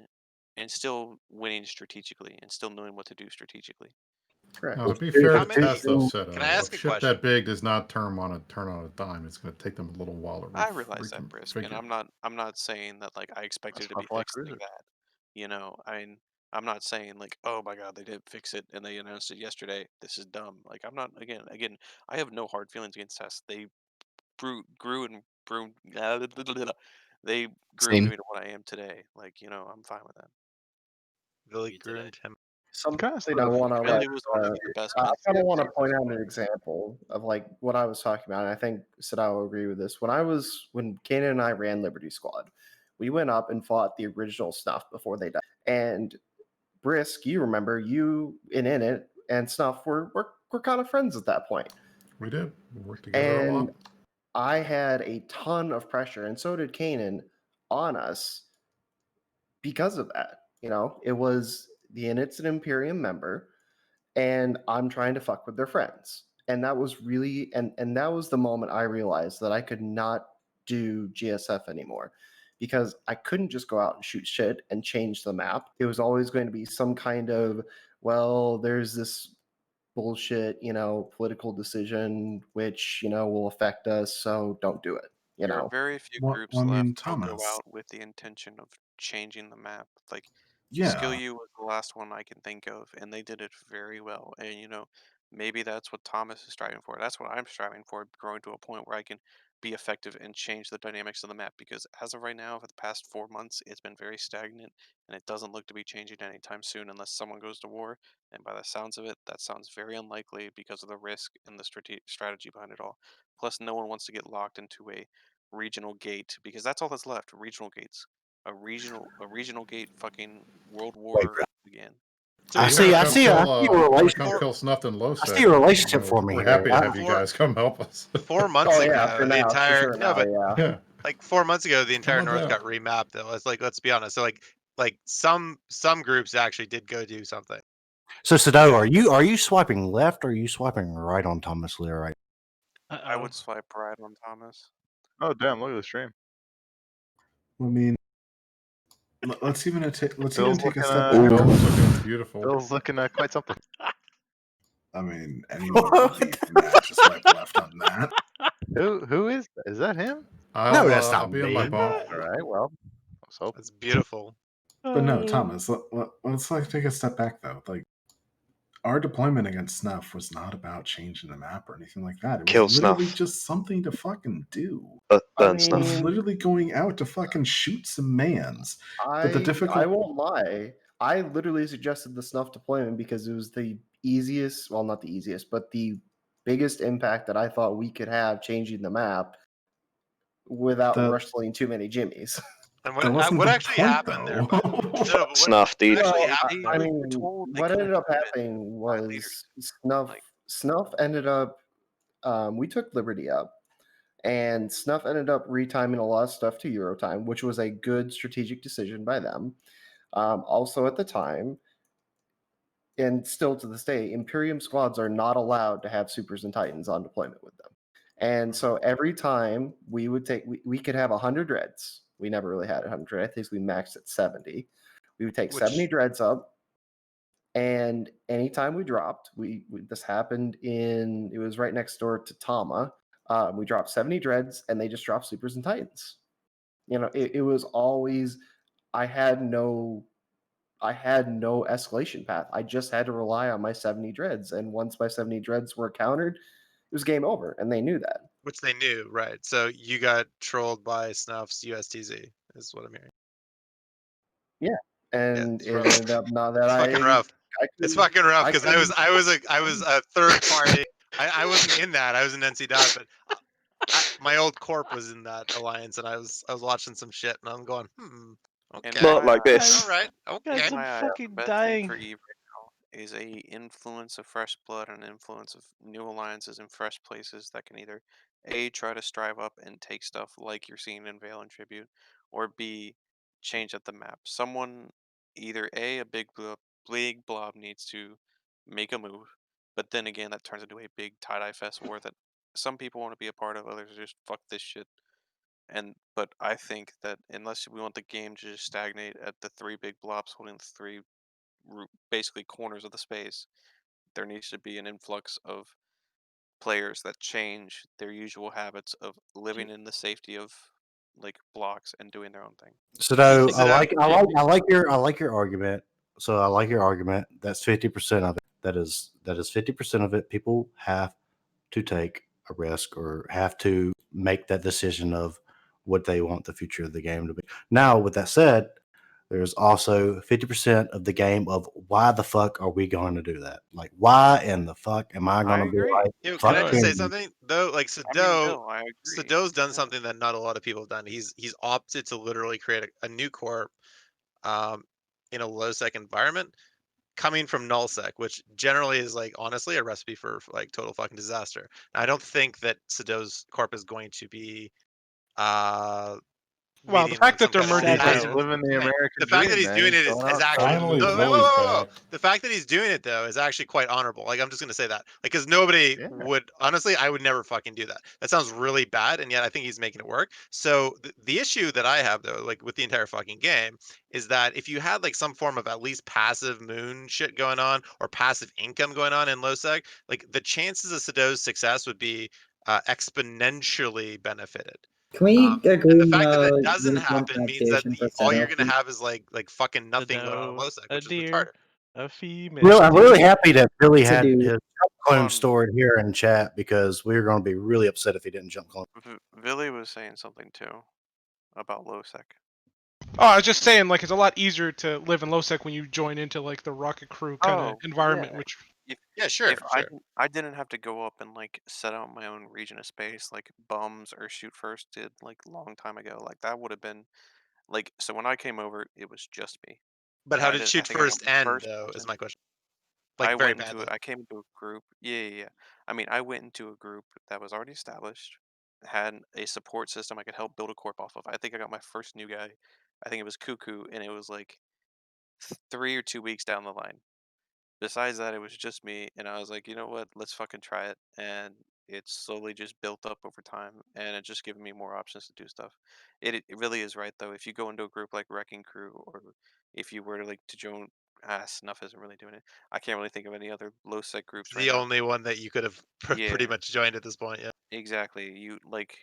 and still winning strategically, and still knowing what to do strategically. Now, to be fair How to Test, many- though, said Can I ask a ship question? that big does not turn on a dime. It's going to take them a little while to I realize that, Brisk, and reconfigure. I'm not saying that like I expected it to why be I fly fixed like cruiser. that. I mean, I'm not saying like, oh my god, they did fix it and they announced it yesterday. This is dumb. Like I'm not again. I have no hard feelings against Test. They grew and grew. They grew Same. me to what I am today. Like I'm fine with that. Billy grew into him. Something I want to Billy was one of the best I pets kind in of want to the point series. out an example of like what I was talking about. And I think Sadao will agree with this. When Kanan and I ran Liberty Squad, we went up and fought the original Snuff before they died. And Brisk, you remember you in it and Snuff were kind of friends at that point. We did. We worked together a lot. And I had a ton of pressure, and so did Kanan, on us because of that. It was the Init's an Imperium member, and I'm trying to fuck with their friends. And that was really and that was the moment I realized that I could not do GSF anymore because I couldn't just go out and shoot shit and change the map. It was always going to be some kind of, well, there's this bullshit, political decision which, will affect us, so don't do it. There are very few Well, groups I mean, left who go Thomas. out with the intention of changing the map. Like Yeah. Skill U was the last one I can think of, and they did it very well. And maybe that's what Thomas is striving for. That's what I'm striving for, growing to a point where I can be effective and change the dynamics of the map. Because as of right now, for the past 4 months, it's been very stagnant, and it doesn't look to be changing anytime soon unless someone goes to war. And by the sounds of it, that sounds very unlikely because of the risk and the strategy behind it all. Plus, no one wants to get locked into a regional gate because that's all that's left. Regional gates. A regional gate. Fucking World War again. So I you see. wanna I come see. kill, I see a wanna relationship. come kill Snuffed and Low I see a relationship for me We're here. happy to have you guys come help us. 4 months Oh, ago, yeah, for the now, for entire sure now, yeah. Yeah. like 4 months ago, the entire on North down. got remapped. Though it's like, let's be honest. So like some groups actually did go do something. So Sado, are you swiping left or are you swiping right on Thomas Lear right? I would swipe right on Thomas. Oh damn! Look at the stream. I mean, let's even take Bill's a looking, step back. Bill's looking beautiful. Bill's looking quite something. I mean, anyone would be mad to swipe left on that. Who is that? Is that him? I'll, No, that's I'll not be on my mean. ball. All right, well, let's hope. That's beautiful. But no, Thomas, let's like take a step back though. Like our deployment against Snuff was not about changing the map or anything like that. It was Kill literally Snuff. just something to fucking do. Burn It Snuff. was literally going out to fucking shoot some mans. But the I difficult won't lie. I literally suggested the snuff deployment because it was the easiest, well, not the easiest, but the biggest impact that I thought we could have changing the map without That- wrestling too many jimmies. And That wasn't what the actually point, happened there? though. What Snuff, dude. actually Well, happened? I though? mean, what ended up happening was Snuff ended up. We took Liberty up, and Snuff ended up retiming a lot of stuff to Euro time, which was a good strategic decision by them. Also, at the time, and still to this day, Imperium squads are not allowed to have Supers and Titans on deployment with them. And so every time we would take, we could have 100 Reds. We never really had 100. I think we maxed at 70. We would take 70 Dreads up. And anytime we dropped, this happened it was right next door to Tama. We dropped 70 Dreads and they just dropped Supers and Titans. You know, it was always, I had no escalation path. I just had to rely on my 70 Dreads. And once my 70 Dreads were countered, it was game over. And they knew that. Which they knew, right? So you got trolled by Snuff's USTZ, is what I'm hearing. Yeah. And it's it rough. ended up not that It's fucking rough. It's fucking rough because I was a third party. I wasn't in that. I was in NC Dot, but my old corp was in that alliance, and I was watching some shit, and I'm going, okay, Not like this. all right, okay. Guys, I'm My fucking best dying. thing for Eve right now is a influence of fresh blood and influence of new alliances in fresh places that can either A, try to strive up and take stuff like you're seeing in Vale and Tribute, or B, change up the map. Someone, either A, big blob needs to make a move, but then again that turns into a big tie-dye fest war that some people want to be a part of, others are just fuck this shit. But I think that unless we want the game to just stagnate at the three big blobs holding the three basically corners of the space, there needs to be an influx of players that change their usual habits of living in the safety of like blocks and doing their own thing. So I like your argument. So I like your argument. That's 50% of it. That is 50% of it. People have to take a risk or have to make that decision of what they want the future of the game to be. Now, with that said, there's also 50% of the game of why the fuck are we going to do that? Like, why in the fuck am I going to be like, Yo, can fuck I just say you? something though? Like Bill, I agree. Sado's done something that not a lot of people have done. He's opted to literally create a new corp, in a low sec environment, coming from nullsec, which generally is like honestly a recipe for like total fucking disaster. I don't think that Sado's corp is going to be Well, the fact that they're merging He's living the American the fact that dream, he's man. doing He's it going is out actually fighting. the fact that he's doing it though is actually quite honorable. Like I'm just gonna say that, like, because nobody would honestly, I would never fucking do that. That sounds really bad, and yet I think he's making it work. So the issue that I have though, like with the entire fucking game, is that if you had like some form of at least passive moon shit going on or passive income going on in low sec, like the chances of Sado's success would be exponentially benefited. Can we agree And the fact that that doesn't use one happen means that pronunciation for all you're Sado, gonna please? have is like fucking nothing going on in low sec, A which is deer, retarded. a female. I'm really happy that Billy It's a had dude. his jump clone stored here in chat because we were going to be really upset if he didn't jump clone. Villy was saying something too about low sec. Oh, I was just saying, like, it's a lot easier to live in low sec when you join into like the rocket crew kind of environment, which If I didn't have to go up and like set out my own region of space like Bums or Shoot First did like a long time ago, like that would have been like, so when I came over, it was just me. But And how I did did- I Shoot think I got First my end first though? Is person. my question. I Like very went into badly. it. I came into a group. Yeah. I mean, I went into a group that was already established, had a support system I could help build a corp off of. I think I got my first new guy. I think it was Cuckoo, and it was like 3 or 2 weeks down the line. Besides that, it was just me, and I was like, you know what? Let's fucking try it. And it slowly just built up over time, and it just given me more options to do stuff. It really is right though. If you go into a group like Wrecking Crew, or if you were to like to join, Snuff isn't really doing it. I can't really think of any other low sec groups right The now. only one that you could have pretty Yeah. much joined at this point, yeah. Exactly. You like,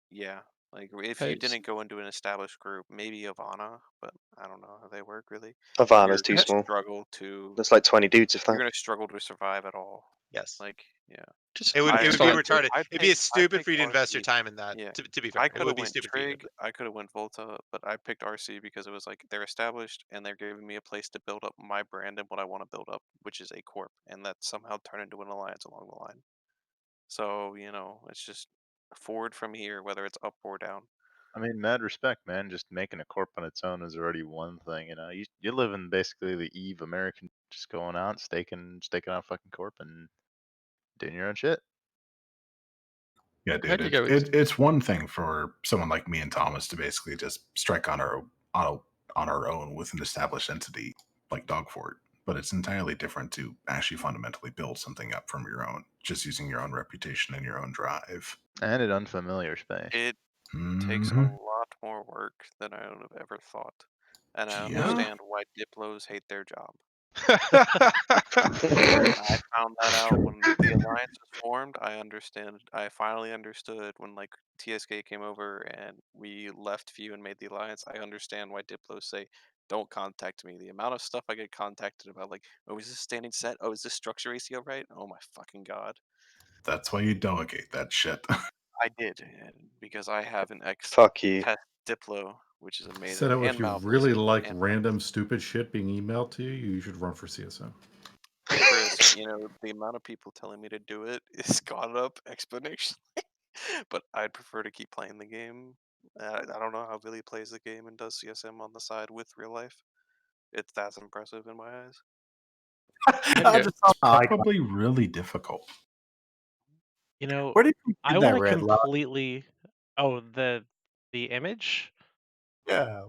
yeah. Like if Hey, you didn't go into an established group, maybe Ivana, but I don't know how they work really. Havana's You're too gonna small. struggle to. There's like 20 dudes if You're that. gonna struggle to survive at all. Yes. Like yeah. It would be retarded. I It'd be picked stupid for you to invest your RC. time in that. Yeah. To be fair, I it could would have be went stupid for you. Trig. I could have went Volta, but I picked RC because it was like they're established and they're giving me a place to build up my brand and what I want to build up, which is a corp, and that somehow turned into an alliance along the line. So it's just forward from here, whether it's up or down. I mean, mad respect, man. Just making a corp on its own is already one thing. You're living basically the Eve American, just going out, staking out fucking corp and doing your own shit. Yeah, dude. It's one thing for someone like me and Thomas to basically just strike on our own with an established entity like Dogfort, but it's entirely different to actually fundamentally build something up from your own, just using your own reputation and your own drive. And an unfamiliar space. It takes a Mhm. lot more work than I would have ever thought, and I Yeah. understand why Diplos hate their job. I found that out when the alliance was formed. I finally understood when like TSK came over and we left View and made the alliance. I understand why Diplos say, "Don't contact me." The amount of stuff I get contacted about, like, "Oh, is this standing set? Oh, is this structure ratio right? Oh my fucking god!" That's why you delegate that shit. I did because I have an ex Fuck you. test Diplo, which is amazing. So if and you Malphus, really like and random stupid shit being emailed to you, you should run for CSM. Chris, the amount of people telling me to do it is gone up exponentially. But I'd prefer to keep playing the game. I don't know how Billy plays the game and does CSM on the side with real life. It's that's impressive in my eyes. It's probably really difficult. Where did you I get that want to red line? completely. Oh, the image Yeah,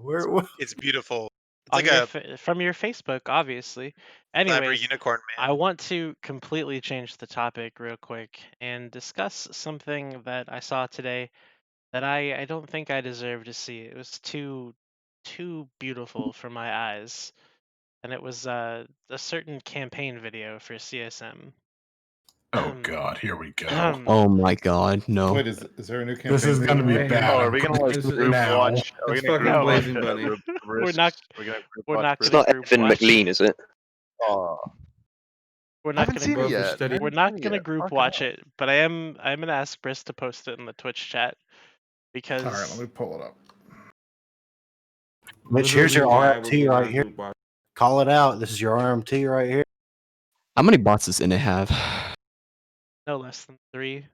It's beautiful. It's on like your a from your Facebook, obviously. cyber Anyways, unicorn man. I want to completely change the topic real quick and discuss something that I saw today that I don't think I deserve to see. It was too beautiful for my eyes, and it was a certain campaign video for CSM. Oh God, here we go. Oh my god, no. Wait, is there a new campaign? This is gonna be video? bad. Oh, are we gonna like group now. watch? Are we It's gonna fucking group watch Blazing Bunny. We're not. We're gonna group We're watch not It's gonna not group Evan watch. McLean, is it? Oh, We're I not haven't gonna seen it group. yet. steady. We're not gonna group watch it, but I'm gonna ask Briss to post it in the Twitch chat because. All right, let me pull it up. Mitch, here's your Literally, why I would RMT right not here. group watch. Call it out. This is your RMT right here. How many bots does Init have? No less than 3.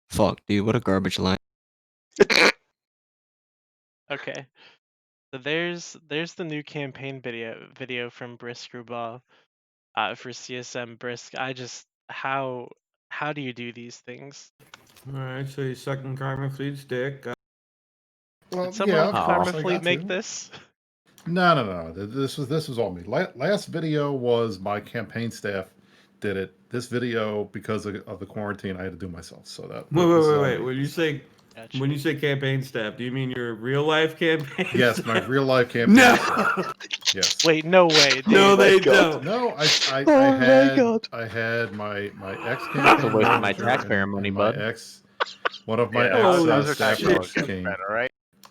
Fuck, dude, what a garbage line. Okay. So there's the new campaign video from Brisk Rubal for CSM Brisk. I just how do you do these things? Alright, so he's sucking Karma Fleet's dick. Well, Did someone yeah, with of Karma course, I Fleet got make to. this? No. This was all me. Last video was my campaign staff did it. This video, because of the quarantine, I had to do myself. So that. this is all Wait. me. When you say campaign staff, do you mean your real life campaign? Yes, my real life campaign. No. staff. Yes. Wait, no way. No, dude. they don't. No, I had my ex It's a campaign waste of my manager taxpayer and money, my bud. ex, one of my Yeah, ex those are staff tax members dollars came spent, all right?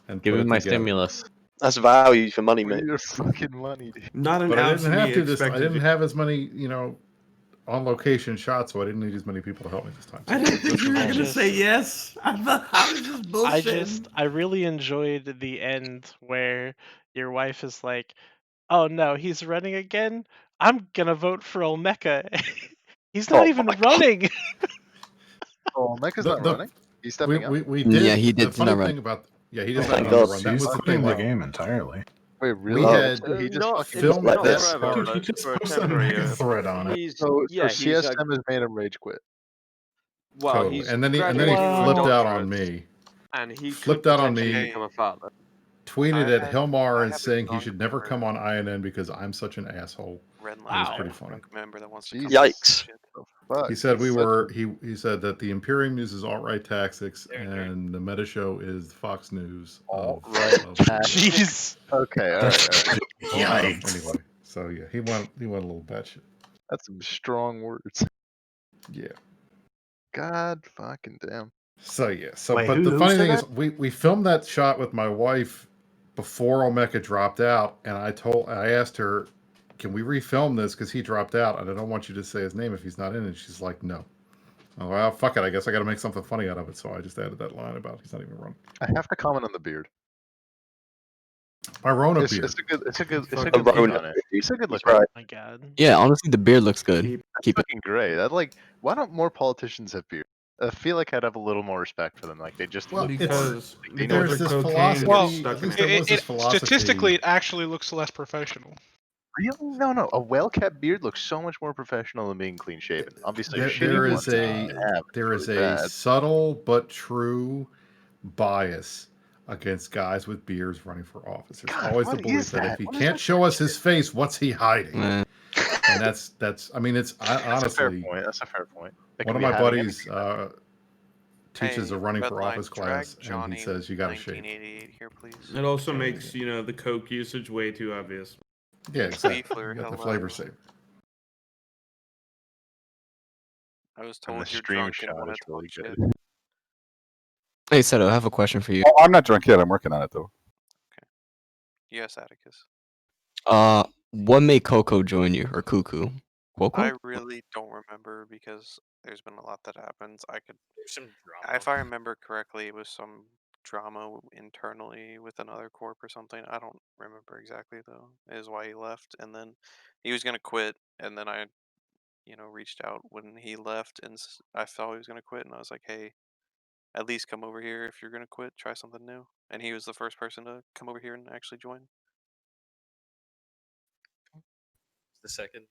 and Give put me it my together. stimulus. That's value for money, With mate. your fucking money, dude. Not an But I ounce didn't of have me to. I expected didn't you. have as many, on location shots, so I didn't need as many people to help me this time. So I didn't think this you was were all gonna me. say yes. I thought I was just bullshitting. I really enjoyed the end where your wife is like, "Oh no, he's running again. I'm gonna vote for Olmeca." He's not even running. Oh, Mecca's The- not the- running. He's stepping up. We did. Yeah, he The did funny not run. thing about he Oh, doesn't thank have to God. run. That He's was the flipping thing. the game entirely. Wait, really? We had he just fucking filmed like that this. part. Dude, he just for a posted a temporary, mega thread on it. He's So yeah, he's CSM has made him rage quit. well, Totally. he's And then he graduating on flipped a out on doctorate, me. and he Flipped could out on potentially me. become a father. Tweeted at Hilmar and have a saying he drunk should never member- come on INN because I'm such an asshole. Red It line. was pretty funny. Drunk member that wants to Jesus. come on Yikes. shit. He said he said that the Imperium uses alt-right tactics and the Meta Show is Fox News. Alt-right Jeez. Okay, all right. Yikes. Anyway, so yeah, he went a little batshit. That's some strong words. Yeah. God fucking damn. So yeah. So Wait, but who- the who funny said thing is, that? we filmed that shot with my wife before Omeka dropped out, and I asked her, can we refilm this because he dropped out, and I don't want you to say his name if he's not in it. She's like, no. Oh, well, fuck it. I guess I got to make something funny out of it. So I just added that line about he's not even running. I have to comment on the beard. My Rona It's, beard. it's a good. It's a good. It's a Fucking good Rona look on it. beard, It's a good he's look. right. Oh my god. Yeah, honestly, the beard looks good. That's Keep it. fucking great. That like, why don't more politicians have beard? I feel like I'd have a little more respect for them. Like they just Well, look it's like they know what there's they're this doing. philosophy. Well, At least there was this philosophy. statistically, it actually looks less professional. Really? No. A well-kept beard looks so much more professional than being clean shaven. Obviously, a shitty There one is a there is a subtle but true bias against guys with beards running for office. There's God, always the what belief is that that? if he What is can't that show us his face, what's he hiding? Man. And that's I mean, it's That's a fair honestly point. That's a fair point. It one could of be my hiding buddies teaches Hey, a running for Redline, office drag class, and Johnny he says you got to shave. 1988 here, please. It also makes the Coke usage way too obvious. Yeah, exactly. Beefler, You got the hello. flavor saver. I was And the told you're stream drunk and shot wanted is to really watch good. it. Hey, Seto, I have a question for you. Oh, I'm not drunk yet. I'm working on it though. Yes, Atticus. What made Coco join you or Cuckoo? Coco? I really don't remember because there's been a lot that happens. If I remember correctly, it was some drama internally with another corp or something. I don't remember exactly though. Is why he left, and then he was gonna quit, and then I, reached out when he left, and I thought he was gonna quit, and I was like, hey, at least come over here if you're gonna quit. Try something new. And he was the first person to come over here and actually join. The second.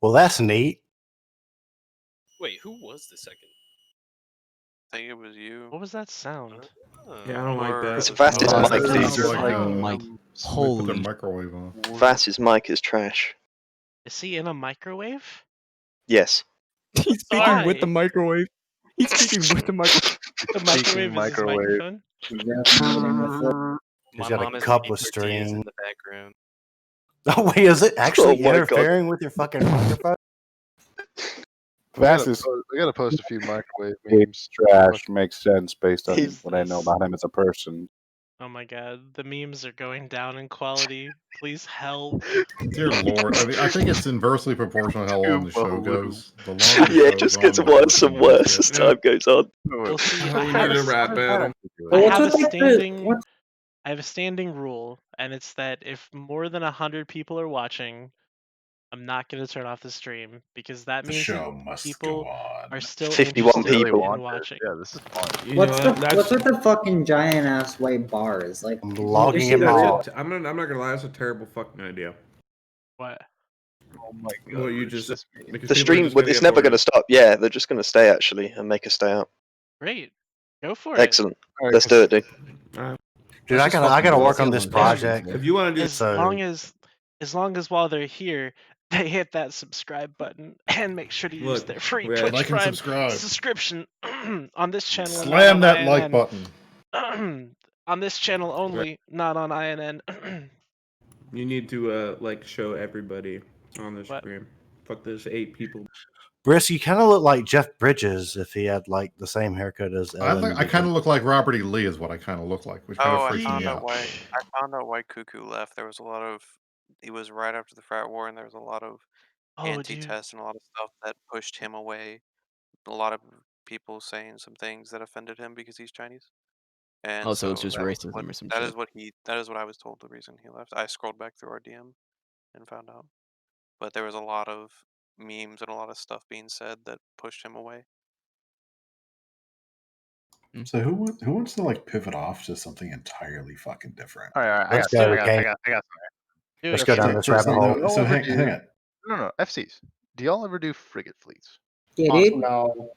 Well, that's neat. Wait, who was the second? I think it was you. What was that sound? Yeah, I don't like that. It's Fast's Oh, mic, that dude. sounds like Mike. somebody put their Holy. microwave on. Fast's mic is trash. Is he in a microwave? Yes. He's speaking with the microwave. He's speaking with the microwave. The microwave is his microphone? He's got a cup with string. in the background. Oh wait, is it actually Oh my God. interfering with your fucking microphone? Fast is I gotta post a few microwave it's trash. Makes sense based on Is what I know this- about him as a person. Oh my god, the memes are going down in quality. Please help. Dear Lord, I mean, I think it's inversely proportional how long the show goes. The longer the Yeah, show it just goes gets on, the worse worse and worse as time goes on. We'll see. We need a rap battle. I have a standing rule, and it's that if more than 100 people are watching, I'm not going to turn off the stream because that The means show that must people go on. are still 51 interested people. in watching. Yeah, this is fun. What's with the fucking giant ass white bars? Like logging I'm him off. I'm not gonna lie, that's a terrible fucking idea. What? Oh my God. What you just because The people are stream, just gonna it's get never bored. going to stop. Yeah, they're just going to stay actually and make us stay out. Great. Go for it. Excellent. Let's do it, dude. Dude, I gotta work on this project. If you want to do As long as while they're here, they hit that subscribe button and make sure to use Look, their free yeah, Twitch like and Prime subscribe. subscription on this channel. and Slam not that on like INN. button. On this channel only, not on INN. you need to like show everybody on the What? stream. Fuck this 8 people. Brisk, you kind of look like Jeff Bridges if he had like the same haircut as Ellen. I kind of look like Robert E. Lee is what I kind of look like, which kind Oh, of I freaks found me out out. why. I found out why Cuckoo left. There was a lot of. It was right after the frat war, and there was a lot of anti-test and a lot of stuff that pushed him away. A lot of people saying some things that offended him because he's Chinese. And Oh, so it's just that is racism what- or some that shit. is what he. That is what I was told. The reason he left. I scrolled back through our DM and found out. But there was a lot of memes and a lot of stuff being said that pushed him away. So who wants to like pivot off to something entirely fucking different? All right. Let's go, I got some. Let's go down this rabbit hole. So hang on. No, FCs. Do y'all ever do frigate fleets? Get Awesome. it? No.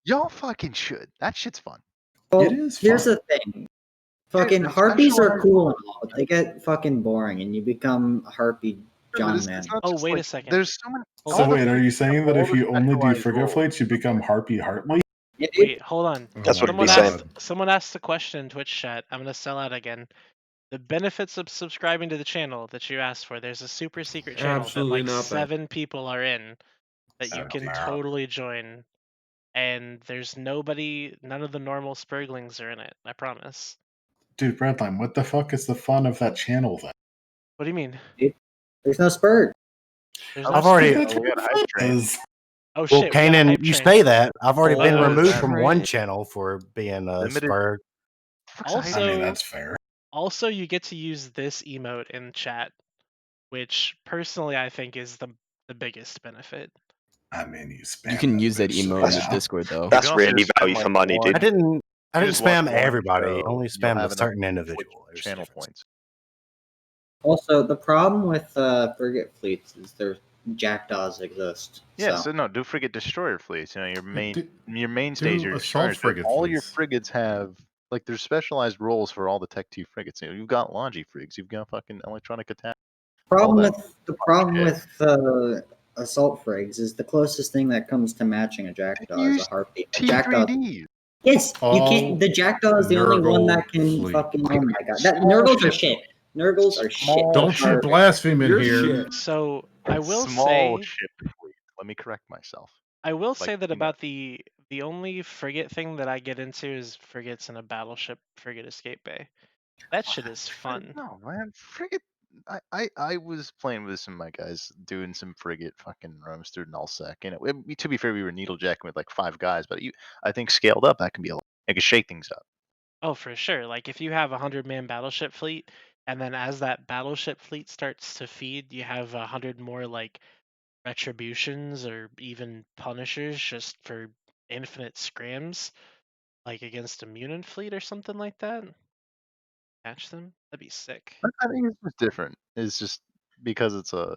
Y'all fucking should. That shit's fun. Well, It is here's fun. the thing. Fucking It's harpies are specialized- cool and all, but they get fucking boring, and you become a harpy John Man. Oh, wait a second. There's so many. So wait, are you saying that if you only do specialized frigate roles. flights, you become Harpy Hartley? Wait, hold on. That's what someone he's saying. Someone asked the question in Twitch chat. I'm gonna sell out again. The benefits of subscribing to the channel that you asked for. There's a super secret channel Absolutely that like nothing. 7 people are in that you can totally join. and there's none of the normal Spurglings are in it. I promise. Dude, Redline, what the fuck is the fun of that channel then? What do you mean? There's no Spurg. There's I've no already. Spurg? That's what fun is. Oh Well, shit, we got a Kanan, hype you train. say that. I've already been What is removed that? from one channel for being a Limited- Spurg. Also, I mean, that's fair. Also, you get to use this emote in chat, which personally I think is the biggest benefit. I mean, you spam. You can use that bitch emote in the somehow. Discord though. That's You can also really just spend, value like, for money, one- dude. I didn't You just spam watch one everybody. show, Only you'll spammed have a enough certain Twitch individual. There's a channel difference. points. Also, the problem with frigate fleets is their jackdaws exist. Yeah, so. so no, do frigate destroyer fleets. You know, your main do stage, your assault destroyers, but frigate all your fleets. frigates have like there's specialized roles for all the Tech 2 frigates. You know, you've got Longi frigs, you've got fucking electronic attack. The problem with assault frigs is the closest thing that comes to matching a jackdaw is a harpy. A jackdaw. T3D. Yes, you All can't. The jackdaw is the only one Nurgle that can fleet. fucking. Oh my god, that Nurgles are shit. Nurgles are shit. Don't you blaspheme in You're here. shit. So I will Small say, ship fleet. Let me correct myself. I will Like, say that you know. about the only frigate thing that I get into is frigates in a battleship frigate escape bay. That shit is fun. No, man, frigate. I was playing with some of my guys doing some frigate fucking roams through nullsec. You know, to be fair, we were needlejacking with like 5 guys, but I think scaled up that can be a lot. It can shake things up. Oh, for sure. Like if you have 100-man battleship fleet, and then as that battleship fleet starts to feed, you have 100 more like retributions or even punishers just for infinite scrams, like against a mutant fleet or something like that. Catch them? That'd be sick. I think it's just different. It's just because it's a.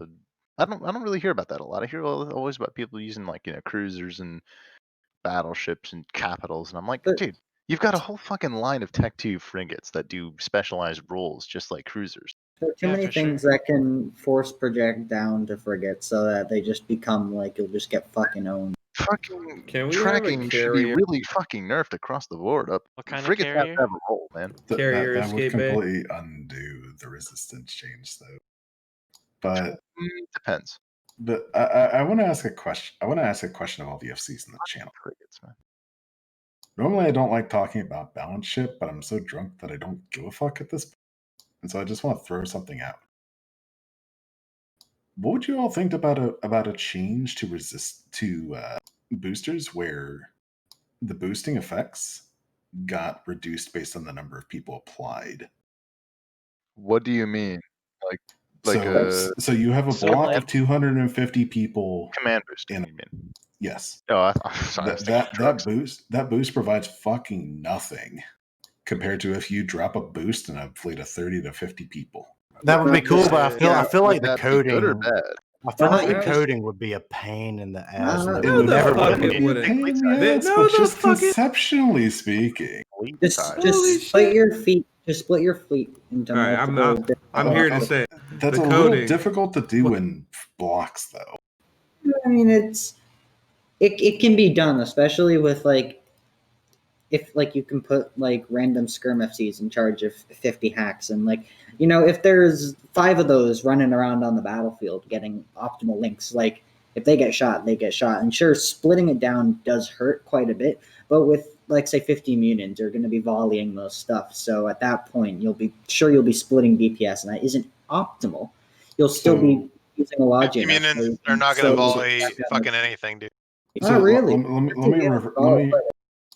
I don't really hear about that a lot. I hear always about people using like cruisers and battleships and capitals, and I'm like, dude, you've got a whole fucking line of Tech 2 frigates that do specialized roles just like cruisers. There are too many things that can force project down to frigates so that they just become like you'll just get fucking owned. Fucking Can we tracking have a should be carrier? really fucking nerfed across the board. Up What kind of frigates have to carrier? have a role, man. Carrier that would escape bay? completely undo the resistance change, though. But depends. But I want to ask a question. I want to ask a question of all the FCs in the channel. Frigates, man. Normally, I don't like talking about balance ship, but I'm so drunk that I don't give a fuck at this point. And so I just want to throw something out. What would you all think about a change to boosters where the boosting effects got reduced based on the number of people applied? What do you mean? So you have a block of 250 people. Command boosting, in, you mean? Yes. Oh, I was thinking that boost provides fucking nothing compared to if you drop a boost in a fleet of 30 to 50 people. That would be cool, but I feel like the that be coding. good or bad? I feel like the coding would be a pain in the ass. and It they would never never would be a pain in the ass, No, but the just fucking- conceptually speaking. Just split your fleet. Just split your fleet into All right, multiple. I'm here to say That's the a little coding. difficult to do in blocks, though. I mean, it can be done, especially with if you can put like random skirm FCs in charge of 50 hacks, and if there's 5 of those running around on the battlefield getting optimal links, like if they get shot, they get shot. And sure, splitting it down does hurt quite a bit, but with say 50 mutants, you're going to be volleying most stuff. So at that point, you'll be splitting DPS, and that isn't optimal. You'll still be using a logic. Mutants are not going to volley fucking anything, dude. Not really.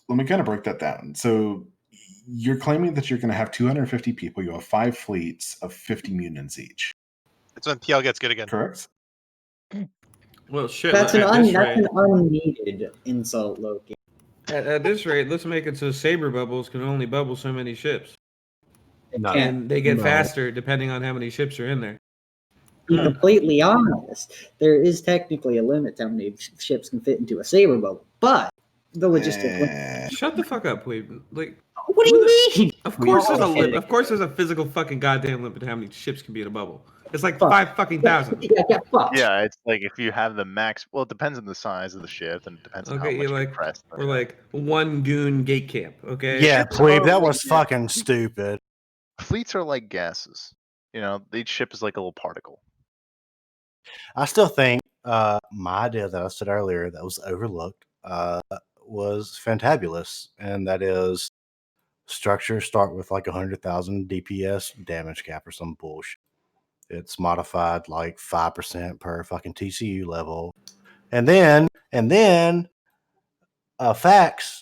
Let me kind of break that down. So you're claiming that you're going to have 250 people. You have 5 fleets of 50 mutants each. That's when PL gets good again. Correct. Well, shit. That's at this an rate, unneeded insult, Loki. at this rate, let's make it so saber bubbles can only bubble so many ships, and they get faster depending on how many ships are in there. To be completely honest, there is technically a limit to how many ships can fit into a saber bubble, but the logistic. Shut the fuck up, please. Like, what do you mean? Of course, there's a physical fucking goddamn limit to how many ships can be in a bubble. It's like 5,000. Yeah, it's like if you have the max. Well, it depends on the size of the ship and it depends on how Okay, much you're you like press. we're like 1 goon gate camp. Okay. Yeah, plebe, that was fucking stupid. Fleets are like gases. You know, each ship is like a little particle. I still think my idea that I said earlier that was overlooked was fantabulous, and that is structures start with like 100,000 DPS damage cap or some bullshit. It's modified like 5% per fucking TCU level, and then facts.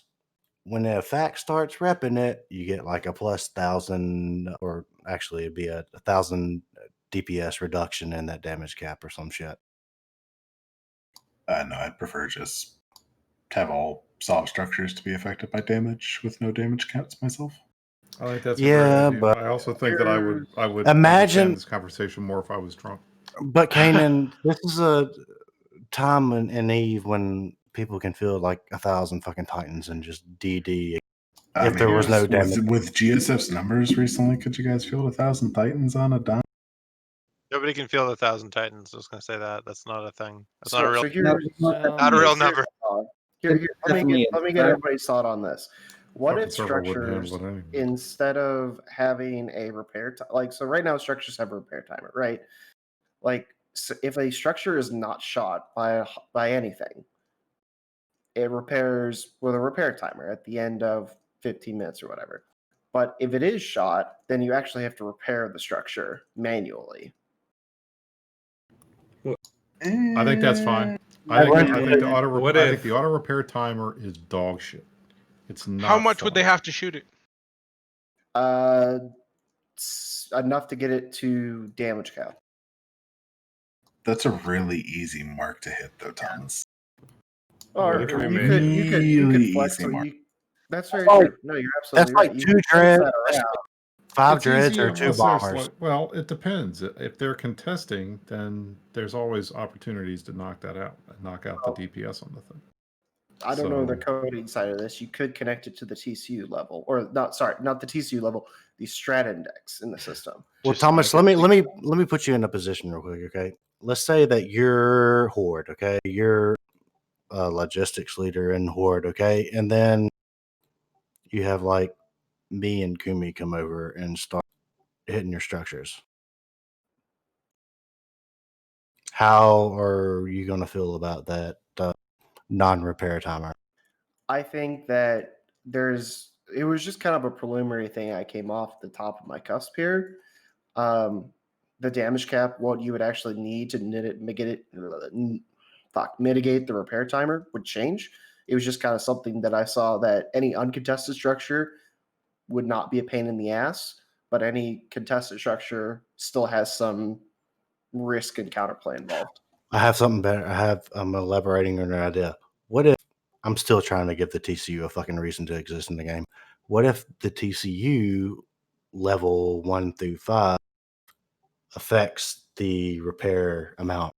When a fact starts repping it, you get like a plus 1,000, or actually it'd be a 1,000 DPS reduction in that damage cap or some shit. No, I prefer just to have all solid structures to be affected by damage with no damage caps myself. I think that's a Yeah, great idea. but I also think that I would imagine understand this conversation more if I was drunk. But Kanan, this is a time in Eve when people can feel like 1,000 fucking Titans and just DD if there was no damage. With GSF's numbers recently, could you guys field 1,000 Titans on a dime? Nobody can field 1,000 Titans. I was gonna say that. That's not a thing. That's So, not a real. so here's, not a real number. Let me get everybody's thought on this. What Fucking if server wouldn't structures, handle it anyway. instead of having a repair time, like, so right now structures have a repair timer, right? Like, so if a structure is not shot by anything, it repairs with a repair timer at the end of 15 minutes or whatever. But if it is shot, then you actually have to repair the structure manually. I think that's fine. I think the auto repair timer is dog shit. It's not. How much fun. would they have to shoot it? Enough to get it to damage cap. That's a really easy mark to hit, though, Thomas. Or Like, you really could flex. easy mark. That's very Like, true. No, you're absolutely that's like right. You 2 can dreads, flex that around. 5 It's dreads, easy or 2 unless there's bombers. like- well, it depends. If they're contesting, then there's always opportunities to knock that out, knock out the DPS on the thing. I don't know the So- coding side of this. You could connect it to the TCU level, or not. Sorry, not the TCU level. The strat index in the system. Well, Thomas, let me put you in a position real quick, okay? Let's say that you're Horde, okay? You're a logistics leader in Horde, okay? And then you have like me and Kumi come over and start hitting your structures. How are you going to feel about that non-repair timer? I think that it was just kind of a preliminary thing. I came off the top of my cusp here. The damage cap, what you would actually need to mitigate the repair timer would change. It was just kind of something that I saw that any uncontested structure would not be a pain in the ass, but any contested structure still has some risk and counterplay involved. I have something better. I'm elaborating on an idea. What if I'm still trying to give the TCU a fucking reason to exist in the game? What if the TCU level 1 through 5 affects the repair amount?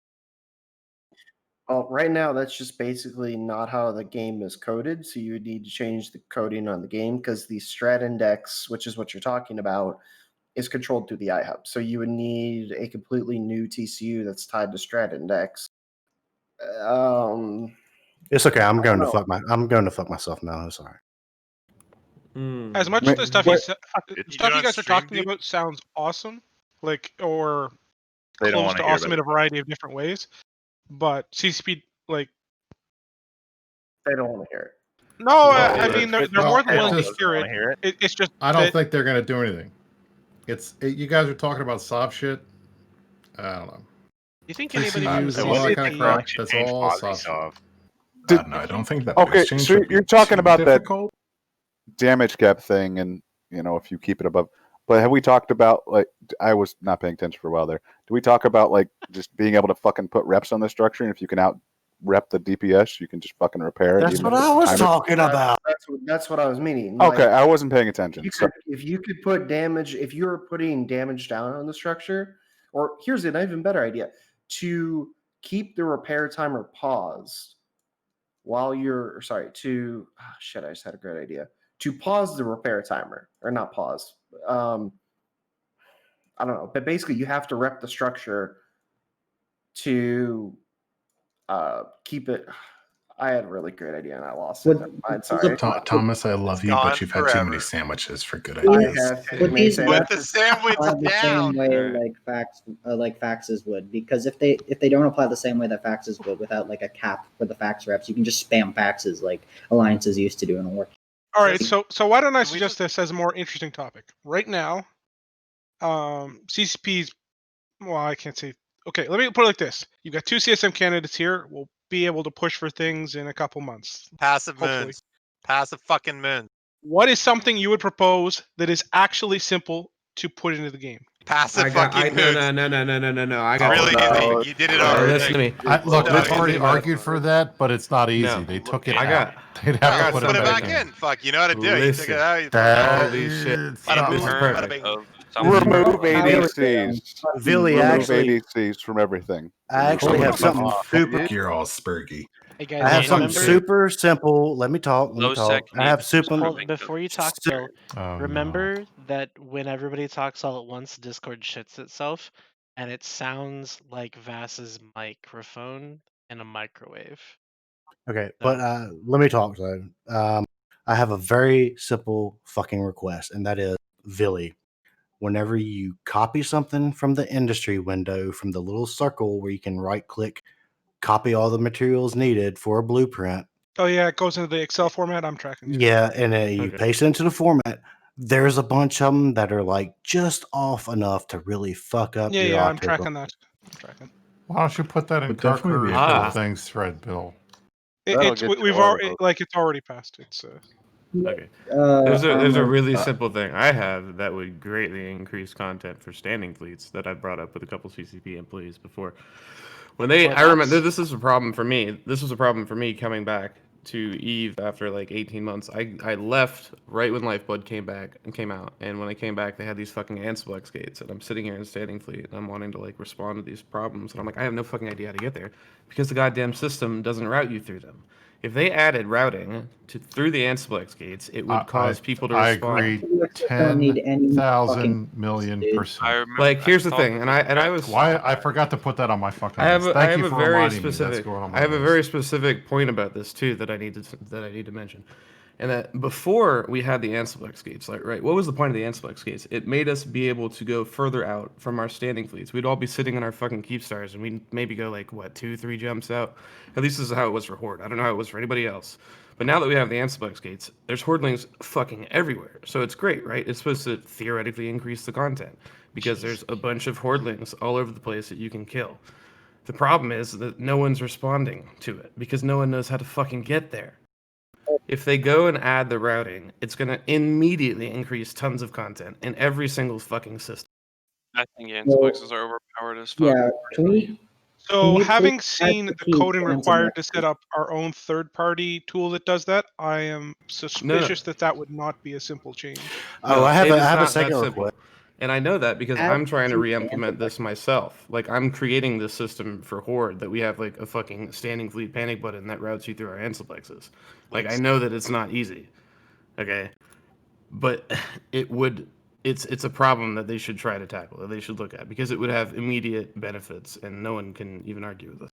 Right now, that's just basically not how the game is coded. So you would need to change the coding on the game because the strat index, which is what you're talking about, is controlled through the iHub. So you would need a completely new TCU that's tied to strat index. It's okay. I'm going to fuck myself now. I'm sorry. As much as the stuff you guys are talking about sounds awesome, like, or They don't close wanna to hear awesome about in a variety of different ways, but CCP, like, they don't want to hear it. no, I mean they're more than willing to just- hear it. It's just I don't that- think they're going to do anything. You guys are talking about soft shit. I don't know. You think TCUs anybody and all that kind of crap? That's all soft shit. No, I don't think that. Okay, base change so would be you're talking too about difficult. that damage cap thing, and if you keep it above. But have we talked about, like, I was not paying attention for a while there. Do we talk about, like, just being able to fucking put reps on the structure, and if you can out rep the DPS, you can just fucking repair it? That's even what if it's I was timed? talking about. That's what I was meaning. Okay, Like, I wasn't paying attention. if you could put damage, if you're putting damage down on the structure, or here's an even better idea: to keep the repair timer paused while you're shit. I just had a great idea. To pause the repair timer, or not pause. I don't know, but basically you have to rep the structure to keep it. I had a really great idea and I lost it. Never mind. Sorry. Thomas, I love you, gone but you've had too many forever. sandwiches for good I ideas. have too But many these Put the refs sandwich apply the down. same way like faxes would, because if they don't apply the same way that faxes would, without like a cap for the fax refs, you can just spam faxes like alliances used to do in a work. All right, so why don't I suggest this as a more interesting topic? Right now, CCP's. Well, I can't say. Okay, let me put it like this: you've got 2 CSM candidates here. We'll be able to push for things in a couple months. Passive hopefully. moons. Passive fucking moon. What is something you would propose that is actually simple to put into the game? Passive No. I got really one. easy. You did it already. Listen to me. Look, No, they've already easy. argued for that, but it's not easy. They took it out. They'd have to Put it back in. Fuck, you know how to do it. You took it out. You Holy shit. Bada This is boom, perfect. bada bing. Remove ADCs. Villy, Remove actually, ADCs from everything. I actually have something super. You're all spurgy. Hey guys, I have something remember- super simple. Let me talk. Let me talk. I have super. Hold, before you talk, Bill, Oh, remember that when everybody talks all at once, Discord shits itself, and it sounds like Vass's microphone in a microwave. Okay, but let me talk though. I have a very simple fucking request, and that is, Villy, whenever you copy something from the industry window, from the little circle where you can right click, copy all the materials needed for a blueprint. Oh yeah, it goes into the Excel format. I'm tracking. You. Yeah, and you paste it into the format. There's a bunch of them that are like just off enough to really fuck up your I'm autism. tracking that. I'm tracking. Why don't you put that in Would definitely be a Carker's cool things thread, Bill? We've already it's already passed. It's Okay. There's a armor- really simple thing I have that would greatly increase content for standing fleets that I've brought up with a couple CCP employees before. When I remember this is a problem for me. This was a problem for me coming back to Eve after like 18 months. I left right when Lifeblood came out, and when I came back, they had these fucking Ansible gates, and I'm sitting here in standing fleet, and I'm wanting to like respond to these problems, and I'm like, I have no fucking idea how to get there because the goddamn system doesn't route you through them. If they added routing through the Ansible gates, it would cause people to respond. I agree. Don't need any 10,000 million%. Like here's the thing, and I was why I forgot to put that on my fucking I have list. I Thank have you a for very reminding me. That's specific going on my I have a list. very specific point about this too that I need to mention. And that before we had the Ansible gates, like right, what was the point of the Ansible gates? It made us be able to go further out from our standing fleets. We'd all be sitting in our fucking keep stars, and we'd maybe go like what 2-3 jumps out. At least this is how it was for Horde. I don't know how it was for anybody else. But now that we have the Ansible gates, there's Hordelings fucking everywhere. So it's great, right? It's supposed to theoretically increase the content because there's a bunch of Hordelings all over the place that you can kill. The problem is that no one's responding to it because no one knows how to fucking get there. If they go and add the routing, it's going to immediately increase tons of content in every single fucking system. I think Ansiblexes are overpowered as fuck. Yeah, can we? So you having please add seen the the key coding to required Ansible? to set up our own third-party tool that does that, I am suspicious that would not be a simple change. Oh, No, I have it a is I have a not that second simple. request. And I know that because Add I'm trying to to re-implement this myself. Like I'm creating this system for Horde that we have like a fucking standing fleet panic button that routes you through our Ansiblexes. Like I know that it's not easy. Okay. But it's a problem that they should try to tackle, that they should look at, because it would have immediate benefits and no one can even argue with it.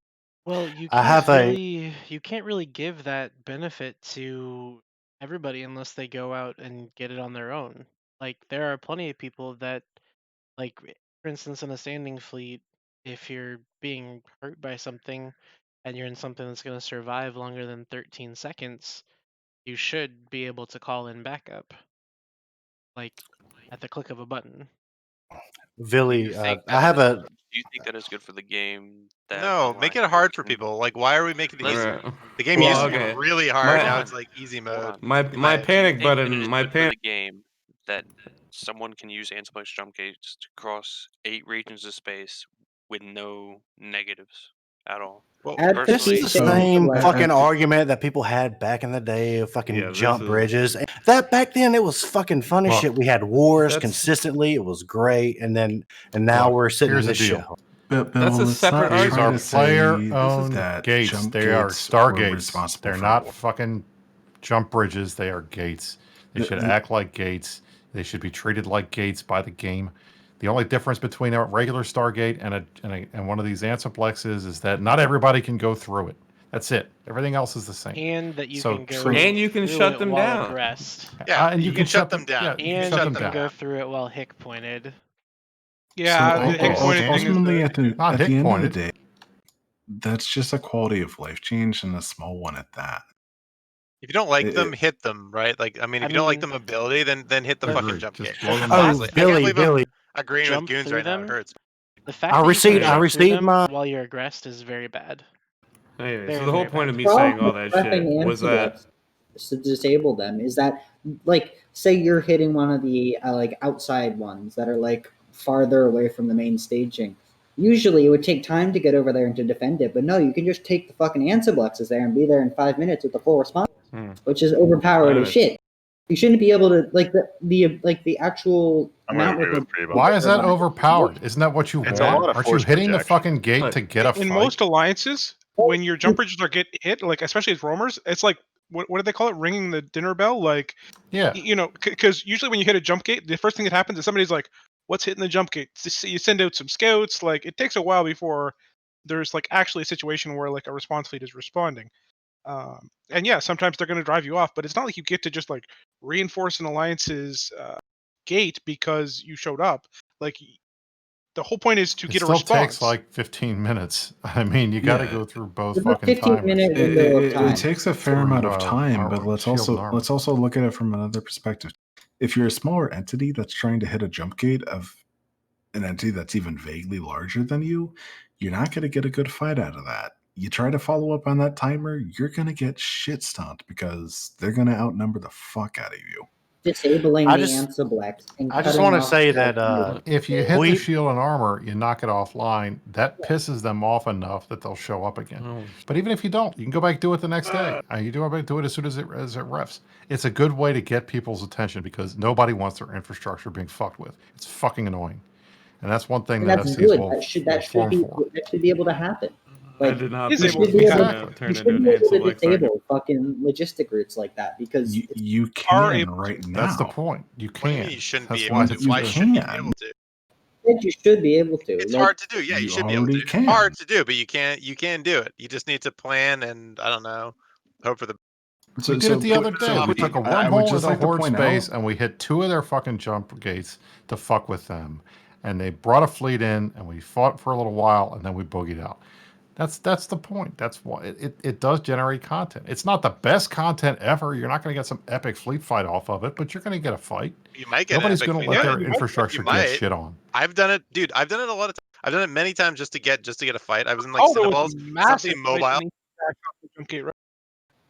Well, you I have can't really give that benefit to everybody unless they go out and get it on their own. Like there are plenty of people that, like for instance, in a standing fleet, if you're being hurt by something and you're in something that's going to survive longer than 13 seconds, you should be able to call in backup, like at the click of a button. Villy, think I have a. Do you think that is good for the game? That No, make it hard for people. Like, why are we making it easy? Alright. The game Well, used to be okay. really hard. My- Now it's like easy mode. My panic Do button, you think my that it is good for panic. the game that someone can use Ansible jump gates to cross 8 regions of space with no negatives at all? Well, This is the same Like, fucking argument that people had back in the day of fucking Yeah, this jump is- bridges. That back then it was fucking fun as Look, shit. We had wars that's- consistently. It was great, and now Look, we're sitting in here's this the deal. shithole. But That's a let's separate not These try are to say player-owned that gates. jump They are gates were stargates. responsible They're for not war. fucking jump bridges. They are gates. They should act like gates. They should be treated like gates by the game. The only difference between a regular Stargate and one of these Ansiplexes is that not everybody can go through it. That's it. Everything else is the same. And that you So can go true. And you can through shut it them while down. aggressed. Yeah, and you can shut them down. Yeah, you can And shut you them can down. go through it while hick pointed. Yeah, So the hick pointed thing is ultimately, at the Not at the hit end of pointed. the day, that's just a quality of life change and a small one at that. If you don't like It- them, it- hit them, right? Like, I mean, if I you don't like mean- them ability, then hit the I fucking agree. jump Just gate. blow them Oh, Honestly, I Billy, can't believe Billy. I'm agreeing Jump with Goons through right now. It them? hurts. The fact I that you received- can I jump through received them my- while you're aggressed is very bad. Anyway, Very, so the whole very point bad. of me Problem saying all with that shit prepping was that anti-blocks to disable them is that, like, say you're hitting one of the like outside ones that are like farther away from the main staging. Usually, it would take time to get over there and to defend it, but no, you can just take the fucking anti-blocks there and be there in 5 minutes with the full response, which is overpowered as shit. You shouldn't be able to like the actual I'm gonna amount agree of with Prebo. Why is that overpowered? Isn't that what you It's a want? lot of Aren't you force hitting the projection. fucking gate to get a in fight? most alliances, when your jump bridges are get hit, like especially as roamers, it's like what do they call it? Ringing the dinner bell, like Yeah. you know, because usually when you hit a jump gate, the first thing that happens is somebody's like, "What's hitting the jump gate?" You send out some scouts. Like it takes a while before there's like actually a situation where like a response fleet is responding. And yeah, sometimes they're going to drive you off, but it's not like you get to just like reinforce an alliance's gate because you showed up. Like the whole point is to It get a still response. takes like 15 minutes. I mean, you got to Yeah. go through both There's a fucking 15-minute timers. window of It time. takes a fair For, amount of time, but armor, let's shield and also armor. let's also look at it from another perspective. If you're a smaller entity that's trying to hit a jump gate of an entity that's even vaguely larger than you, you're not going to get a good fight out of that. You try to follow up on that timer, you're going to get shit stomped because they're going to outnumber the fuck out of you. Disabling I the just- anti-blacks and I just cutting want to off say the- that If you hit the we- shield and armor, you knock it offline, that pisses them off enough that they'll show up again. Oh. But even if you don't, you can go back and do it the next day. You do it as soon as it refs. It's a good way to get people's attention because nobody wants their infrastructure being fucked with. It's fucking annoying. And that's one thing and that that's FCs good. will That should form be for. that should be able to happen. I Like, did not you think should it be was able gonna to, turn you into should an be able to anti-black target. disable fucking logistic routes like that because You are can able right now. That's the point. You What do you can. mean you shouldn't That's be why able to? it's Why good. shouldn't you be can. able to? you should be able to. It's Like, hard to do. Yeah, you You should be able to. already It's can. hard to do, but you can do it. You just need to plan and I don't know, hope for the. We did it the other day. We took a I would wormhole just into like to Horde point space out- and we hit 2 of their fucking jump gates to fuck with them. And they brought a fleet in and we fought for a little while and then we boogied out. That's the point. That's why it does generate content. It's not the best content ever. You're not going to get some epic fleet fight off of it, but you're going to get a fight. You might get. Nobody's going to let their infrastructure get shit on. I've done it, dude. I've done it a lot of times. I've done it many times just to get a fight. I was in like Oh, there was Cinnaballs, massive something mobile. jump gate, right?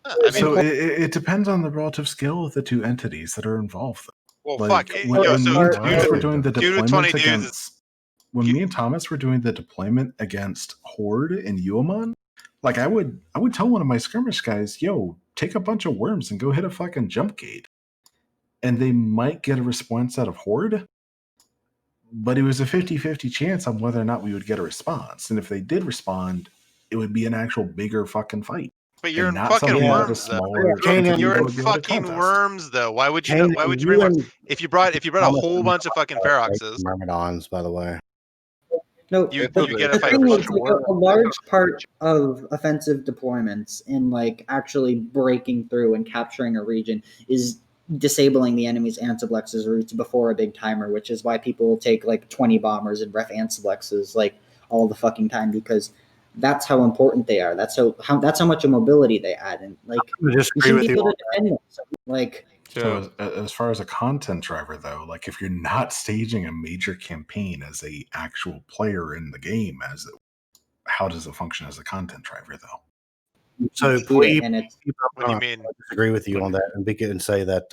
I mean, So it depends on the relative skill of the two entities that are involved. well, Like fuck. when, Yo, when so me and dude Thomas with- were doing the dude with deployment 20 dudes is- against, when me and Thomas were doing the deployment against Horde in Uamon, like I would tell one of my skirmish guys, "Yo, take a bunch of worms and go hit a fucking jump gate," and they might get a response out of Horde. But it was a 50-50 chance on whether or not we would get a response. And if they did respond, it would be an actual bigger fucking fight. But you're and in not fucking something that a worms, though. smaller You're entity in would be able to fucking contest. worms, though. Why would you? Kanan, Why would you you bring worms? and If you brought a Thomas whole and bunch of fucking Feroxes, Myrmidons, by the way. no, you the, get a the fight thing with is, like, a large part of offensive deployments and like actually breaking through and capturing a region is disabling the enemy's antiblexes routes before a big timer, which is why people take like 20 bombers and ref antiblexes like all the fucking time because that's how important they are. That's how much mobility they add, and like I you disagree shouldn't with be you able on to defend them. So, like, So as far as a content driver, though, like if you're not staging a major campaign as a actual player in the game, how does it function as a content driver, though? So shoot it, and it's What do you mean? I disagree with you on that, and say that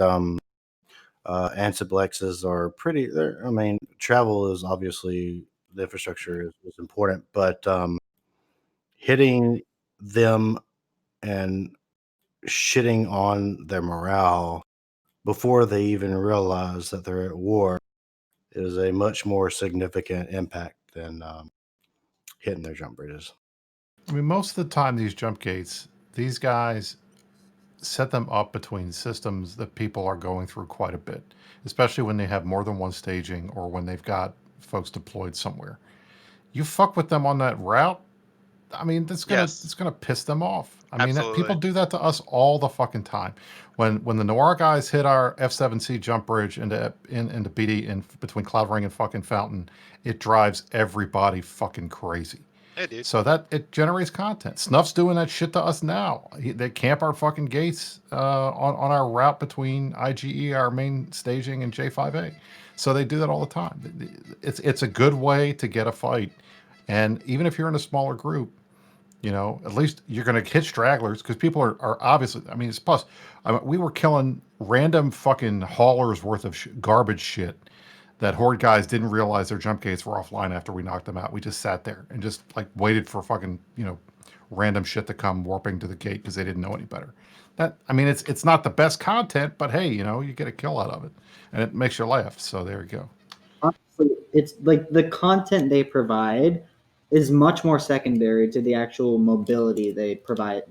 antiblexes are pretty. I mean, travel is obviously the infrastructure is important, but hitting them and shitting on their morale before they even realize that they're at war is a much more significant impact than hitting their jump bridges. I mean, most of the time, these jump gates, these guys set them up between systems that people are going through quite a bit, especially when they have more than one staging or when they've got folks deployed somewhere. You fuck with them on that route, I mean, it's gonna piss them off. I mean, Absolutely. people do that to us all the fucking time. When the Noir guys hit our F7C jump bridge into BD in between Cloud Ring and fucking Fountain, it drives everybody fucking crazy. Hey, dude. So that it generates content. Snuff's doing that shit to us now. They camp our fucking gates on our route between IGE, our main staging, and J5A. So they do that all the time. It's a good way to get a fight. And even if you're in a smaller group, you know, at least you're going to hit stragglers because people are obviously, I mean, it's plus, we were killing random fucking haulers worth of garbage shit that Horde guys didn't realize their jump gates were offline after we knocked them out. We just sat there and just like waited for fucking, you know, random shit to come warping to the gate because they didn't know any better. That, I mean, it's not the best content, but hey, you know, you get a kill out of it and it makes you laugh. So there you go. Honestly, it's like the content they provide is much more secondary to the actual mobility they provide.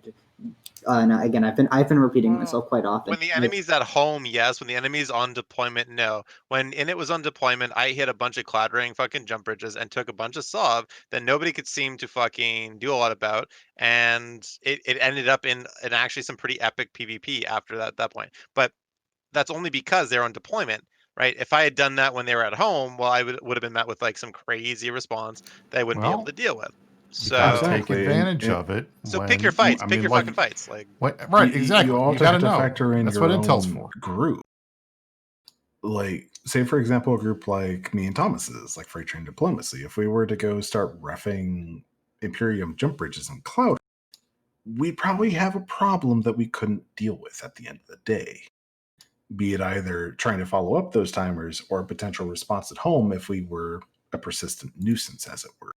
And again, I've been repeating myself quite often. When the enemy's at home, yes. When the enemy's on deployment, no. When it was on deployment, I hit a bunch of Cloud Ring fucking jump bridges and took a bunch of SOV that nobody could seem to fucking do a lot about, and it ended up in actually some pretty epic PvP after that point. But that's only because they're on deployment, right? If I had done that when they were at home, well, I would have been met with like some crazy response that I wouldn't be able to deal with. You gotta So take advantage of it. So pick your fights. Pick your fucking fights. Like right, exactly. You also gotta have to know. factor in That's your what Intel's own for. group. Like, say for example, a group like me and Thomas's, like Freight Train Diplomacy. If we were to go start reffing Imperium jump bridges and Cloud, we'd probably have a problem that we couldn't deal with at the end of the day. Be it either trying to follow up those timers or a potential response at home if we were a persistent nuisance, as it were.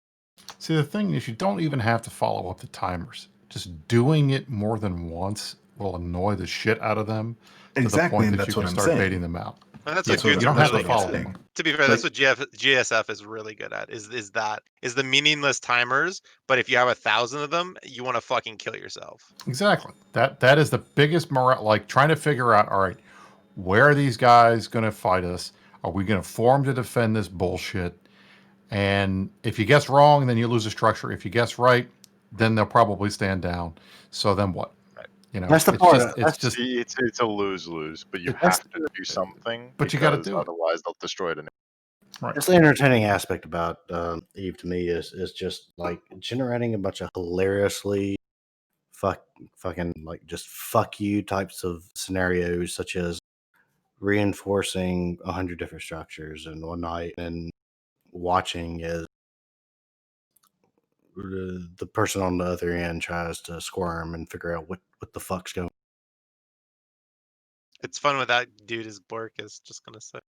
See, the thing is, you don't even have to follow up the timers. Just doing it more than once will annoy the shit out of them to the Exactly, point and that that's you what can I'm start saying. baiting them out. And that's Yeah, what so you Goons don't are have really to good follow at. them. To be fair, that's what GSF is really good at. Is the meaningless timers. But if you have 1,000 of them, you want to fucking kill yourself. Exactly. That is the biggest morale. Like trying to figure out, all right, where are these guys going to fight us? Are we going to form to defend this bullshit? And if you guess wrong, then you lose a structure. If you guess right, then they'll probably stand down. So then what? You know, That's the it's part. just it's a lose-lose, but you That's have to do something. But you gotta because do it. otherwise they'll destroy it. That's the entertaining aspect about Eve to me is just like generating a bunch of hilariously fucking like just fuck you types of scenarios, such as reinforcing 100 different structures in one night and watching as the person on the other end tries to squirm and figure out what the fuck's going on. It's fun with that dude is Borkus, just gonna say.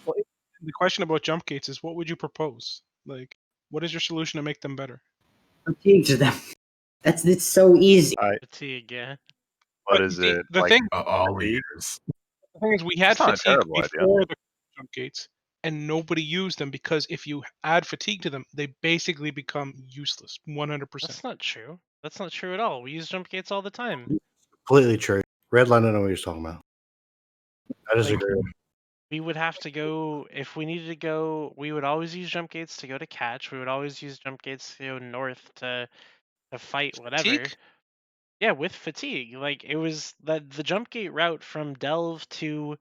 Well, the question about jump gates is, what would you propose? Like, what is your solution to make them better? Fatigue to them. It's so easy. Fatigue, yeah. What is it? The like thing, all ears. The thing is, we had It's not a fatigue terrible idea. before the jump gates, and nobody used them because if you add fatigue to them, they basically become useless. 100%. That's not true. That's not true at all. We use jump gates all the time. Completely true. Redline, I know what you're talking about. I Like, disagree. we would have to go if we needed to go. We would always use jump gates to go to catch. We would always use jump gates to go north to fight whatever. Fatigue? Yeah, with fatigue. Like it was the jump gate route from Delve to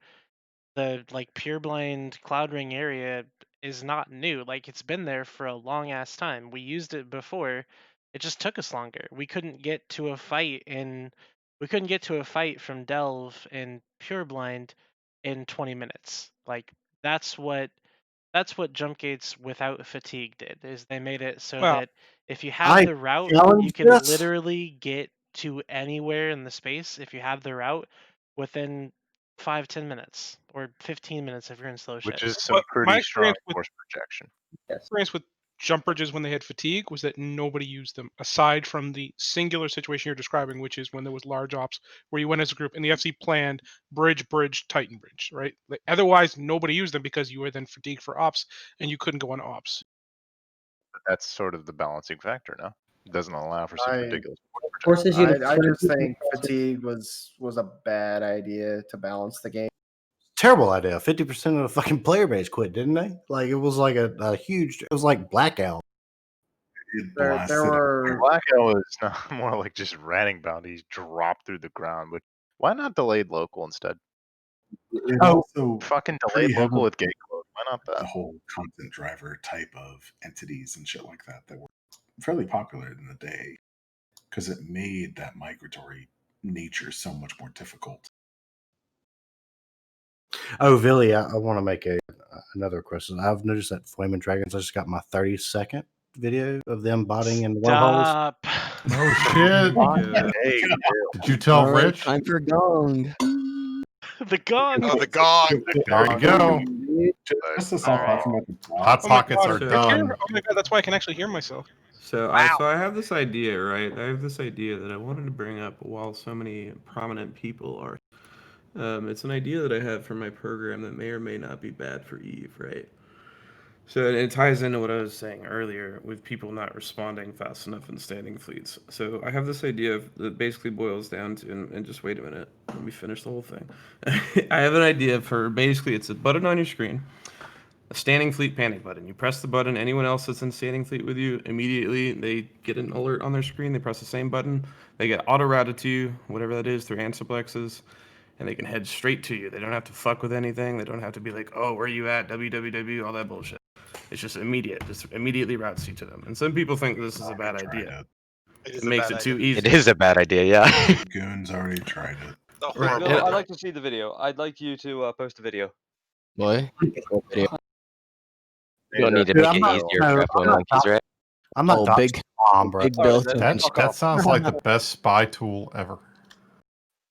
the like Pureblind Cloud Ring area is not new. Like it's been there for a long ass time. We used it before. It just took us longer. We couldn't get to a fight from Delve in Pureblind in 20 minutes. Like that's what jump gates without fatigue did. Is they made it so Well, that if you have I the route, you challenge can this. literally get to anywhere in the space if you have the route within 5-10 minutes or 15 minutes if you're in slow shit. Which is some my pretty strong experience with force projection. experience with jump bridges when they had fatigue was that nobody used them, aside from the singular situation you're describing, which is when there was large ops where you went as a group and the FC planned bridge, Titan bridge, right? Like, otherwise, nobody used them because you were then fatigued for ops and you couldn't go on ops. But that's sort of the balancing factor, no? It doesn't allow for such ridiculous Forces you to I just try to- think fatigue was a bad idea to balance the game. Terrible idea. 50% of the fucking player base quit, didn't they? Like it was like a huge. It was like blackout. There were Blackout is not more like just ranting bounties drop through the ground, but why not delayed local instead? Also fucking pretty delayed local heavily with gate close. Why not the that? whole content driver type of entities and shit like that were fairly popular in the day because it made that migratory nature so much more difficult. Oh, Villy, I want to make another question. I've noticed that Flaming Dragons. I just got my 30-second video of them botting in wormholes. Stop. Oh shit! Hey, Did you tell All right, Rich? time for gong. The gong. Oh, the gong. There you go. Just a All right. Hot Oh my pockets god, are Rich done. here? Oh my god, that's why I can actually hear myself. So Wow. I have this idea, right? I have this idea that I wanted to bring up while so many prominent people are. It's an idea that I have for my program that may or may not be bad for Eve, right? So it ties into what I was saying earlier with people not responding fast enough in standing fleets. So I have this idea that basically boils down to, and just wait a minute, let me finish the whole thing. I have an idea for basically it's a button on your screen, a standing fleet panic button. You press the button, anyone else that's in standing fleet with you, immediately they get an alert on their screen, they press the same button, they get auto-routed to you, whatever that is, through ansiplexes, and they can head straight to you. They don't have to fuck with anything, they don't have to be like, oh, where are you at, www, all that bullshit. It's just immediate, just immediately routes you to them. And some people think this is a bad idea. It makes it too easy. It is a bad idea, yeah. Goons already tried it. Right. Bill, I'd like to see the video. I'd like you to post a video. What? What video? You don't need to Dude, make I'm it not- easier no, for I'm F1 not monkeys, right? I'm not Oh, big, Tom, bro. big Bill. That sounds like the best spy tool ever.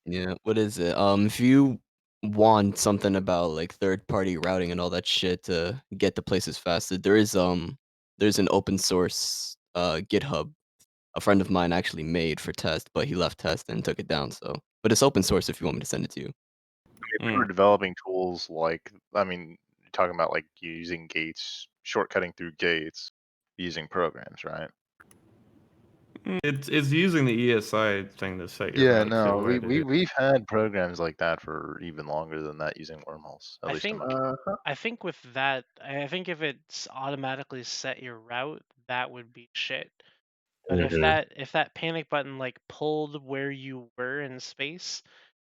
Yeah, what is it? If you want something about like third-party routing and all that shit to get to places faster, there's an open source GitHub a friend of mine actually made for test, but he left test and took it down. So, but it's open source if you want me to send it to you. I mean, we were developing tools like, I mean, talking about like using gates, shortcutting through gates, using programs, right? It's using the ESI thing to set your Yeah, route no, to where to do. we've had programs like that for even longer than that using wormholes. At I least think in my I think with that, I think if it's automatically set your route, that would be shit. But if that panic button like pulled where you were in space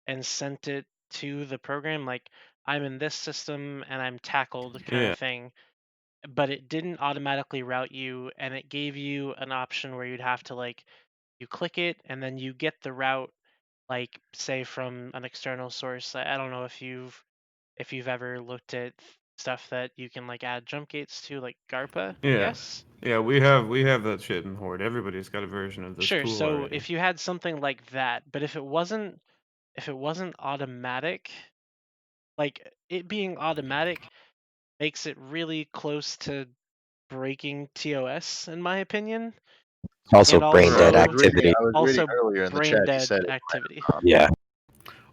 and sent it to the program, like I'm in this system and I'm tackled kind Yeah. of thing, but it didn't automatically route you and it gave you an option where you'd have to like you click it and then you get the route like say from an external source. I don't know if you've ever looked at stuff that you can like add jump gates to, like GARPA, I Yeah. guess. Yeah, we have that shit in Horde. Everybody's got a version of this Sure. tool So already. if you had something like that, but if it wasn't automatic, like it being automatic makes it really close to breaking TOS, in my opinion. Also And brain dead I was activity. reading earlier in the brain chat, you dead said it might activity. Yeah.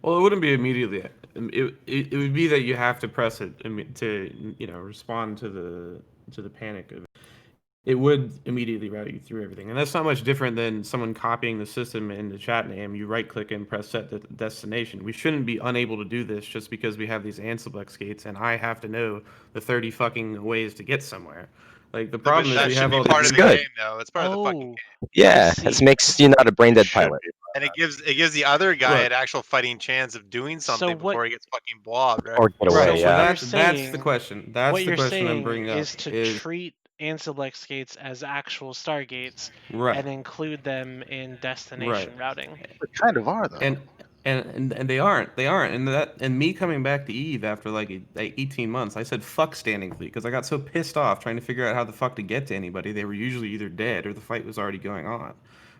Well, it wouldn't be immediately. It would be that you have to press it to respond to the panic of it. It would immediately route you through everything, and that's not much different than someone copying the system in the chat name. You right click and press set the destination. We shouldn't be unable to do this just because we have these Ansible gates, and I have to know the 30 fucking ways to get somewhere. Like the problem is we have all part these. of the game, though. It's part of the fucking game. Yeah, this makes you not a brain dead pilot. And it gives the other guy Look. an actual fighting chance of doing something what- before he gets fucking blobbed, right? Or get away, Right, so yeah. that's the question. That's what the you're question I'm saying bringing up. is to treat Ansible gates as actual stargates Right. and include them in destination routing. They kind of are though. And they aren't. And me coming back to Eve after like 18 months, I said fuck standing fleet because I got so pissed off trying to figure out how the fuck to get to anybody. They were usually either dead or the fight was already going on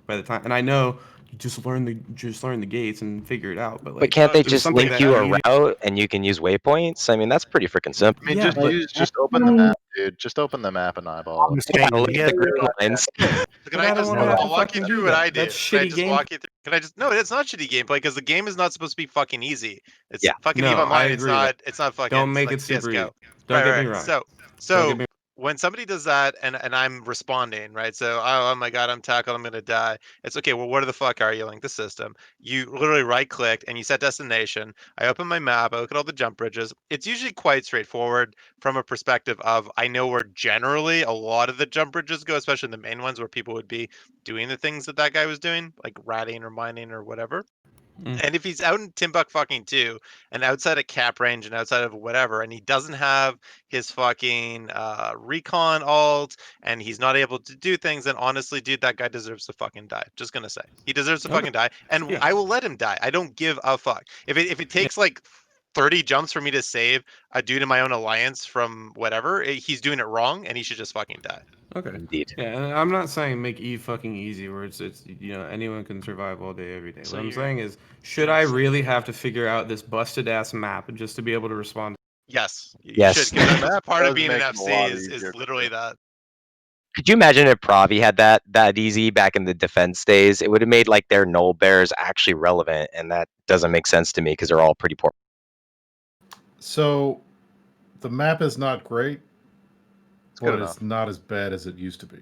by the time. And I know you just learn the gates and figure it out. But like, But can't they it was just something link that you you- a route and you can use waypoints? I mean, that's pretty freaking simple. I mean, Yeah, but- just open the map, dude. Just open the map and eyeball it. Yeah, look at the green lines. Can I just I'll walk you through what I did? That's Can I shitty just walk you through? Can I just No, it's not shitty gameplay because the game is not supposed to be fucking easy. It's fucking No, Eve I Online. agree with It's not fucking. Don't make like it super CS:GO. easy. Don't get me Right. wrong. So Don't get me- when somebody does that and I'm responding, right? So, oh my god, I'm tackled, I'm gonna die. It's okay. Well, where the fuck are you? Link the system. You literally right click and you set destination. I open my map. I look at all the jump bridges. It's usually quite straightforward from a perspective of I know where generally a lot of the jump bridges go, especially the main ones where people would be doing the things that that guy was doing, like ratting or mining or whatever. And if he's out in Timbuk fucking 2 and outside of cap range and outside of whatever, and he doesn't have his fucking recon alt and he's not able to do things, then honestly, dude, that guy deserves to fucking die. Just gonna say. He deserves to Okay. fucking die. And Yeah. I will let him die. I don't give a fuck. If it takes like 30 jumps for me to save a dude in my own alliance from whatever, he's doing it wrong and he should just fucking die. Okay. Indeed. Yeah, and I'm not saying make E fucking easy where it's anyone can survive all day every day. So what I'm you're saying is, should I really have to figure out this busted ass map just to be able to respond? Yes, you Yes. should, because The that's map part of does being an make it a FC lot is easier. literally that. Could you imagine if Pravi had that easy back in the defense days? It would have made like their null bears actually relevant, and that doesn't make sense to me because they're all pretty poor. So, the map is not great, good but enough. it's not as bad as it used to be.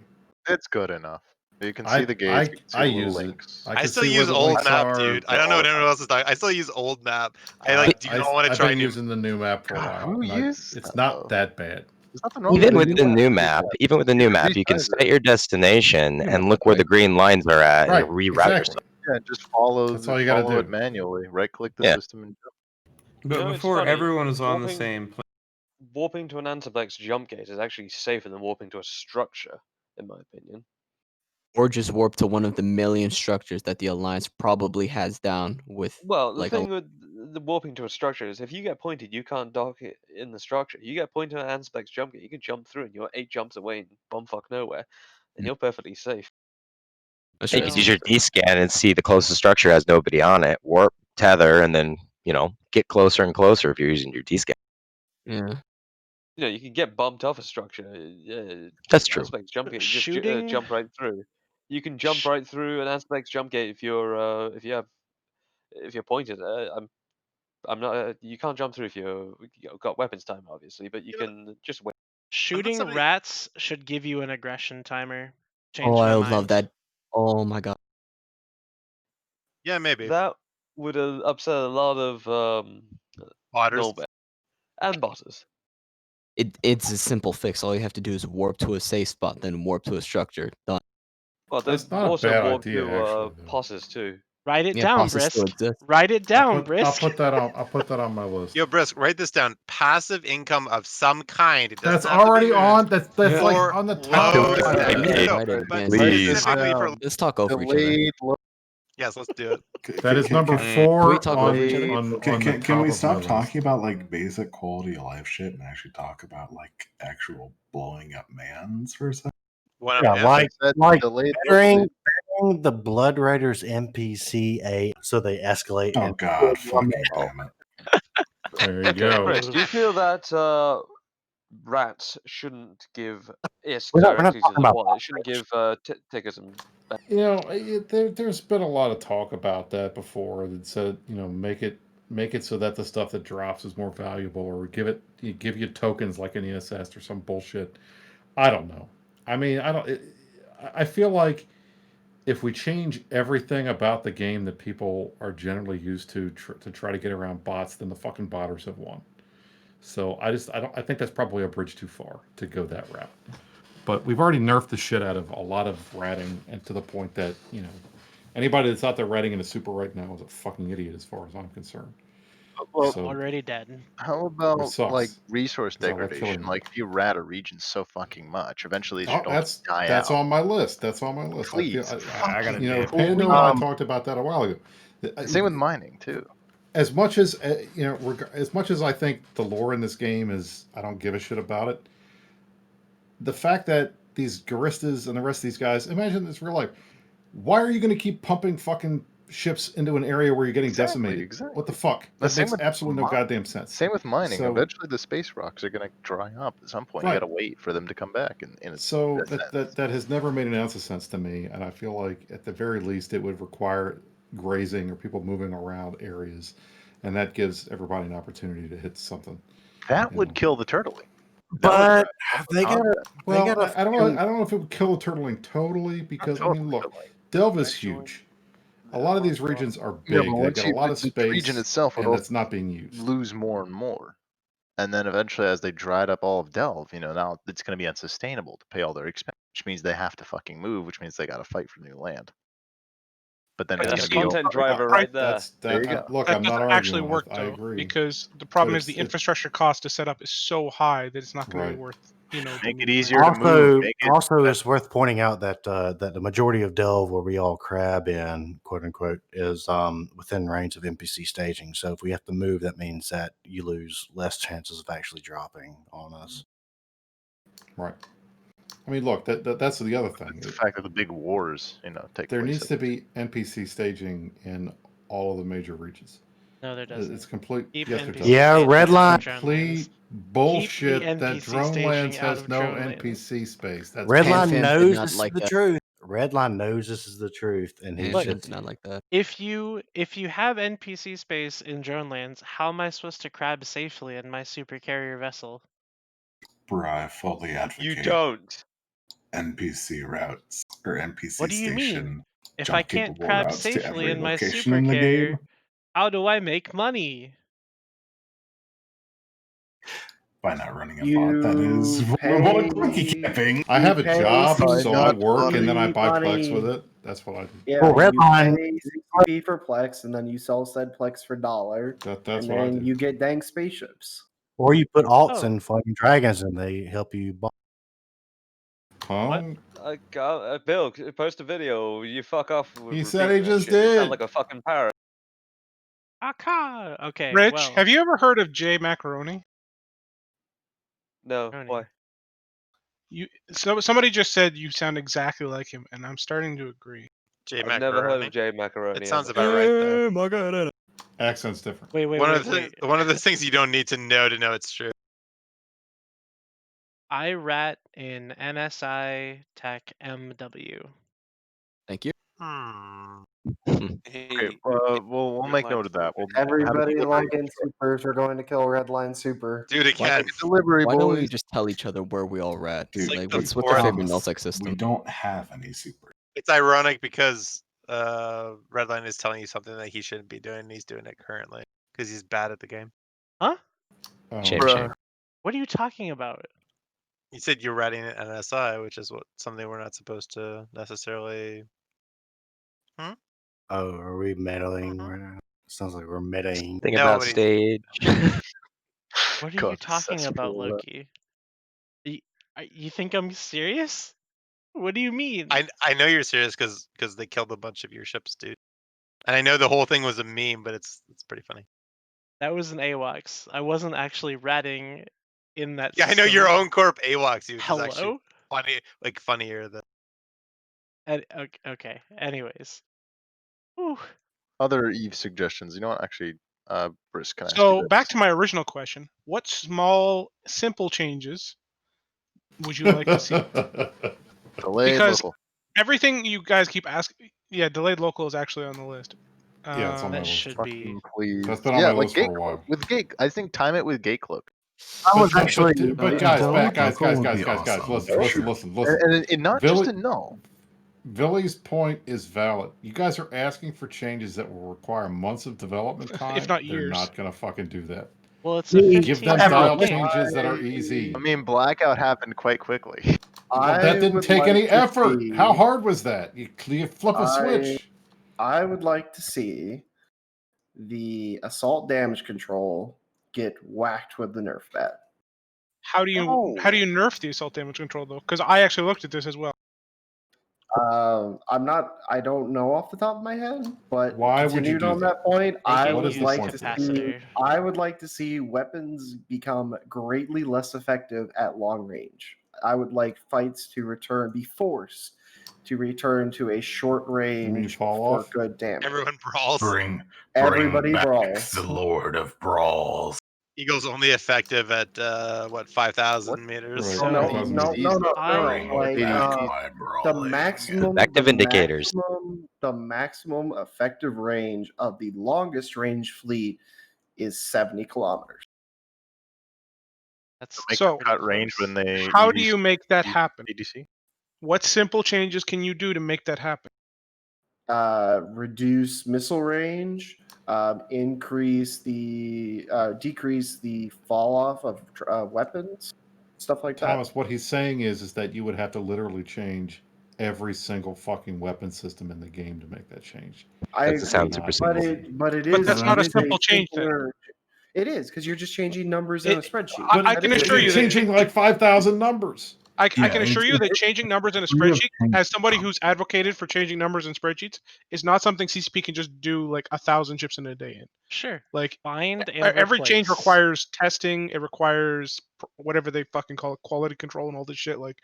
It's good enough. You can see the gates. You can see I the little use links. it. I can still see where use the old links map, are. dude. I don't know what anyone else is talking. I still use old map. I like do not want to I've try been new. using the new map for a while. who and uses it's that, not though? that bad. There's nothing wrong Even with with the new map, you can resize set your destination Yeah, and look where the green lines are at Right, and reroute exactly. yourself. Yeah, just follow. That's all you gotta follow it do. manually. Right click the Yeah. system and jump. But It's before funny, everyone is on the warping- same plane. Warping to an Antiplex jump gate is actually safer than warping to a structure, in my opinion. Or just warp to one of the million structures that the Alliance probably has down with. Well, the like thing with the warping to a structure is if you get pointed, you can't dock it in the structure. You get pointed at Antiplex jump gate, you can jump through and you're 8 jumps away in bumfuck nowhere, and you're perfectly safe. You can use your D scan and see the closest structure has nobody on it. Warp, tether, and then get closer and closer if you're using your D scan. Yeah. You can get bumped off a structure. That's true. Aspect jump gate, just Shooting- jump right through. You can jump right through an aspect jump gate if you're pointed. I'm not. You can't jump through if you've got weapons time, obviously, but you can just wait. Shooting rats should give you an aggression timer. Change Oh, my I mind. love that. Oh my god. Yeah, maybe. That would upset a lot of Botters. null bears and botters. It's a simple fix. All you have to do is warp to a safe spot, then warp to a structure. Done. Well, That's there's not a also bad warp idea, to actually, posses too. Write it Yeah, down, bosses still Brisk. exist. Write it down, I'll Brisk. put that on. I'll put that on my list. Yo, Brisk, write this down. Passive income of some kind. It doesn't That's have to be already moons. on. That's For like on the top. low of stack. that. Yeah, No, write it but again. specifically for Let's talk over each other. Delayed yes, let's do it. That is number Can- 4 Can we talk on, over each other? on Can, the can, top can we of my stop list. talking about like basic quality of life shit and actually talk about like actual blowing up mans for a second? Yeah, like delayed bettering the Blood Raiders NPC so they escalate. Oh and god, fucking damn it. There you Okay, go. Chris, do you feel that rats shouldn't give ISK We're not directly to talking the about wallet? It shouldn't give tickets and. There's been a lot of talk about that before. That said, make it so that the stuff that drops is more valuable, or give you tokens like an ESS or some bullshit. I don't know. I mean, I feel like if we change everything about the game that people are generally used to try to get around bots, then the fucking botters have won. So I think that's probably a bridge too far to go that route. But we've already nerfed the shit out of a lot of ratting, and to the point that anybody that's out there ratting in a super right now is a fucking idiot as far as I'm concerned. Well, Already dead. How It about sucks. like resource 'Cause I like degradation? killing them. Like if you rat a region so fucking much, eventually it Oh, should all just die that's out. on my list. That's on my list. Please, I fucking Pando and I talked about that a while ago. Same with mining too. As much as as much as I think the lore in this game is, I don't give a shit about it. The fact that these Guristas and the rest of these guys, imagine this real life. Why are you going to keep pumping fucking ships into an area where you're getting decimated? Exactly. What the fuck? The That same makes with absolutely no goddamn sense. Same with mining. So- Eventually, the space rocks are going to dry up at some point. Right. You got to wait for them to come back. And So that has never made an ounce of sense to me, and I feel like at the very least it would require grazing or people moving around areas, and that gives everybody an opportunity to hit something. that would kill the turtling. That would But they gotta, Well, they gotta. I don't know if it would kill a turtling totally because I mean, look, Delve is huge. A lot of these regions are Yeah, big. but They once get a you lot of the region space, itself would and also it's not being used. lose more and more. And then eventually, as they dried up all of Delve, now it's going to be unsustainable to pay all their expense, which means they have to fucking move, which means they got to fight for new land. But then it's You going to see, be content driver right, right there. There you go. Look, that I'm not doesn't actually arguing. work I though, agree. because the problem But is the infrastructure cost to set up is so high that it's not going to Right. be worth, the Make it moving easier around. to move. Also, Make it also, it's worth pointing out that that the majority of Delve, where we all crab in, quote unquote, is within range of NPC staging. So if we have to move, that means that you lose less chances of actually dropping on us. Right. I mean, look, that's the other thing. It's the fact that the big wars, take There place. needs to be NPC staging in all of the major regions. No, there doesn't. It's complete. Keep Yes, there NPC does. Yeah, staging Redline- out of Complete Dronelands. bullshit Keep the that NPC staging Dronelands out has of no Dronelands. NPC space. That's Redline Fans did knows not this is like the that. truth. Redline knows this is the truth, and he's Fans just did not like that. If you have NPC space in Dronelands, how am I supposed to crab safely in my super carrier vessel? I fully advocate You don't. NPC routes or NPC What do you mean? station If I jump can't capable crab routes to safely every in my location super in the carrier, game how do I make money? by not running a bot that is You vulnerable to pay. quickie capping. I have a pay job, so I work and then I 60 buy Plex money. with it. That's what I do. Yeah, Well, you Redline- pay 60p for Plex, and then you sell said Plex for $1, That's and what I then do. you get dang spaceships. or you put alts Oh. in Flaming Dragons, and they help you. Huh? Bill, post a video. You fuck off. He said he repeating that just shit. You did. sound like a fucking parrot. Aka! Okay, Rich, well. have you ever heard of Jay Macaroni? No, why? Somebody just said you sound exactly like him, and I'm starting to agree. Jay I've never heard of Jay Macaroni. It sounds ever. about right though. Accent's different. Wait. One of the things you don't need to know it's true. I rat in NSI Tech MW. Thank you. Okay, we'll make note of that. We'll have a Everybody delivery. log in supers are going to kill Redline Super. Dude, it Why, can. Delivery, why don't we boys. just tell each other where we all rat? Dude, Like, the what's our fourth- favorite Thomas, nullsec system? we don't have any super. It's ironic because Redline is telling you something that he shouldn't be doing, and he's doing it currently because he's bad at the game. Huh? Shame, shame. What are you talking about? He said you're writing an NSI, which is something we're not supposed to necessarily. Oh, are we meddling right now? Sounds like we're meddling. Think about stage. What are you talking about, Loki? You think I'm serious? What do you mean? I know you're serious because they killed a bunch of your ships, dude. And I know the whole thing was a meme, but it's pretty funny. That was an AWACS. I wasn't actually ratting in that. Yeah, I know your own corp AWACS, which is actually Hello? funny, funnier than. Okay. Anyways. Whew. Other Eve suggestions. You know what? Actually, Brisk, can I ask you So this? back to my original question: what small, simple changes would you like to see? Delayed Because local. everything you guys keep asking, yeah, delayed local is actually on the list. Yeah, it's on my That list. should be. Please. That's been on my list for a while. With Gate, I think time it with Gate Cloak. I was actually. But guys, Local would be guys, awesome, listen. And not just a no. Billy's point is valid. You guys are asking for changes that will require months of development time. If not They're years. not going to fucking do that. Well, it's a 15 Give them hour dial game. changes that are easy. I mean, Blackout happened quite quickly. Well, that didn't take any effort. How hard was that? You flip a switch. I would like to see the assault damage control get whacked with the nerf bat. How do you nerf the assault damage control though? Because I actually looked at this as well. I don't know off the top of my head, but Why would you continued do on that? that point, I What would is the like point to there? see. I would like to see weapons become greatly less effective at long range. I would like fights to be forced to return to a short range for good damage. Everyone brawls. Bring Everybody back brawls. the Lord of Brawls. Eagle's only effective at 5,000 meters. Right, So no, 5,000 no, meters. no, no, Bring like back my the brawling. maximum Effective indicators. The maximum effective range of the longest range fleet is 70 kilometers. That's Make So- them cut range when they. How do you make that use happen? ADC. What simple changes can you do to make that happen? Reduce missile range, decrease the fall off of weapons, stuff like that. Thomas, what he's saying is that you would have to literally change every single fucking weapon system in the game to make that change. I Doesn't sound agree, super but simple. it But is. that's not a it is simple change then. simpler- It is because you're just changing numbers in a spreadsheet. I can assure you You're that changing like 5,000 numbers. I can assure you that changing numbers in a spreadsheet, as somebody who's advocated for changing numbers in spreadsheets, is not something CCP can just do like 1,000 chips in a day in. Sure. Like Find and every change replace. requires testing. It requires whatever they fucking call it, quality control and all this shit. Like,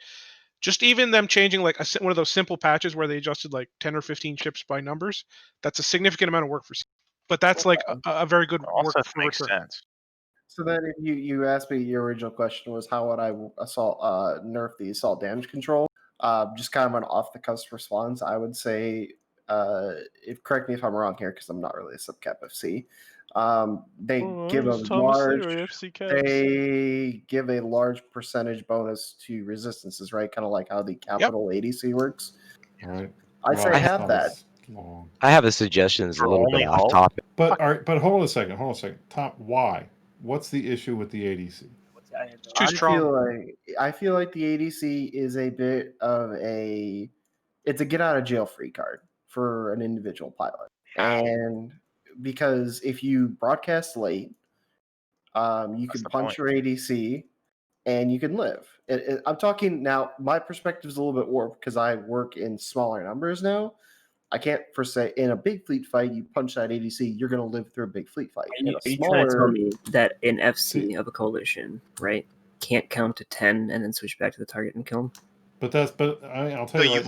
just even them changing like one of those simple patches where they adjusted like 10 or 15 chips by numbers. That's a significant amount of work for. But that's like a very good Also work for makes return. sense. So then, if you asked me, your original question was how would I nerf the assault damage control? Just kind of an off the cusp response. I would say, correct me if I'm wrong here because I'm not really a subcap FC. They give a large percentage bonus to resistances, right? Kind of like how the capital ADC works. Right. I say have that. I have a suggestion. It's a little bit off topic. But hold on a second. Tom, why? What's the issue with the ADC? It's too strong. I feel like the ADC is a bit of it's a get out of jail free card for an individual pilot. And because if you broadcast late, you can punch your ADC and you can live. I'm talking now, my perspective is a little bit warped because I work in smaller numbers now. I can't per se in a big fleet fight. You punch that ADC, you're going to live through a big fleet fight. Are you trying to tell me that an FC of a coalition, right, can't count to 10 and then switch back to the target and kill him? I'll tell So you. you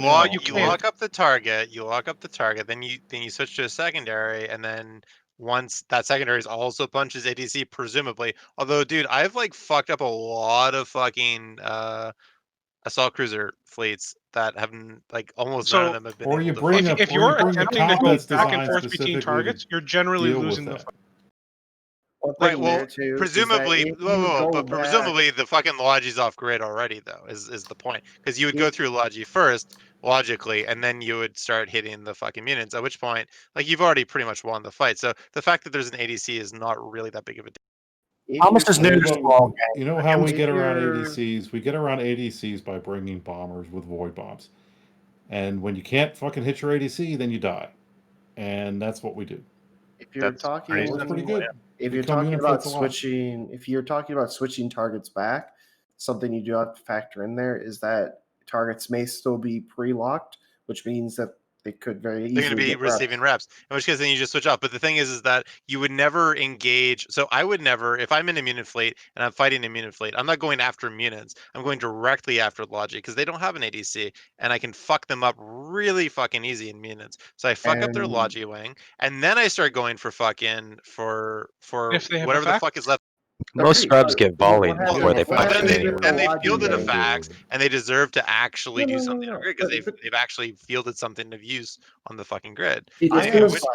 lock up the target. Then you switch to a secondary, and then once that secondary also punches ADC, presumably. Although, dude, I've like fucked up a lot of fucking assault cruiser fleets that haven't like almost none of them have been Or able you to bring fucking- If you're attempting to go back and designed forth between specifically targets, you're generally losing the fight. Right. Well, presumably, but presumably the fucking Logi's off grid already, though. Is the point? Because you would go through Logi first, logically, and then you would start hitting the fucking mutants. At which point, like you've already pretty much won the fight. So the fact that there's an ADC is not really that big of a deal. Thomas is new to small game. You know how we get around ADCs? We get around ADCs by bringing bombers with void bombs. And when you can't fucking hit your ADC, then you die. And that's what we do. If you're talking, That's pretty good. If you're talking about switching targets back, something you do have to factor in there is that targets may still be pre-locked, which means that they could very easily. They're going to be receiving reps, in which case then you just switch off. But the thing is that you would never engage. So I would never, if I'm in a mutant fleet and I'm fighting a mutant fleet, I'm not going after mutants. I'm going directly after Logi because they don't have an ADC, and I can fuck them up really fucking easy in mutants. So I fuck up their Logi wing, and then I start going for fucking for If they have whatever a the fuck is left. Most scrubs get volleyed before they But punch then they anyone. fielded a fax, and they deserve to actually do something on grid because they've actually fielded something of use on the fucking grid. In which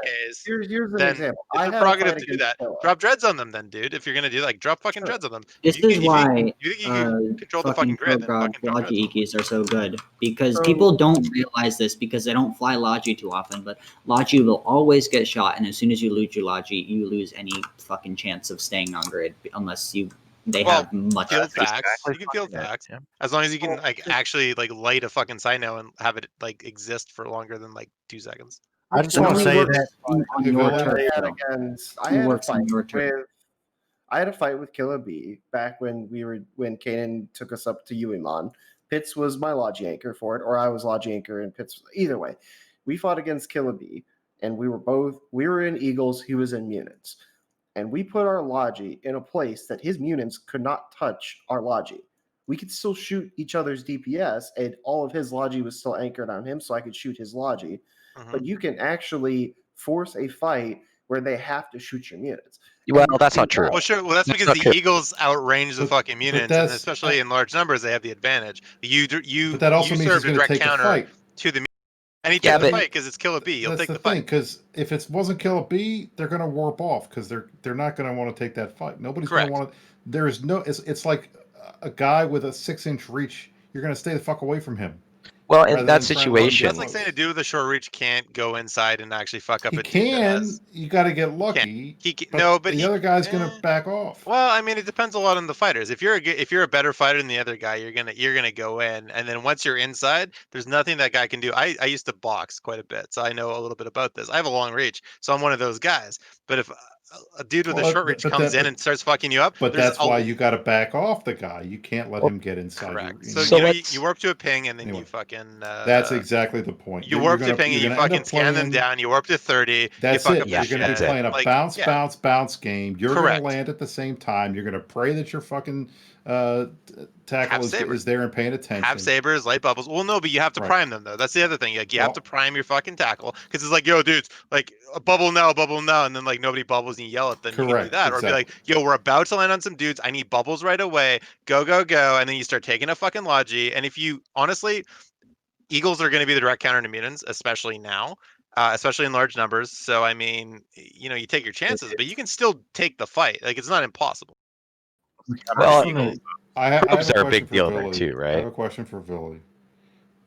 case, here's an then example. it's their prerogative to do that. Drop dreads on them, then, dude. If you're gonna do like drop fucking dreads on them. This You is think why you can control the fucking grid, then fucking drop dreads. Logi Ikis are so good because people don't realize this because they don't fly Logi too often. But Logi will always get shot, and as soon as you lose your Logi, you lose any fucking chance of staying on grid unless they have much. Field facts. You can field facts as long as you can like actually like light a fucking Cyno and have it like exist for longer than like 2 seconds. I just want to say that on your turf. I had a fight with Killer B back when Kanan took us up to Uemon. Pitts was my Logi anchor for it, or I was Logi anchor and Pitts. Either way, we fought against Killer B, and we were in Eagles. He was in Mutants. And we put our Logi in a place that his mutants could not touch our Logi. We could still shoot each other's DPS, and all of his Logi was still anchored on him, so I could shoot his Logi. But you can actually force a fight where they have to shoot your mutants. Well, that's not true. Well, sure. Well, that's because the Eagles outrange the fucking mutants, and especially in large numbers, they have the advantage. But that also means serve he's a going to direct take the counter fight. to the. And he took the fight because it's Killer B. He'll That's take the the thing, fight. because if it wasn't Killer B, they're going to warp off because they're not going to want to take that fight. Nobody's going to want to. There is no. It's like a guy with a 6-inch reach, you're going to stay the fuck away from him. Well, in rather that than trying to let him get situation, That's like saying a dude with a short reach can't go inside and actually fuck up he a dude that can. has. You got to get lucky. He can, but no, but the other guy's going to back off. Well, I mean, it depends a lot on the fighters. If you're a better fighter than the other guy, you're gonna go in, and then once you're inside, there's nothing that guy can do. I used to box quite a bit, so I know a little bit about this. I have a long reach, so I'm one of those guys. But if a dude with a short reach comes in and starts fucking you up, But there's that's why you got to back off the guy. You can't let him get inside. correct. Your, So, so you warp to a ping, and then Anyway, you fucking. that's exactly the point. You warp to ping, and you fucking scan them down. You warp to 30. That's you fuck it. up You're their going to be shit. playing a Like, bounce, yeah. bounce, bounce game. You're going Correct. to land at the same time. You're going to pray that your fucking tackle is there and paying attention. Have sabers, light bubbles. Well, no, but you have to prime them though. That's the other thing. Like you have to prime your fucking tackle because it's like, yo, dudes, like a bubble now, and then like nobody bubbles and you yell at them. You can do Correct, that, or be like, yo, we're about to land on some dudes. I need bubbles right away. Go, go, go, and then you start taking a fucking logi. And if you honestly, eagles are going to be the direct counter to mutants, especially now. Especially in large numbers. So I mean, you know, you take your chances, but you can still take the fight. Like it's not impossible. Well, I have probes a are a question big for deal there Billy. too, I have right? a question for Billy.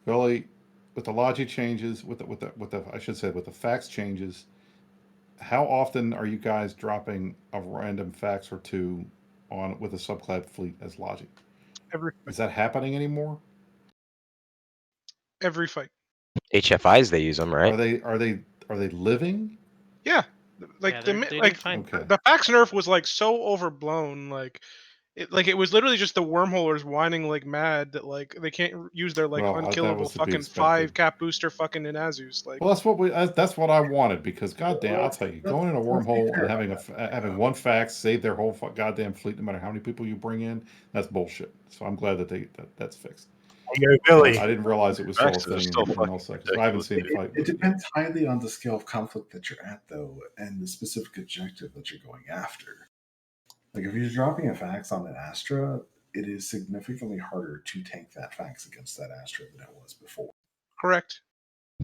Billy, with the logic changes, with the I should say with the fax changes, how often are you guys dropping a random fax or two on with a subclad fleet as logic? Is that happening anymore? Every fight. HFIs they use them, right? Are they living? Yeah, like Yeah, the they're like fine. Okay. the fax nerf was like so overblown. Like it was literally just the wormholers whining like mad that like they can't use their like Well, that unkillable was to be fucking expected. 5 cap booster fucking Inazus. Like Well, that's what I wanted because goddamn, I'll tell you, going in a wormhole and having one fax save their whole goddamn fleet, no matter how many people you bring in, that's bullshit. So I'm glad that that's fixed. Yo, Billy. I didn't realize it was still a Faxes are thing still in fucking all sections. I haven't seen it fight. It depends highly on the scale of conflict that you're at, though, and the specific objective that you're going after. Like, if you're dropping a fax on an Astra, it is significantly harder to tank that fax against that Astra than it was before. correct.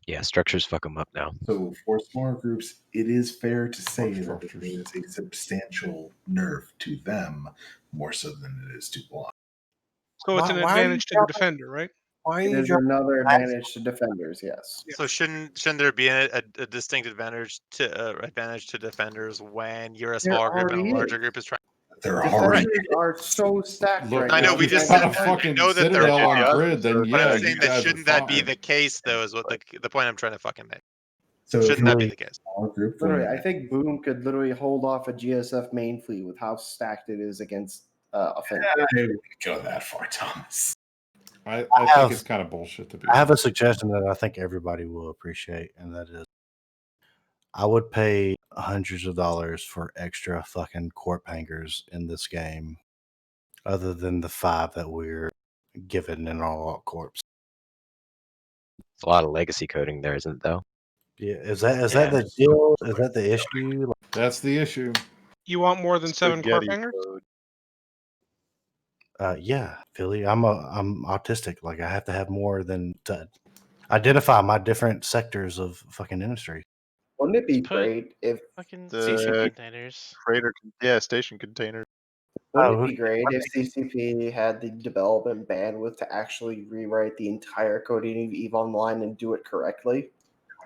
Yeah, structures fuck them up now. So, for smaller groups, it is fair to say that it means a substantial nerf to them more so than it is to block. So it's an Why are you advantage to your defender, right? Why It is another advantage to defenders, yes. So shouldn't there be a distinct advantage to defenders when you're a There smaller group and a already larger is. group is trying? Defenders are so stacked Look, right I now. know we if you just got said a that. fucking I know that they're Citadel on are. grid, then But yeah, I'm you saying that guys shouldn't are that be fine. the case though? Is what the point I'm trying to fucking make. So Shouldn't that be the case? Group Literally, I think Boom could literally hold off a GSF main fleet with how stacked it is against offense. I wouldn't go that far, Thomas. I have- think it's kind of bullshit to be. I have a suggestion that I think everybody will appreciate, and that is I would pay hundreds of dollars for extra fucking corp hangers in this game, other than the 5 that we're given in all corps. It's a lot of legacy coding there, isn't it, though? Yeah, is that the deal? Is that the issue? That's the issue. You want more than 7 corp Spaghetti hangers? code. Yeah, Philly. I'm autistic. Like I have to have more than to identify my different sectors of fucking industry. Wouldn't it be Put great if fucking The CC containers. Freighter, station container. Wouldn't it be great if CCP had the development bandwidth to actually rewrite the entire coding of EVE Online and do it correctly?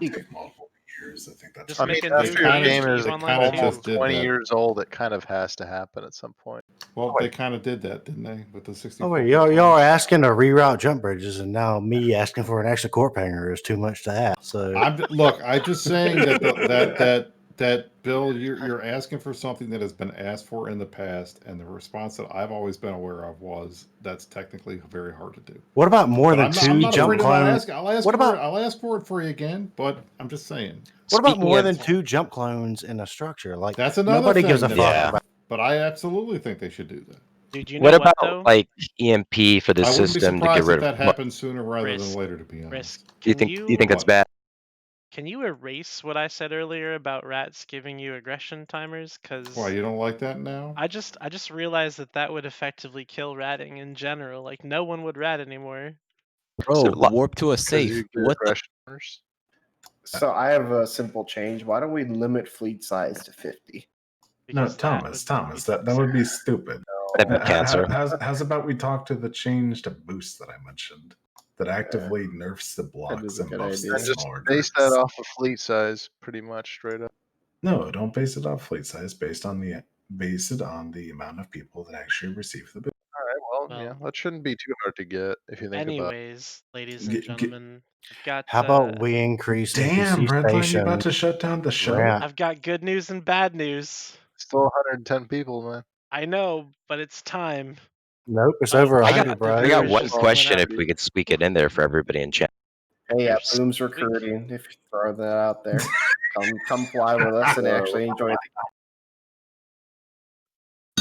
It would take multiple years. I think that's. Just make a new After your game is Online almost too. 20 years old, it kind of has to happen at some point. Well, they kind of did that, didn't they, with the 64? Oh wait, y'all are asking to reroute jump bridges, and now me asking for an extra corp hanger is too much to ask. So I'm just saying that Bill, you're asking for something that has been asked for in the past, and the response that I've always been aware of was that's technically very hard to do. what about more But than I'm 2 not jump afraid to not clones? ask. I'll ask What for about it. I'll ask for it for you again. But I'm just saying. what about Speaking more of- than 2 jump clones in a structure? Like That's another nobody thing gives a that- fuck Yeah. about. But I absolutely think they should do that. Dude, you know What about though? like EMP for the I wouldn't be system to get surprised rid if that of? happens sooner rather Risk. than later. To be honest. Risk. Do you Can think that's What? bad? Can you erase what I said earlier about rats giving you aggression timers? Because Why you don't like that now? I just realized that would effectively kill ratting in general. Like no one would rat anymore. Bro, warp to a 'Cause safe. you get What the? So I have a simple change. Why don't we limit fleet size to 50? No, because that Thomas, would Thomas, that would be stupid. That'd be cancer. How's about we talk to the change to boost that I mentioned that actively nerfs the That blocks is a and good buffs the idea. And just smaller base groups? that off of fleet size, pretty much straight up. No, don't base it off fleet size. Base it on the amount of people that actually receive the boost. All right, well, yeah, that shouldn't be too hard to get if you think about it. Anyways, ladies and gentlemen, I've got. How about we increase Damn, NPC Redline, you about station to shut down the show? rent? I've got good news and bad news. Still 110 people, man. I know, but it's time. Nope, it's Oh, over I 100, got, bro. I got viewers one just went question up. if we could squeak it in there for everybody in chat. Hey, yeah, Boom's recruiting. If you throw that out there, come fly with us and actually enjoy the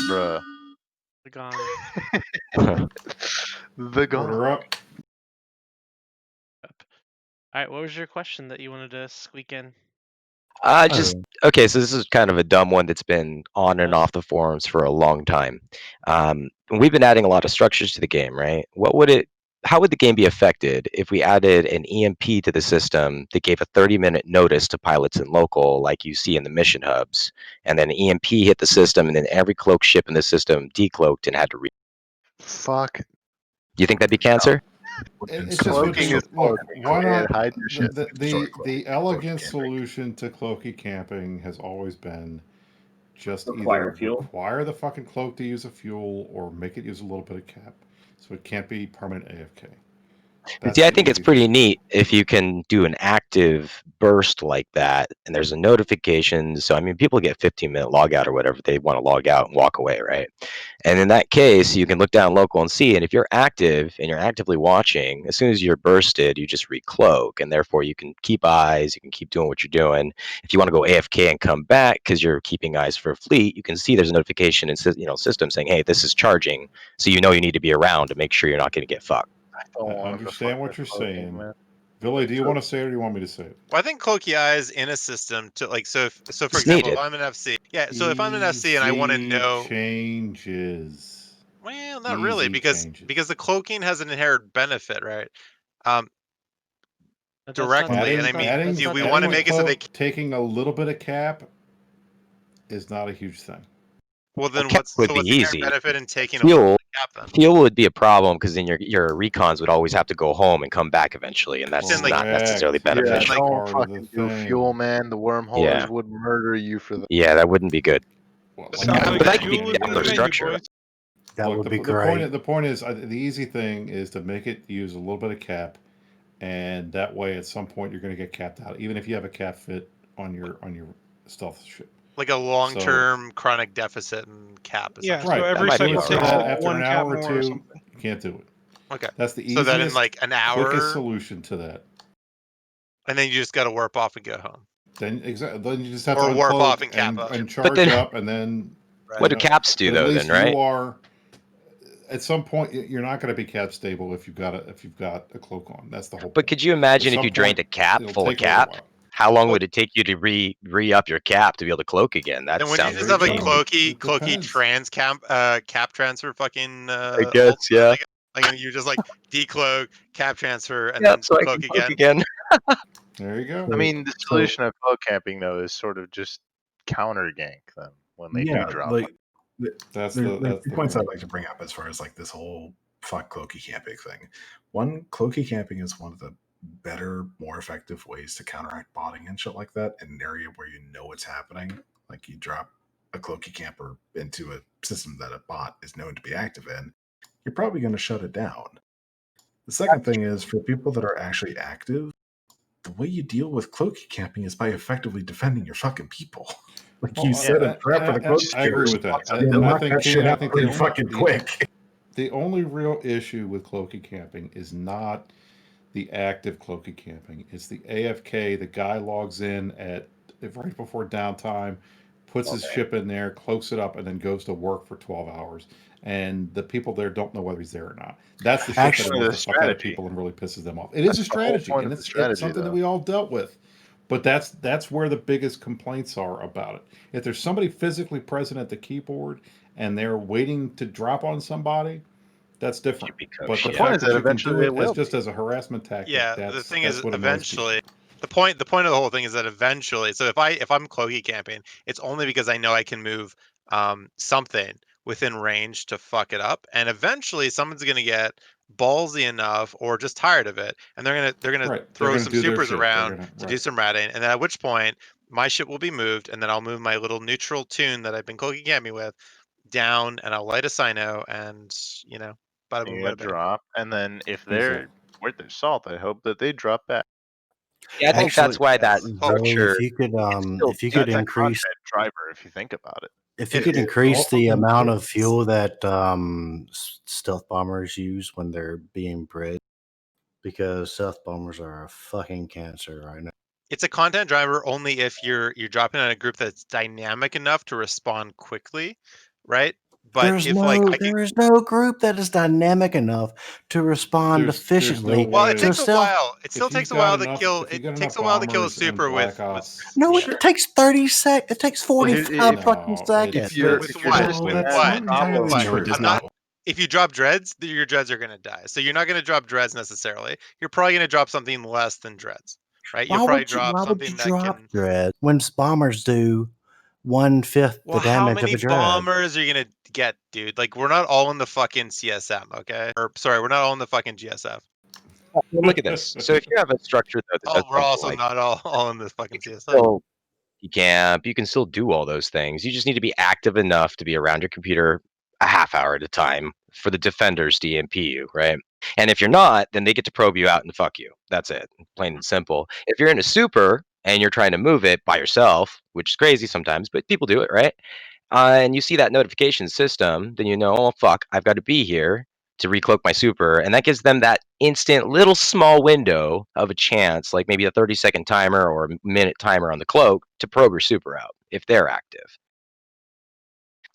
Bruh. The gong. The gong. Order up. All right, what was your question that you wanted to squeak in? Just okay. So this is kind of a dumb one that's been on and off the forums for a long time. We've been adding a lot of structures to the game, right? How would the game be affected if we added an EMP to the system that gave a 30-minute notice to pilots in local, like you see in the mission hubs, and then EMP hit the system, and then every cloak ship in the system decloaked and had to Fuck. Do you think that'd be cancer? It's just with Cloaking the, is look, cloaking. why Go ahead, not hide your shit. the elegant solution to cloaky camping has always been just Require either fuel. require the fucking cloak to use a fuel or make it use a little bit of cap, so it can't be permanent AFK. That's See, I the think it's easy pretty neat if you can do an active burst like that, and there's a notification. So, I mean, people get 15-minute logout or whatever. They want to log out and walk away, right? And in that case, you can look down local and see. And if you're active and you're actively watching, as soon as you're bursted, you just recloak, and therefore you can keep eyes. You can keep doing what you're doing. If you want to go AFK and come back because you're keeping eyes for a fleet, you can see there's a notification in system saying, "Hey, this is charging," so you know you need to be around to make sure you're not going to get fucked. I understand what you're saying. Billy, do you want to say it or do you want me to say it? Well, I think Cloaky Eyes in a system to like so for It's example, needed. if I'm an FC, yeah. So if I'm an FC and I want to Easy know, changes. well, not really, Easy because changes. the cloaking has an inherent benefit, right? But Directly, and I mean, do we want to make it so they? Taking a little bit of cap is not a huge thing. Well, then Cap what's would so be what's the inherent easy. benefit in taking a little Fuel, cap then? fuel would be a problem because then your recons would always have to go home and come back eventually, and that's Then, like- not necessarily Yeah, beneficial. don't fucking do fuel, man. The wormholes Yeah. would murder you for that. Yeah, that wouldn't be good. But that could be fuel would down be the good, structure. boys. That Look, would be the great. The point is, the easy thing is to make it use a little bit of cap, and that way, at some point, you're going to get capped out, even if you have a cap fit on your stealth ship. Like a long-term chronic deficit and cap. Yeah, so essentially. every That second takes takes after one an cap hour or more or two, something. you can't do it. Okay. That's the So easiest, then in like an hour, quickest solution to that. and then you just got to warp off and go home. Then you just have Or to warp uncloak off and cap up. and But charge then- up, and then What do caps do but though? At least Then, right? you are. At some point, you're not going to be cap stable if you've got a cloak on. That's the whole. But could you imagine At if some you drained a point, cap it'll full of take a little cap? while. How long would it take you to re-up your cap to be able to cloak again? That Then would you sounds just have a insane. cloaky trans cap transfer fucking I guess, yeah. like you just like decloak, cap transfer, and Yeah, then so I cloak can cloak again. There you go. I mean, the solution of cloak camping though is sort of just counter gank them when they do drop. like That's there's the 2 points I'd point. like to bring up as far as like this whole fuck cloaky camping thing. One, cloaky camping is one of the better, more effective ways to counteract botting and shit like that in an area where you know it's happening. Like you drop a cloaky camper into a system that a bot is known to be active in, you're probably going to shut it down. The second thing is for people that are actually active, the way you deal with cloaky camping is by effectively defending your fucking people. Like you said in prep for the close. I agree with that. You'll knock that shit out the pretty only- fucking quick. The only real issue with cloaky camping is not the active cloaky camping. It's the AFK. The guy logs in right before downtime, puts his ship in there, cloaks it up, and then goes to work for 12 hours. And the people there don't know whether he's there or not. That's the shit Actually, that the annoys the fuck out of strategy. people and really pisses them off. It is a That's the whole strategy, point and of the it's strategy, something that though. we all dealt with. But that's where the biggest complaints are about it. If there's somebody physically present at the keyboard and they're waiting to drop on somebody, that's different. But the point fact is that that you can eventually do it it will just as a harassment tactic, Yeah, that's, the thing that's is what annoys people. eventually, the point of the whole thing is that eventually, so if I'm cloaky camping, it's only because I know I can move something within range to fuck it up, and eventually someone's gonna get ballsy enough or just tired of it, and they're gonna Right. They're throw gonna some do their supers shit. They're around gonna to do some ratting, and then at which point my shit will be moved, and then I'll move my little neutral tune that I've been cloaky camping with down, and I'll light a cyno, and bada boom, You bada bing. drop, and then if Exactly. they're worth their salt, I hope that they drop back. Yeah, I think that's why that Billy, structure. if you That's could a increase content driver if you think about it. if you could increase the amount of fuel that stealth bombers use when they're being bridged, because stealth bombers are a fucking cancer right now. It's a content driver only if you're dropping on a group that's dynamic enough to respond quickly, right? But There's if there is no group that is dynamic enough to respond efficiently well, it to takes a stealth. while. It still takes a while to kill. It takes a while to kill a super with. No, it takes 30 seconds. It takes 45 fucking seconds. With what? I'm not. If you drop dreads, your dreads are gonna die. So you're not gonna drop dreads necessarily. You're probably gonna drop something less than dreads, right? You'll probably drop something that can. Dread when bombers do 1/5 Well, the how damage many of a dread? bombers are you gonna get, dude? Like, we're not all in the fucking CSM, okay? Or sorry, we're not all in the fucking GSF. Well, look at this. So if you have a structure though that does We're something also like not all in the fucking CSM. still you camp, you can still do all those things. You just need to be active enough to be around your computer a half hour at a time for the defenders to EMP you, right? And if you're not, then they get to probe you out and fuck you. That's it, plain and simple. If you're in a super and you're trying to move it by yourself, which is crazy sometimes, but people do it, right? And you see that notification system, then you know, oh fuck, I've got to be here to recloak my super, and that gives them that instant little small window of a chance, like maybe a 30-second timer or a minute timer on the cloak to probe your super out if they're active.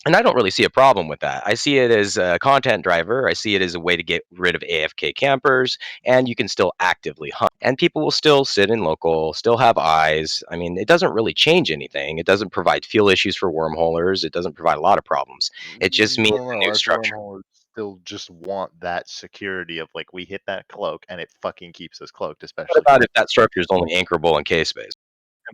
And I don't really see a problem with that. I see it as a content driver. I see it as a way to get rid of AFK campers, and you can still actively hunt. And people will still sit in local, still have eyes. I mean, it doesn't really change anything. It doesn't provide fuel issues for wormholers. It doesn't provide a lot of problems. It just means No, a new our structure. wormholes still just want that security of like we hit that cloak and it fucking keeps us cloaked, especially. What about if that structure is only anchorable in K-space?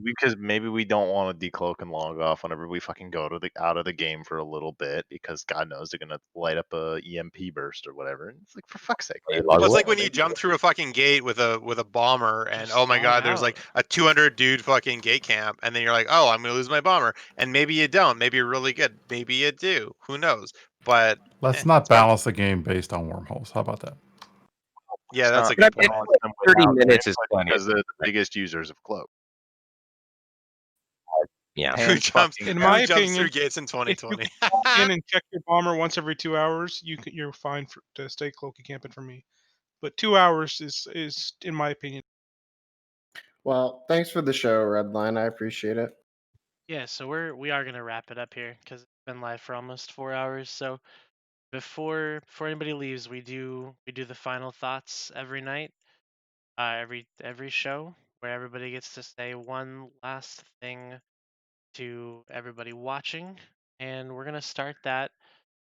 Because maybe we don't want to decloak and log off whenever we fucking go to the out of the game for a little bit, because God knows they're gonna light up a EMP burst or whatever. And it's like, for fuck's sake, man. Well, it's like when you jump through a fucking gate with a bomber, and oh my god, there's like a 200 dude fucking gate camp, and then you're like, oh, I'm gonna lose my bomber, and maybe you don't. Maybe you're really good. Maybe you do. Who knows? But Let's not balance the game based on wormholes. How about that? yeah, that's a good point. 30 minutes is plenty. Because they're the biggest users of cloak. Yeah. Who jumps In my who jumps opinion, through gates in 2020? If you walk in and check your bomber once every 2 hours, you're fine to stay cloaky camping for me. But 2 hours is in my opinion. Well, thanks for the show, Redline. I appreciate it. Yeah, so we are gonna wrap it up here because it's been live for almost 4 hours. So before anybody leaves, we do the final thoughts every night, every show, where everybody gets to say one last thing to everybody watching, and we're gonna start that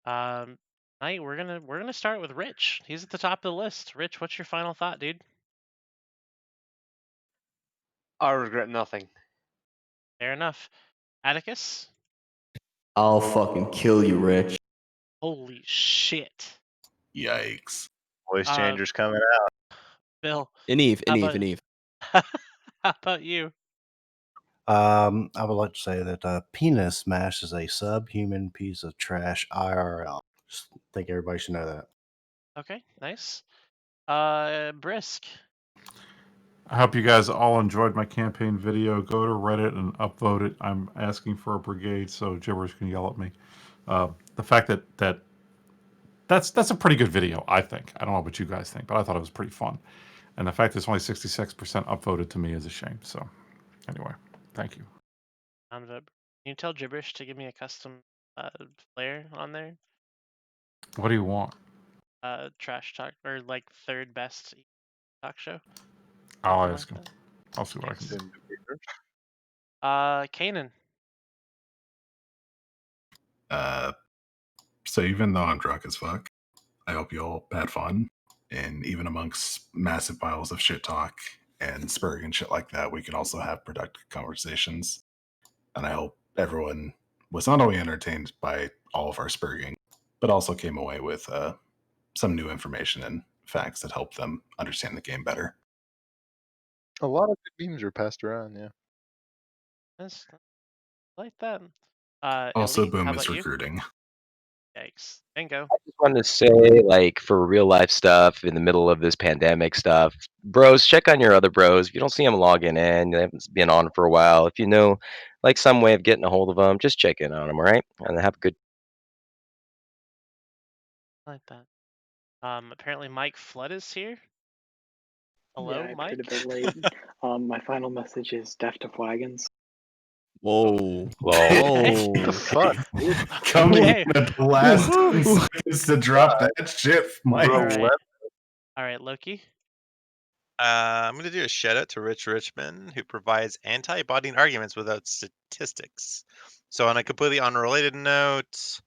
night. We're gonna start with Rich. He's at the top of the list. Rich, what's your final thought, dude? I regret nothing. Fair enough. Atticus? I'll fucking kill you, Rich. Holy shit. Yikes. Voice changers coming out. Bill. Eve. How about you? I would like to say that Penis Smash is a subhuman piece of trash IRL. Just think everybody should know that. Okay, nice. Brisk. I hope you guys all enjoyed my campaign video. Go to Reddit and upvote it. I'm asking for a brigade so gibberish can yell at me. The fact that's a pretty good video, I think. I don't know what you guys think, but I thought it was pretty fun. And the fact that it's only 66% upvoted to me is a shame. So anyway, thank you. Can you tell gibberish to give me a custom flare on there? What do you want? Trash talk, or like third best talk show. I'll Something ask like him. I'll see what I can do. Kanan. So even though I'm drunk as fuck, I hope you all had fun. And even amongst massive piles of shit talk and spurring and shit like that, we can also have productive conversations. And I hope everyone was not only entertained by all of our spurring, but also came away with some new information and facts that help them understand the game better. A lot of good memes are passed around, yeah. That's like that. Also, Elite, Boom how is about you? recruiting. Yikes. Bingo. I just wanted to say, like, for real life stuff in the middle of this pandemic stuff, bros, check on your other bros. If you don't see them logging in, they haven't been on for a while. If you know, like, some way of getting a hold of them, just check in on them, all right? And have a good. I like that. Apparently Mike Flood is here. Hello, Yeah, I Mike. appeared a bit late. My final message is death to flagons. Whoa. Okay. What the fuck, dude? Coming Okay. in at the last 10 seconds to drop that shit, Mike. All right. All right, Loki. I'm going to do a shout out to Rich Richmond, who provides anti-botting arguments without statistics. So, on a completely unrelated note,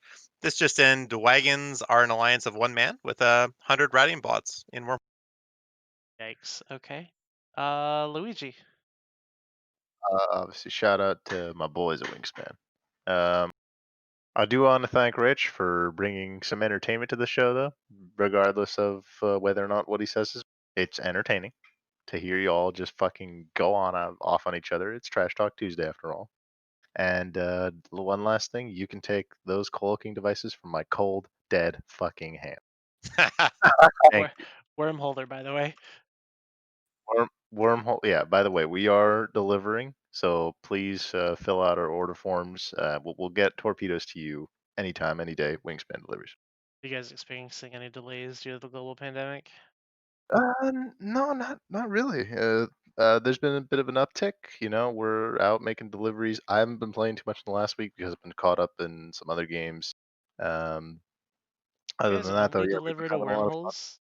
this just in: the wagons are an alliance of one man with 100 routing bots in Worm. Yikes. Okay. Luigi. Obviously, shout out to my boys at Wingspan. I do want to thank Rich for bringing some entertainment to the show, though, regardless of whether or not what he says is. It's entertaining to hear you all just fucking go on off on each other. It's Trash Talk Tuesday, after all. And one last thing, you can take those cloaking devices from my cold, dead fucking hand. Thank you. Wormholder, by the way. Wormhole. Yeah. By the way, we are delivering, so please fill out our order forms. We'll get torpedoes to you anytime, any day. Wingspan deliveries. Are you guys experiencing any delays due to the global pandemic? No, not really. There's been a bit of an uptick. You know, we're out making deliveries. I haven't been playing too much in the last week because I've been caught up in some other games. You Other guys than that, though, only yeah, we've been deliver to having a lot of fun. wormholes?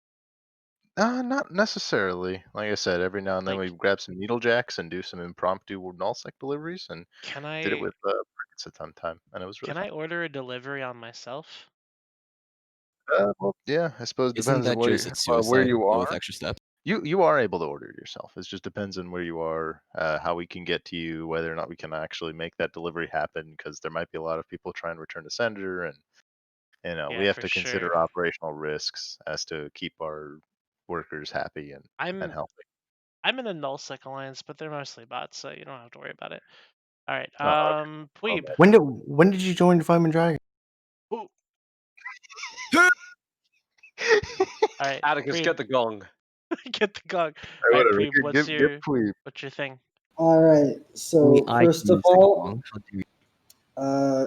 Not necessarily. Like I said, every now and then we grab some needle jacks and do some impromptu nullsec deliveries, and Can did it I with Crickets at some time, and it was really can I fun. order a delivery on myself? Well, yeah, I suppose it Isn't depends on that just where suicide you but with are. extra steps? You are able to order it yourself. It just depends on where you are, how we can get to you, whether or not we can actually make that delivery happen. Because there might be a lot of people trying to return to sender, and we Yeah, have for to consider sure. operational risks as to keep our workers happy and I'm healthy. I'm in a nullsec alliance, but they're mostly bots, so you don't have to worry about it. All right. Oh, okay. Pweeb. When did you join Foam Dragon? Ooh. All right. Atticus, Pweeb. get the gong. Get the gong. Hey, All right, whatever. Pweeb. What's Give your Pweeb. thing? All right. So Only I first can of use the all, gong. How do you-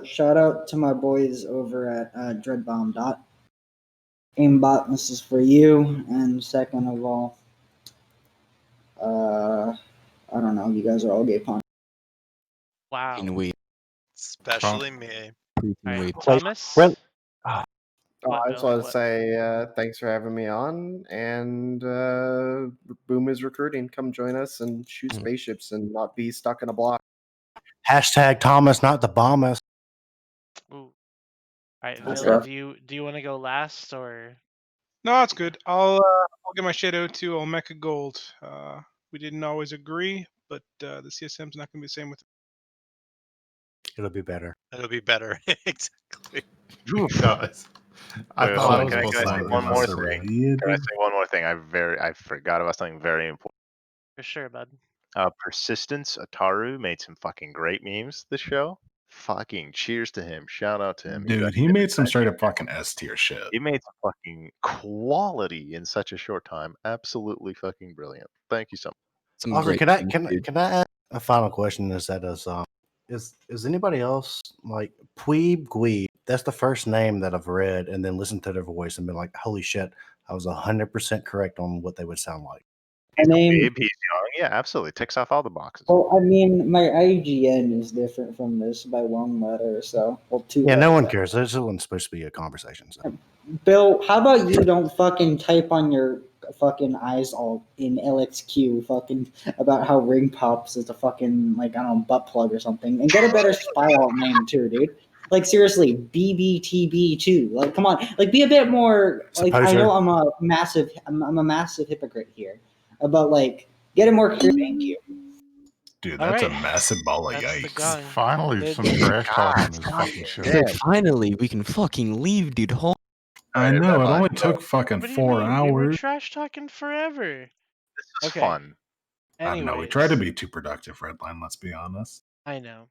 shout out to my boys over at Dreadbomb. Aimbot, this is for you. And second of all, I don't know. You guys are all gay punk. Wow. Fucking weep. Especially me. All right, Wait. Thomas. Well, What, I just Bill? want to What? say thanks for having me on, and Boom is recruiting. Come join us and shoot spaceships and not be stuck in a block. Hashtag Thomas, not the bomber. Ooh. All right, That's Billy. rough. Do you want to go last or? No, it's good. I'll give my shout out to Omeka Gold. We didn't always agree, but the CSM's not going to be the same with. It'll be better. It'll be better. Exactly. Guys, I Wait, thought hold I on. was Can I supposed to say like one give more us a thing? read. Can I say one more thing? I forgot about something very important. For sure, bud. Persistence Ataru made some fucking great memes this show. Fucking cheers to him. Shout out to him. Dude, he made some straight up fucking S tier shit. He made some fucking quality in such a short time. Absolutely fucking brilliant. Thank you so much. Some Also, great can I things, can dude. can I ask a final question? Is anybody else like Pweeb Gweeb? That's the first name that I've read and then listened to their voice and been like, holy shit, I was 100% correct on what they would sound like. I mean, Babe, he's young. Yeah, absolutely. Ticks off all the boxes. well, I mean, my IGN is different from this by one letter, so two. Yeah, no letters. one cares. This wasn't supposed to be a conversation. So. Bill, how about you don't fucking type on your fucking eyes all in LXQ fucking about how ring pops is a fucking like I don't know butt plug or something, and get a better spy alt name too, dude. Like seriously, BBTB2. Like come on, like be a bit more. Like I know I'm a massive hypocrite here, but like Get him work through. Thank you. Dude, All that's a right. massive ball of That's the yikes. gong. Finally, Good. some trash talk on this God fucking show. damn. Finally, we can fucking leave, dude. Hold. I know, it only took fucking What do you 4 mean? We were hours. trash talking forever. This was Okay. fun. I don't know, we Anyways, tried to be too productive, Redline, let's be honest. I know.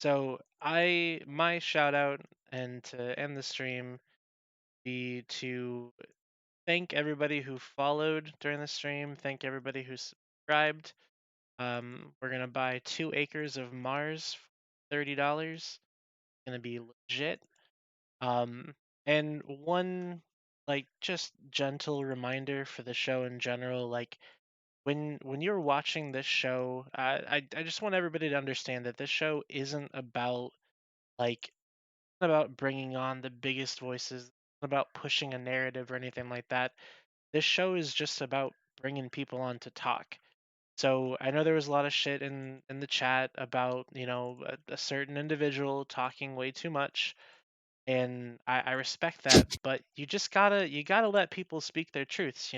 So my shout out and to end the stream be to thank everybody who followed during the stream. Thank everybody who subscribed. We're gonna buy 2 acres of Mars for $30. Gonna be legit. And one like just gentle reminder for the show in general, like when you're watching this show, I just want everybody to understand that this show isn't about like about bringing on the biggest voices, about pushing a narrative or anything like that. This show is just about bringing people on to talk. So I know there was a lot of shit in the chat about a certain individual talking way too much, and I respect that. But you just gotta let people speak their truths,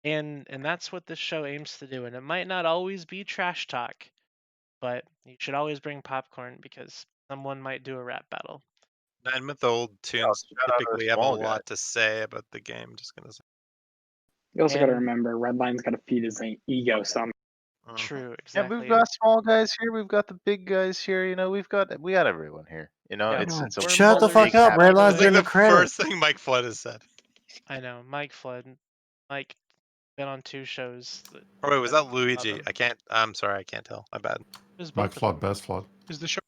and that's what this show aims to do. And it might not always be trash talk, but you should always bring popcorn because someone might do a rap battle. Men with old tunes shout out to the typically have a small lot to say about the game. Just gonna say. You also got to And- remember, Redline's got to feed his ego some. True, Yeah, exactly. we've got small guys here. We've got the big guys here. You know, we got everyone here. You know, Yeah, it's a Shut the fuck up, happy Redline's It's doing like the the credit. first thing Mike Flood has said. I know, Mike Flood. Mike been on 2 shows. Oh wait, was that Love Luigi? him. I can't. I'm sorry, I can't tell. My bad. It was Mike both of Flood, them. best Flood. Is the show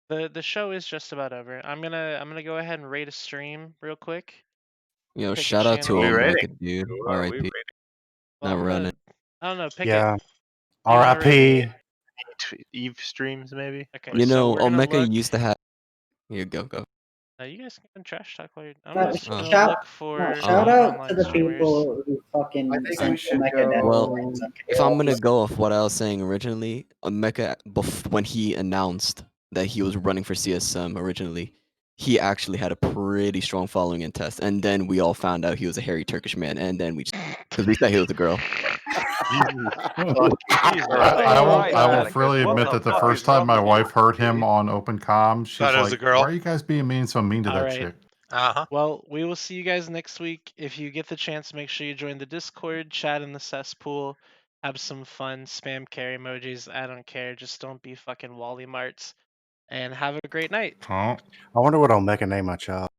over? The show is just about over. I'm gonna go ahead and rate a stream real quick. Yo, Pick a shout out to channel. Omega, dude. R.I.P. Well, Not running. I don't know. Pick Yeah. it. You wanna rate R.I.P. Eve streams maybe. Okay, You so know, we're gonna Omega look. used to have. Here, go. You guys can trash talk while you're. I'm No, just gonna shout, look for shout new out online to the streamers. people who fucking I think sent we should Omega down. Well, if I'm gonna go off what I was saying originally, Omega, when he announced that he was running for CSM originally, he actually had a pretty strong following in test, and then we all found out he was a hairy Turkish man, and then we just because we thought he was a girl. I will freely admit that the first time my wife heard him on Open Com, she's Thought it was a like, girl. "Why are you guys being so mean to All that right. chick?" Uh-huh. Well, we will see you guys next week. If you get the chance, make sure you join the Discord, chat in the cesspool, have some fun, spam carry emojis. I don't care. Just don't be fucking Wally Marts. And have a great night. Oh. I wonder what I'll make a name my child.